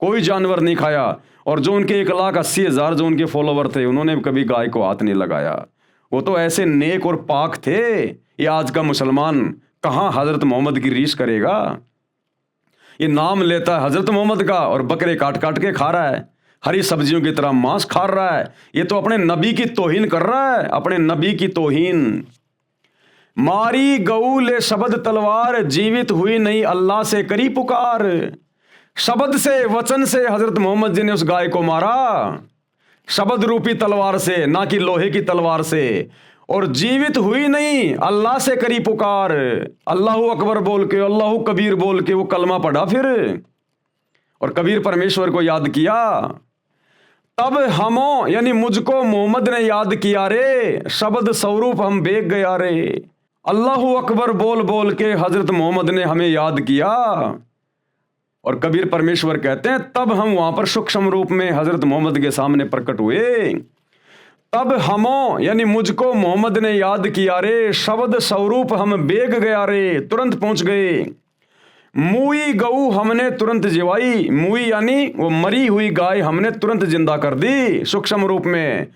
कोई जानवर नहीं खाया। और जो उनके 1,80,000 जो उनके फॉलोवर थे, उन्होंने कभी गाय को हाथ नहीं लगाया। वो तो ऐसे नेक और पाक थे। ये आज का मुसलमान कहाँ हजरत मोहम्मद की रीस करेगा? ये नाम लेता है हजरत मोहम्मद का और बकरे काट काट के खा रहा है, हरी सब्जियों की तरह मांस खा रहा है। ये तो अपने नबी की तौहीन कर रहा है, अपने नबी की तौहीन। मारी गऊ ले शब्द तलवार, जीवित हुई नहीं अल्लाह से करी पुकार। शब्द से, वचन से हजरत मोहम्मद जी ने उस गाय को मारा, शब्द रूपी तलवार से, ना कि लोहे की तलवार से। और जीवित हुई नहीं, अल्लाह से करी पुकार। अल्लाह अकबर बोल के, अल्लाह कबीर बोल के वो कलमा पढ़ा फिर, और कबीर परमेश्वर को याद किया। तब हमो, यानी मुझको मोहम्मद ने याद किया रे, शब्द स्वरूप हम बेग गया रे। अल्लाह अकबर बोल बोल के हजरत मोहम्मद ने हमें याद किया। और कबीर परमेश्वर कहते हैं तब हम वहां पर सूक्ष्म रूप में हजरत मोहम्मद के सामने प्रकट हुए। तब हमों यानी मुझको मोहम्मद ने याद किया रे, शब्द स्वरूप हम बेग गया रे, तुरंत पहुंच गए। मुई गऊ हमने तुरंत जिवाई, मुई यानी वो मरी हुई गाय हमने तुरंत जिंदा कर दी सूक्ष्म रूप में।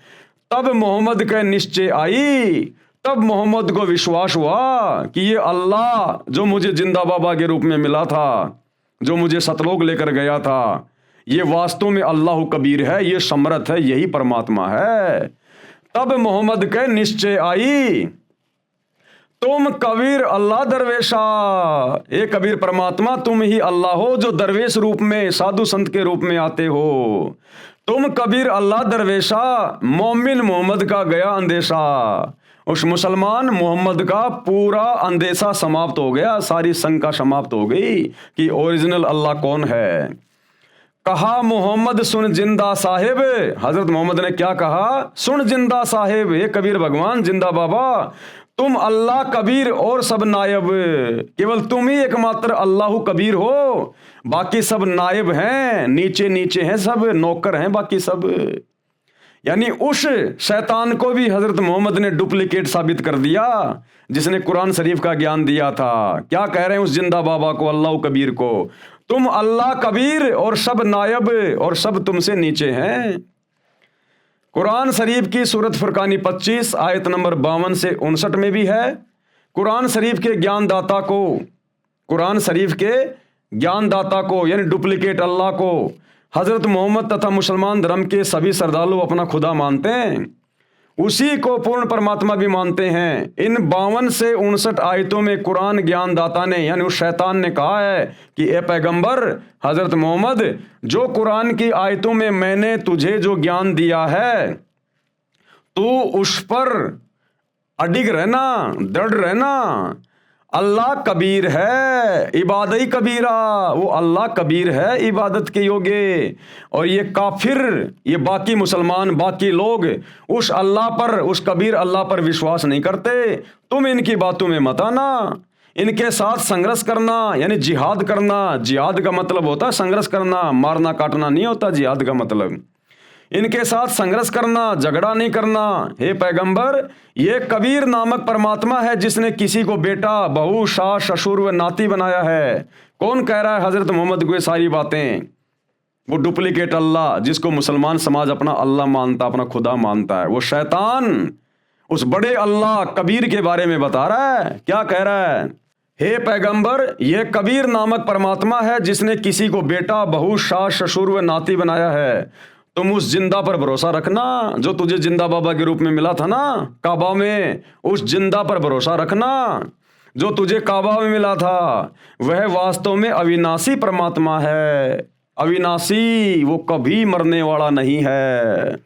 तब मोहम्मद के निश्चय आई, तब मोहम्मद को विश्वास हुआ कि ये अल्लाह जो मुझे जिंदा बाबा के रूप में मिला था, जो मुझे सतलोक लेकर गया था, ये वास्तव में अल्लाह कबीर है, ये समर्थ है, यही परमात्मा है। तब मोहम्मद के निश्चय आई, तुम कबीर अल्लाह दरवेशा, ये कबीर परमात्मा तुम ही अल्लाह हो जो दरवेश रूप में साधु संत के रूप में आते हो। तुम कबीर अल्लाह दरवेशा, मोमिन मोहम्मद का गया अंदेशा। उस मुसलमान मोहम्मद का पूरा अंदेशा समाप्त हो गया, सारी शंका समाप्त हो गई कि ओरिजिनल अल्लाह कौन है। कहा मोहम्मद सुन जिंदा साहिब, हजरत मोहम्मद ने क्या कहा, सुन जिंदा साहिब, ये कबीर भगवान जिंदा बाबा, तुम अल्लाह कबीर और सब नायब, केवल तुम ही एकमात्र अल्लाह कबीर हो, बाकी सब नायब हैं, नीचे नीचे हैं, सब नौकर हैं बाकी सब। यानी उस शैतान को भी हजरत मोहम्मद ने डुप्लीकेट साबित कर दिया जिसने कुरान शरीफ का ज्ञान दिया था। क्या कह रहे हैं उस जिंदा बाबा को, अल्लाह कबीर को, तुम अल्लाह कबीर और सब नायब और सब तुमसे नीचे हैं। कुरान शरीफ की सूरत फुरकानी 25 आयत नंबर 52 से 59 में भी है। कुरान शरीफ के ज्ञानदाता को, कुरान शरीफ के ज्ञानदाता को यानी डुप्लीकेट अल्लाह को हजरत मोहम्मद तथा मुसलमान धर्म के सभी श्रद्धालु अपना खुदा मानते हैं, उसी को पूर्ण परमात्मा भी मानते हैं। इन 52 से 59 आयतों में कुरान ज्ञानदाता ने यानी उस शैतान ने कहा है कि ए पैगंबर हजरत मोहम्मद, जो कुरान की आयतों में मैंने तुझे जो ज्ञान दिया है, तू उस पर अडिग रहना, दृढ़ रहना। अल्लाह कबीर है, इबादत कबीरा, वो अल्लाह कबीर है इबादत के योग्य। और ये काफिर, ये बाकी मुसलमान, बाकी लोग उस अल्लाह पर, उस कबीर अल्लाह पर विश्वास नहीं करते। तुम इनकी बातों में मत आना, इनके साथ संघर्ष करना यानी जिहाद करना। जिहाद का मतलब होता है संघर्ष करना, मारना काटना नहीं होता जिहाद का मतलब। इनके साथ संघर्ष करना, झगड़ा नहीं करना। हे पैगंबर, ये कबीर नामक परमात्मा है जिसने किसी को बेटा, बहू, सास, ससुर व नाती बनाया है। कौन कह रहा है हजरत मोहम्मद को ये सारी बातें? वो डुप्लीकेट अल्लाह जिसको मुसलमान समाज अपना अल्लाह मानता, अपना खुदा मानता है, वो शैतान उस बड़े अल्लाह कबीर के बारे में बता रहा है। क्या कह रहा है? हे पैगंबर, यह कबीर नामक परमात्मा है जिसने किसी को बेटा, बहू, सास, ससुर व नाती बनाया है। तुम उस जिंदा पर भरोसा रखना जो तुझे जिंदा बाबा के रूप में मिला था ना काबा में, उस जिंदा पर भरोसा रखना जो तुझे काबा में मिला था। वह वास्तव में अविनाशी परमात्मा है, अविनाशी, वो कभी मरने वाला नहीं है।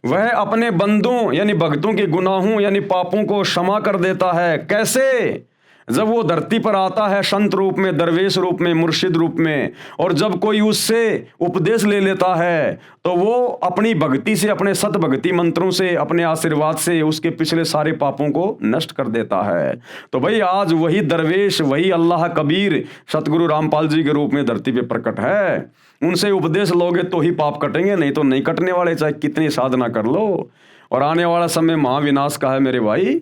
वह अपने बंदों यानी भक्तों के गुनाहों यानी पापों को क्षमा कर देता है। कैसे? जब वो धरती पर आता है संत रूप में, दरवेश रूप में, मुर्शिद रूप में, और जब कोई उससे उपदेश ले लेता है तो वो अपनी भक्ति से, अपने सत भक्ति मंत्रों से, अपने आशीर्वाद से उसके पिछले सारे पापों को नष्ट कर देता है। तो भाई आज वही दरवेश, वही अल्लाह कबीर सतगुरु रामपाल जी के रूप में धरती पे प्रकट है। उनसे उपदेश लोगे तो ही पाप कटेंगे, नहीं तो नहीं कटने वाले, चाहे कितनी साधना कर लो। और आने वाला समय महाविनाश का है मेरे भाई।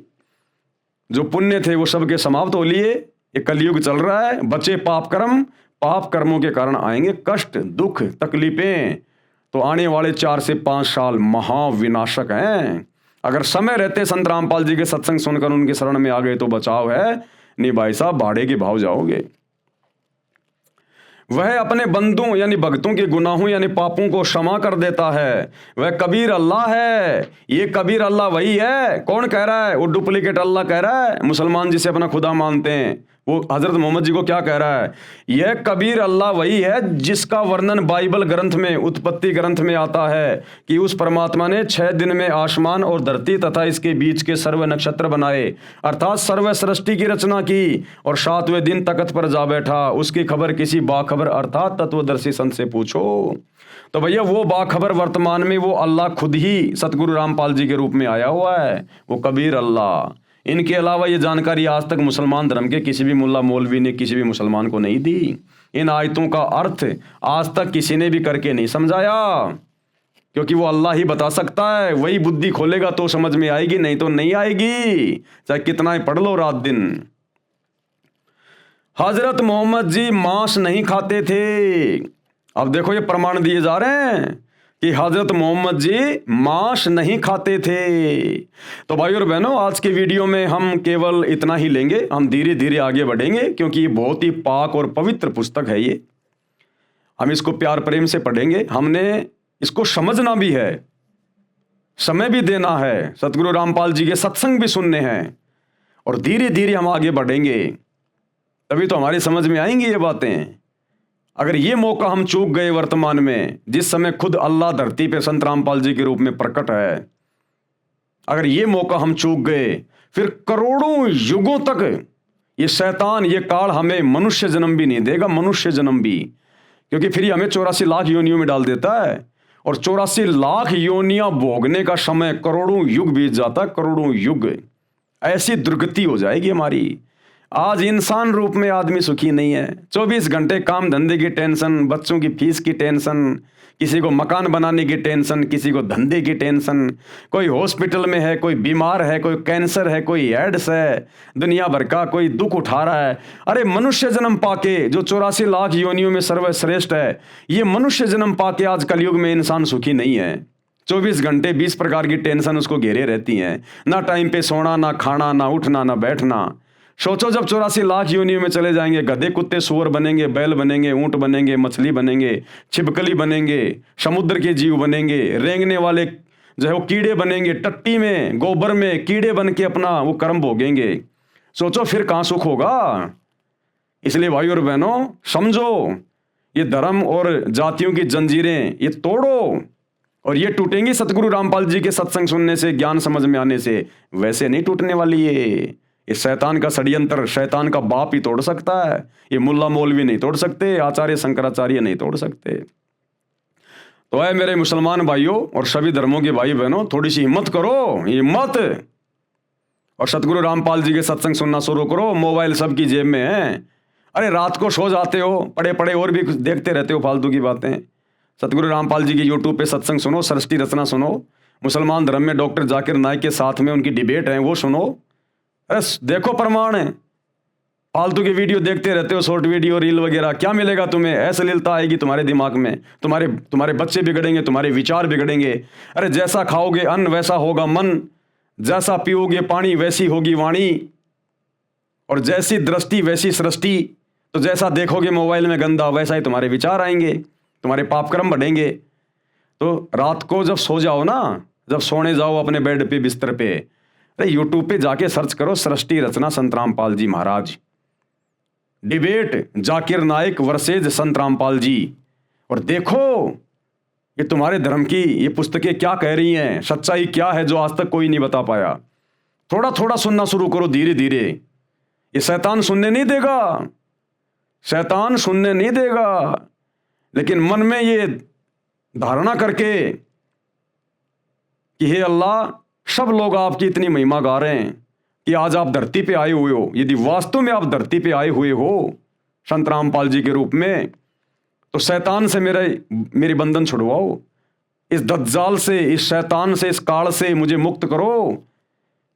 जो पुण्य थे वो सब के समाप्त हो लिए, ये कलयुग चल रहा है। बचे पाप कर्म, पाप कर्मों के कारण आएंगे कष्ट, दुख, तकलीफें। तो आने वाले 4 से 5 साल महाविनाशक हैं। अगर समय रहते संत रामपाल जी के सत्संग सुनकर उनके शरण में आ गए तो बचाव है, नहीं भाई साहब भाड़े के भाव जाओगे। वह अपने बंदों यानी भक्तों के गुनाहों यानी पापों को क्षमा कर देता है। वह कबीर अल्लाह है। ये कबीर अल्लाह वही है। कौन कह रहा है? वो डुप्लीकेट अल्लाह कह रहा है। मुसलमान जिसे अपना खुदा मानते हैं वो हजरत मोहम्मद जी को क्या कह रहा है? यह कबीर अल्लाह वही है जिसका वर्णन बाइबल ग्रंथ में, उत्पत्ति ग्रंथ में आता है कि उस परमात्मा ने 6 दिन में आसमान और धरती तथा इसके बीच के सर्व नक्षत्र बनाए, अर्थात सर्व सृष्टि की रचना की, और 7वें दिन तख्त पर जा बैठा। उसकी खबर किसी बाखबर अर्थात तत्वदर्शी संत से पूछो। तो भैया वो बाखबर वर्तमान में वो अल्लाह खुद ही सतगुरु रामपाल जी के रूप में आया हुआ है, वो कबीर अल्लाह। इनके अलावा ये जानकारी आज तक मुसलमान धर्म के किसी भी मुल्ला मौलवी ने किसी भी मुसलमान को नहीं दी। इन आयतों का अर्थ आज तक किसी ने भी करके नहीं समझाया। क्योंकि वो अल्लाह ही बता सकता है। वही बुद्धि खोलेगा तो समझ में आएगी, नहीं तो नहीं आएगी, चाहे कितना ही पढ़ लो रात दिन। हजरत मोहम्मद जी मांस नहीं खाते थे। अब देखो ये प्रमाण दिए जा रहे हैं कि हजरत मोहम्मद जी मांस नहीं खाते थे। तो भाई और बहनों, आज के वीडियो में हम केवल इतना ही लेंगे। हम धीरे धीरे आगे बढ़ेंगे क्योंकि ये बहुत ही पाक और पवित्र पुस्तक है। ये हम इसको प्यार प्रेम से पढ़ेंगे। हमने इसको समझना भी है, समय भी देना है, सतगुरु रामपाल जी के सत्संग भी सुनने हैं, और धीरे धीरे हम आगे बढ़ेंगे, तभी तो हमारी समझ में आएंगी ये बातें। अगर ये मौका हम चूक गए वर्तमान में, जिस समय खुद अल्लाह धरती पे संत रामपाल जी के रूप में प्रकट है, अगर ये मौका हम चूक गए, फिर करोड़ों युगों तक ये शैतान, ये काल हमें मनुष्य जन्म भी नहीं देगा, मनुष्य जन्म भी, क्योंकि फिर ये हमें 84 लाख योनियों में डाल देता है, और 84 लाख योनियां भोगने का समय करोड़ों युग बीत जाता है, करोड़ों युग। ऐसी दुर्गति हो जाएगी हमारी। आज इंसान रूप में आदमी सुखी नहीं है। 24 घंटे काम धंधे की टेंशन, बच्चों की फीस की टेंशन, किसी को मकान बनाने की टेंशन, किसी को धंधे की टेंशन, कोई हॉस्पिटल में है, कोई बीमार है, कोई कैंसर है, कोई एड्स है, दुनिया भर का कोई दुख उठा रहा है। अरे मनुष्य जन्म पाके, जो 84 लाख योनियों में सर्वश्रेष्ठ है, ये मनुष्य जन्म पाके आज कलयुग में इंसान सुखी नहीं है। 24 घंटे 20 प्रकार की टेंशन उसको घेरे रहती हैं। ना टाइम पे सोना, ना खाना, ना उठना, ना बैठना। सोचो जब 84 लाख योनियों में चले जाएंगे, गधे कुत्ते सूअर बनेंगे, बैल बनेंगे, ऊंट बनेंगे, मछली बनेंगे, छिपकली बनेंगे, समुद्र के जीव बनेंगे, रेंगने वाले जो है वो कीड़े बनेंगे, टट्टी में, गोबर में कीड़े बन के अपना वो कर्म भोगेंगे। सोचो फिर कहाँ सुख होगा। इसलिए भाई और बहनों, समझो, ये धर्म और जातियों की जंजीरें ये तोड़ो, और ये टूटेंगी सतगुरु रामपाल जी के सत्संग सुनने से, ज्ञान समझ में आने से। वैसे नहीं टूटने वाली ये शैतान का षड्यंत्र शैतान का बाप ही तोड़ सकता है। ये मुल्ला मौलवी नहीं तोड़ सकते, आचार्य शंकराचार्य नहीं तोड़ सकते। तो है मेरे मुसलमान भाइयों और सभी धर्मों के भाई बहनों, थोड़ी सी हिम्मत करो, हिम्मत, और सतगुरु रामपाल जी के सत्संग सुनना शुरू करो। मोबाइल सबकी जेब में है। अरे रात को सो जाते हो, पड़े पड़े और भी कुछ देखते रहते हो फालतू की बातें। सतगुरु रामपाल जी की यूट्यूब पे सत्संग सुनो, सृष्टि रचना सुनो, मुसलमान धर्म में डॉक्टर जाकिर नाइक के साथ में उनकी डिबेट है वो सुनो। अरे देखो प्रमाण है। फालतू की वीडियो देखते रहते हो, शॉर्ट वीडियो, रील वगैरह, क्या मिलेगा तुम्हें? अश्लीलता आएगी तुम्हारे दिमाग में, तुम्हारे बच्चे बिगड़ेंगे, तुम्हारे विचार बिगड़ेंगे। अरे जैसा खाओगे अन्न वैसा होगा मन, जैसा पियोगे पानी वैसी होगी वाणी, और जैसी दृष्टि वैसी सृष्टि। तो जैसा देखोगे मोबाइल में गंदा, वैसा ही तुम्हारे विचार आएंगे, तुम्हारे पाप कर्म बढ़ेंगे। तो रात को जब सो जाओ ना, जब सोने जाओ अपने बेड पे, बिस्तर पे, अरे यूट्यूब पे जाके सर्च करो सृष्टि रचना संत रामपाल जी महाराज, डिबेट जाकिर नाइक वर्सेज संत रामपाल जी, और देखो ये तुम्हारे धर्म की ये पुस्तकें क्या कह रही हैं, सच्चाई क्या है जो आज तक कोई नहीं बता पाया। थोड़ा थोड़ा सुनना शुरू करो धीरे धीरे। ये शैतान सुनने नहीं देगा, शैतान सुनने नहीं देगा, लेकिन मन में ये धारणा करके कि हे अल्लाह, सब लोग आपकी इतनी महिमा गा रहे हैं कि आज आप धरती पे आए हुए हो। यदि वास्तव में आप धरती पे आए हुए हो संत रामपाल जी के रूप में, तो शैतान से मेरी बंधन छुड़वाओ, इस दज्जाल से, इस शैतान से, इस काल से मुझे मुक्त करो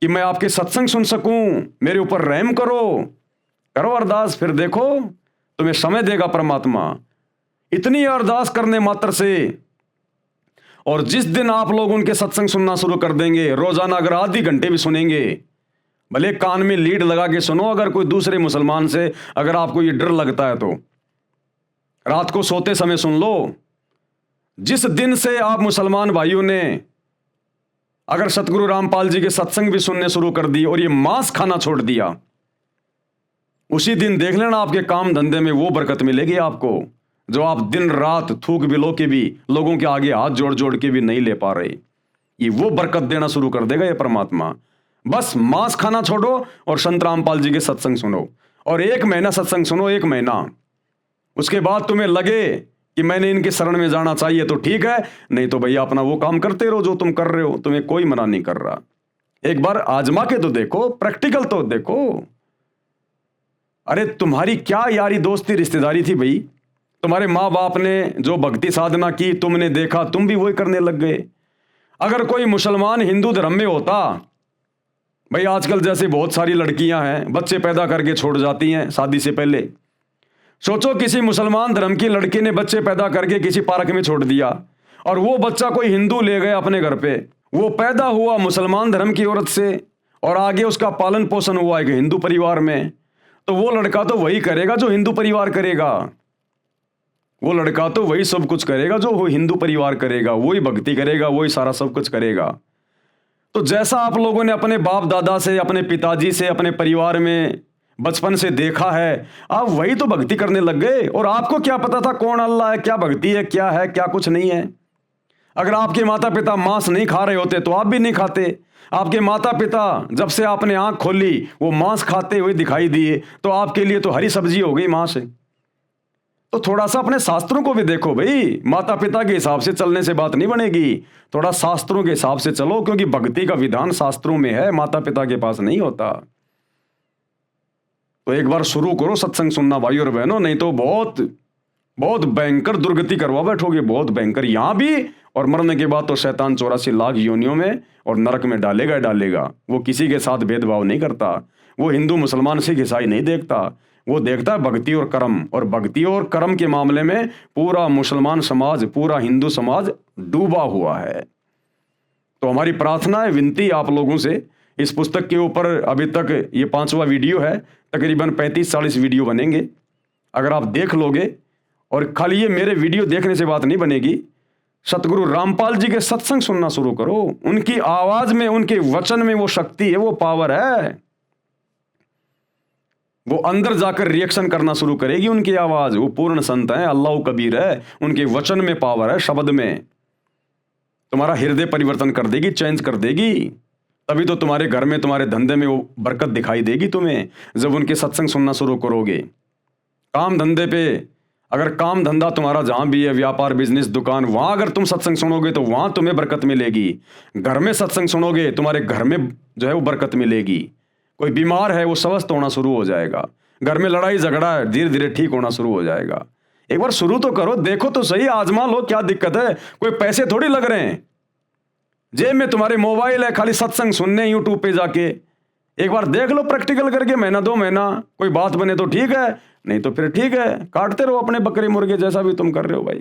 कि मैं आपके सत्संग सुन सकूं। मेरे ऊपर रहम करो अरदास, फिर देखो तुम्हें समय देगा परमात्मा। इतनी अरदास करने मात्र से, और जिस दिन आप लोग उनके सत्संग सुनना शुरू कर देंगे, रोजाना अगर आधी घंटे भी सुनेंगे, भले कान में लीड लगा के सुनो, अगर कोई दूसरे मुसलमान से अगर आपको ये डर लगता है तो रात को सोते समय सुन लो। जिस दिन से आप मुसलमान भाइयों ने अगर सतगुरु रामपाल जी के सत्संग भी सुनने शुरू कर दिए और ये मांस खाना छोड़ दिया, उसी दिन देख लेना आपके काम धंधे में वो बरकत मिलेगी आपको जो आप दिन रात थूक बिलो के भी लोगों के आगे हाथ जोड़ जोड़ के भी नहीं ले पा रहे। ये वो बरकत देना शुरू कर देगा ये परमात्मा। बस मांस खाना छोड़ो और संत रामपाल जी के सत्संग सुनो, और 1 महीना सत्संग सुनो, 1 महीना। उसके बाद तुम्हें लगे कि मैंने इनके शरण में जाना चाहिए तो ठीक है, नहीं तो भैया अपना वो काम करते रहो जो तुम कर रहे हो, तुम्हें कोई मना नहीं कर रहा। एक बार आजमा के तो देखो, प्रैक्टिकल तो देखो। अरे तुम्हारी क्या यारी दोस्ती रिश्तेदारी थी भाई, तुम्हारे माँ बाप ने जो भक्ति साधना की तुमने देखा, तुम भी वही करने लग गए। अगर कोई मुसलमान हिंदू धर्म में होता, भाई आजकल जैसे बहुत सारी लड़कियां हैं बच्चे पैदा करके छोड़ जाती हैं शादी से पहले। सोचो किसी मुसलमान धर्म की लड़की ने बच्चे पैदा करके किसी पार्क में छोड़ दिया और वो बच्चा कोई हिंदू ले गए अपने घर पे। वो पैदा हुआ मुसलमान धर्म की औरत से और आगे उसका पालन पोषण हुआ एक हिंदू परिवार में, तो वो लड़का तो वही करेगा जो हिंदू परिवार करेगा। वो लड़का तो वही सब कुछ करेगा जो वो हिंदू परिवार करेगा, वही भक्ति करेगा, वही सारा सब कुछ करेगा। तो जैसा आप लोगों ने अपने बाप दादा से, अपने पिताजी से, अपने परिवार में बचपन से देखा है, आप वही तो भक्ति करने लग गए। और आपको क्या पता था कौन अल्लाह है, क्या भक्ति है, क्या कुछ नहीं है। अगर आपके माता पिता मांस नहीं खा रहे होते तो आप भी नहीं खाते। आपके माता पिता जब से आपने आंख खोली वो मांस खाते हुए दिखाई दिए, तो आपके लिए तो हरी सब्जी हो गई मांस। तो थोड़ा सा अपने शास्त्रों को भी देखो भाई, माता पिता के हिसाब से चलने से बात नहीं बनेगी, थोड़ा शास्त्रों के हिसाब से चलो, क्योंकि भक्ति का विधान शास्त्रों में है, माता पिता के पास नहीं होता। तो एक बार शुरू करो सत्संग सुनना भाई और बहनों, नहीं तो बहुत बहुत भयंकर दुर्गति करवा बैठोगे, बहुत भयंकर यहां भी, और मरने के बाद तो शैतान 84 लाख योनियों में और नरक में डालेगा। वो किसी के साथ भेदभाव नहीं करता, वो हिंदू मुसलमान सिख ईसाई नहीं देखता, वो देखता है भक्ति और कर्म। और भक्ति और कर्म के मामले में पूरा मुसलमान समाज, पूरा हिंदू समाज डूबा हुआ है। तो हमारी प्रार्थना है, विनती आप लोगों से, इस पुस्तक के ऊपर अभी तक ये 5वां वीडियो है, तकरीबन 35-40 वीडियो बनेंगे। अगर आप देख लोगे, और खाली ये मेरे वीडियो देखने से बात नहीं बनेगी, सतगुरु रामपाल जी के सत्संग सुनना शुरू करो। उनकी आवाज में, उनके वचन में वो शक्ति है, वो पावर है। वो अंदर जाकर रिएक्शन करना शुरू करेगी उनकी आवाज। वो पूर्ण संत है, अल्लाह कबीर है, उनके वचन में पावर है, शब्द में। तुम्हारा हृदय परिवर्तन कर देगी, चेंज कर देगी। तभी तो तुम्हारे घर में, तुम्हारे धंधे में वो बरकत दिखाई देगी तुम्हें, जब उनके सत्संग सुनना शुरू करोगे। काम धंधे पे, अगर काम धंधा तुम्हारा जहां भी है, व्यापार, बिजनेस, दुकान, वहां अगर तुम सत्संग सुनोगे तो वहां तुम्हें बरकत मिलेगी। घर में सत्संग सुनोगे, तुम्हारे घर में जो है वो बरकत मिलेगी। कोई बीमार है वो स्वस्थ होना शुरू हो जाएगा। घर में लड़ाई झगड़ा है, धीरे धीरे ठीक होना शुरू हो जाएगा। एक बार शुरू तो करो, देखो तो सही, आजमा लो, क्या दिक्कत है। कोई पैसे थोड़ी लग रहे हैं, जेब में तुम्हारे मोबाइल है, खाली सत्संग सुनने यूट्यूब पे जाके एक बार देख लो प्रैक्टिकल करके, महीना 2 महीना, कोई बात बने तो ठीक है, नहीं तो फिर ठीक है, काटते रहो अपने बकरे मुर्गे जैसा भी तुम कर रहे हो भाई।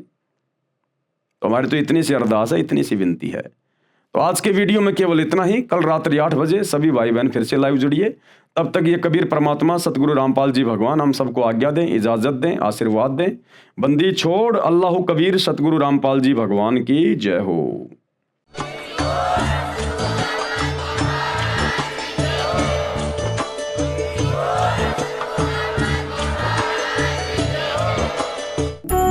तो हमारी तो इतनी सी अरदास है, इतनी सी विनती है। तो आज के वीडियो में केवल इतना ही। कल रात्रि 8 बजे सभी भाई बहन फिर से लाइव जुड़िए। तब तक ये कबीर परमात्मा सतगुरु रामपाल जी भगवान हम सबको आज्ञा दें, इजाजत दें, आशीर्वाद दें। बंदी छोड़ अल्लाह कबीर सतगुरु रामपाल जी भगवान की जय हो।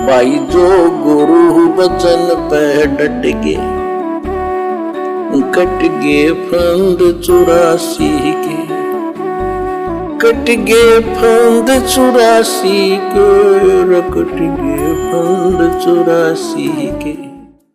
भाई जो गुरु वचन पे डट गे, कट गे फंद 84 के, कट गे फंद 84 के, कट गे फंद 84 के।